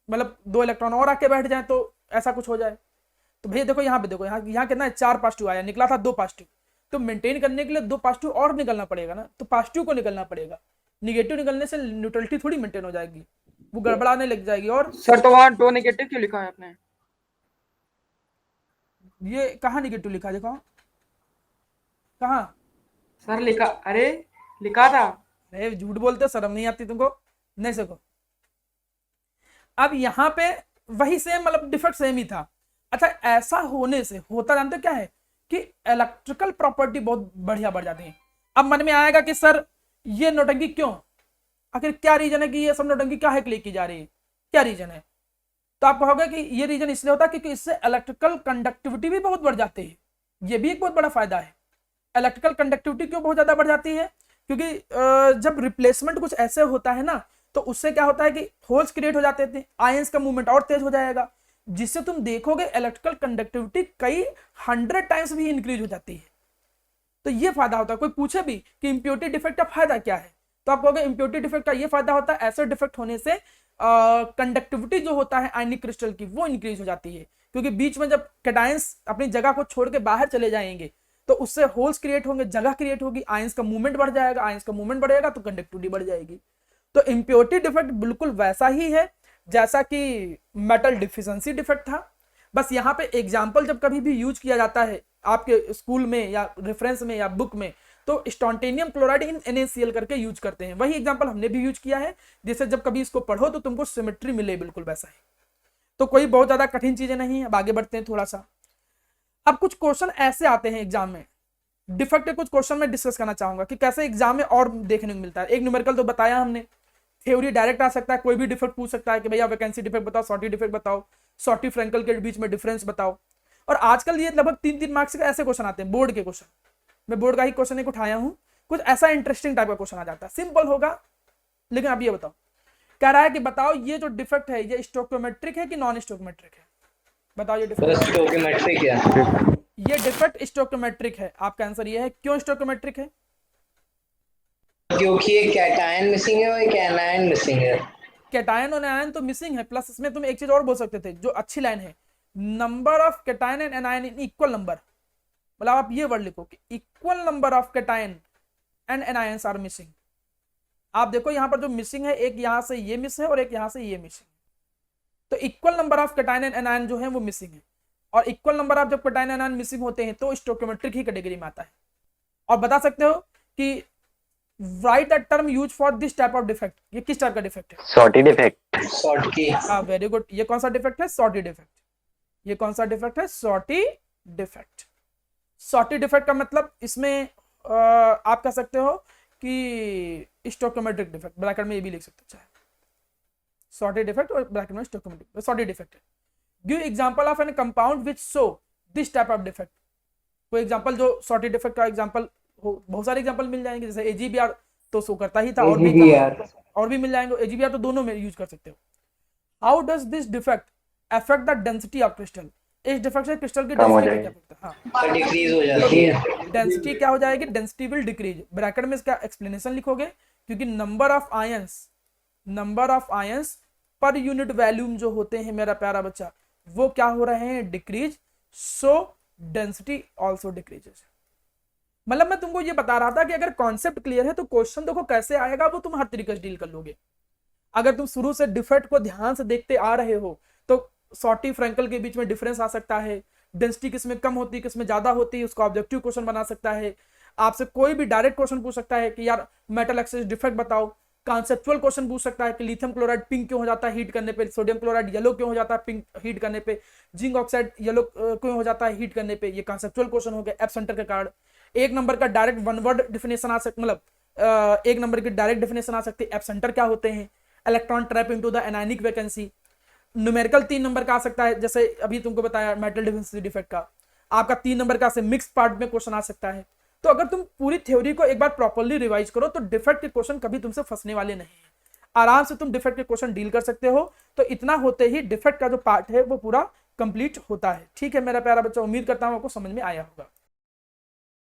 मतलब 2 इलेक्ट्रॉन और आके बैठ जाए तो ऐसा कुछ हो जाए। तो भैया देखो यहाँ पे, देखो यहाँ कितना है, 4 पॉजिटिव आया, निकला था 2 पॉजिटिव, तो मेंटेन करने के लिए 2 पॉजिटिव और निकलना पड़ेगा ना, तो पॉजिटिव को निकलना पड़ेगा। निगेटिव निकलने से न्यूट्रलिटी थोड़ी मेंटेन हो जाएगी, वो गड़बड़ाने लग जाएगी। और सर तो वहाँ 2 नेगेटिव क्यों लिखा है आपने? ये कहाँ निगेटिव लिखा, देखो कहाँ सर लिखा, अरे लिखा था। अरे झूठ बोलते, शर्म नहीं आती तुमको? नहीं सको। अब यहाँ पे वही सेम, मतलब डिफेक्ट सेम ही था। अच्छा, ऐसा होने से होता जानते क्या है कि इलेक्ट्रिकल प्रॉपर्टी बहुत बढ़िया बढ़ जाती है। अब मन में आएगा कि सर ये नौटंकी क्यों, आखिर क्या रीजन है कि ये सब नौटंकी क्या है क्लिक की जा रही है, क्या रीजन है? तो आप कहोगे कि ये रीजन इसलिए होता है क्योंकि इससे इलेक्ट्रिकल कंडक्टिविटी भी बहुत बढ़ जाती है। ये भी एक बहुत बड़ा फायदा है। इलेक्ट्रिकल कंडक्टिविटी क्यों बहुत ज्यादा बढ़ जाती है? क्योंकि जब रिप्लेसमेंट कुछ ऐसे होता है ना, तो उससे क्या होता है कि होल्स क्रिएट हो जाते थे, आयंस का मूवमेंट और तेज हो जाएगा, जिससे तुम देखोगे इलेक्ट्रिकल कंडक्टिविटी कई 100 टाइम्स भी इंक्रीज हो जाती है। तो ये फायदा होता है। कोई पूछे भी कि इम्प्योरिटी डिफेक्ट का फायदा क्या है, तो आप कहोगे इम्प्योरिटी डिफेक्ट का ये फायदा होता है, ऐसे डिफेक्ट होने से कंडक्टिविटी जो होता है आयनिक क्रिस्टल की वो इंक्रीज हो जाती है, क्योंकि बीच में जब कैटायंस अपनी जगह को छोड़ के बाहर चले जाएंगे तो उससे होल्स क्रिएट होंगे, जगह क्रिएट होगी, आयंस का मूवमेंट बढ़ जाएगा, आयंस का मूवमेंट बढ़ेगा तो कंडक्टिविटी बढ़ जाएगी। तो इम्प्योरिटी डिफेक्ट बिल्कुल वैसा ही है जैसा कि मेटल डिफिशिएंसी डिफेक्ट था, बस यहाँ पे एग्जाम्पल जब कभी भी यूज किया जाता है आपके स्कूल में या रेफरेंस में या बुक में, तो स्टोंटेनियम क्लोराइड इन NaCl करके यूज करते हैं। वही एग्जांपल हमने भी यूज किया है, जिससे जब कभी इसको पढ़ो तो तुमको सिमेट्री मिले, बिल्कुल वैसा ही। तो कोई बहुत ज्यादा कठिन चीजें नहीं है। अब आगे बढ़ते हैं थोड़ा सा। अब कुछ क्वेश्चन ऐसे आते हैं एग्जाम में, डिफेक्ट के कुछ क्वेश्चन में डिस्कस करना चाहूंगा कि कैसे एग्जाम में और देखने को मिलता है। एक न्यूमेरिकल तो बताया हमने, थ्योरी डायरेक्ट आ सकता है, कोई भी डिफेक्ट पूछ सकता है कि भैया वैकेंसी डिफेक्ट बताओ, सॉर्टी डिफेक्ट बताओ, सॉर्टी फ्रेंकल के बीच में डिफरेंस बताओ। और आजकल ये लगभग 3-3 मार्क्स के ऐसे क्वेश्चन आते हैं, बोर्ड के क्वेश्चन। मैं बोर्ड का ही क्वेश्चन एक उठाया हूं, कुछ ऐसा इंटरेस्टिंग टाइप का क्वेश्चन आ जाता है, सिंपल होगा। लेकिन आप ये बताओ, कह रहा है कि बताओ ये जो डिफेक्ट है ये स्टोकियोमेट्रिक है कि नॉन स्टोकियोमेट्रिक है? बताओ ये डिफेक्ट स्टोकियोमेट्रिक है। ये डिफेक्ट स्टोकियोमेट्रिक है। आपका आंसर ये है। क्यों स्टोकियोमेट्रिक है? क्योंकि एक कैटायन मिसिंग है और एक एनायन मिसिंग है। कैटायन और एनायन तो मिसिंग है, प्लस इसमें तुम एक चीज और बोल सकते थे जो अच्छी लाइन है, number of cation and anion in equal number. मतलब आप ये वर्ड लिखो कि equal number of cation and anions are missing. आप देखो यहाँ पर जो मिसिंग है, एक यहाँ से ये मिस है और एक यहाँ से ये मिसिंग है। तो equal number of cation and anion जो है वो मिसिंग है, और इक्वल नंबर ऑफ जब कैटायन एनायन मिसिंग होते हैं तो स्टोकियोमेट्रिक ही कैटेगरी में आता है। और बता सकते हो कि write the term use for this type of defect, ये किस टाइप का डिफेक्ट है? सॉर्टी डिफेक्ट। शॉर्टकी। हाँ, वेरी गुड। ये कौन सा डिफेक्ट है? सॉर्टी डिफेक्ट। ये कौन सा डिफेक्ट है? सॉर्टी डिफेक्ट। सॉर्टी डिफेक्ट का मतलब इसमें आप कह सकते हो कि स्टोकियोमेट्रिक डिफेक्ट, ब्रैकेट में ये भी लिख सकते हो चाहे, सॉर्टी डिफेक्ट और ब्रैकेट में स्टोकियोमेट्रिक, सॉर्टी डिफेक्ट है। Give example of an compound which show this type of defect. कोई एग्जांपल जो सॉर्टी डिफेक्ट का एग्जांपल हो, बहुत सारे एग्जांपल मिल जाएंगे, जैसे AgBr तो शो करता ही था, और भी मिल जाएंगे। AgBr तो दोनों में यूज कर सकते हो। How does this defect affect the density of crystal? इस डिफेक्ट से क्रिस्टल की डेंसिटी क्या होता है? हाँ, डिक्रीज हो जाती है। डेंसिटी क्या हो जाएगी? Density will decrease. ब्रैकेट में इसका एक्सप्लेनेशन लिखोगे, क्योंकि number of ions per unit volume जो होते हैं मेरा प्यारा बच्चा, वो क्या हो रहे हैं? डिक्रीज। सो डेंसिटी आल्सो डिक्रीजेस। मतलब मैं तुमको ये बता रहा था कि अगर कॉन्सेप्ट क्लियर है तो क्वेश्चन देखो कैसे आएगा, वो तुम हर तरीके से डील कर लोगे। अगर तुम शुरू से डिफेक्ट को ध्यान से देखते आ रहे हो तो सॉर्टी फ्रेंकल के बीच में डिफरेंस आ सकता है, डेंसिटी किसमें कम होती है किसमें ज्यादा होती है, उसको ऑब्जेक्टिव क्वेश्चन बना सकता है। आपसे कोई भी डायरेक्ट क्वेश्चन पूछ सकता है कि यार मेटल एक्सेस डिफेक्ट बताओ। कॉन्सेप्चुअल क्वेश्चन पूछ सकता है कि लिथियम क्लोराइड पिंक क्यों हो जाता है हीट करने पे, सोडियम क्लोराइड येलो क्यों हो जाता है पिंक हीट करने पे, जिंक ऑक्साइड येलो क्यों हो जाता है हीट करने पे। ये कॉन्सेप्चुअल क्वेश्चन हो गया एफ सेंटर के कारण। एक नंबर का डायरेक्ट वन वर्ड डिफिनेशन आ सकता, मतलब एक नंबर की डायरेक्ट डिफिनेशन आ सकती है, एफ सेंटर क्या होते हैं, electron trap into the anionic vacancy. Numerical 3 number का आ सकता है, जैसे अभी तुमको बताया मेटल डिफिशिएंसी डिफेक्ट का। आपका 3 नंबर का से मिक्स पार्ट में क्वेश्चन आ सकता है। तो अगर तुम पूरी थ्योरी को एक बार प्रॉपर्ली रिवाइज करो तो डिफेक्ट के क्वेश्चन कभी तुमसे फंसने वाले नहीं है, आराम से तुम डिफेक्ट के क्वेश्चन डील कर सकते हो। तो इतना होते ही डिफेक्ट का जो पार्ट है वो पूरा कंप्लीट होता है। ठीक है मेरा प्यारा बच्चा, उम्मीद करता हूं आपको समझ में आया होगा।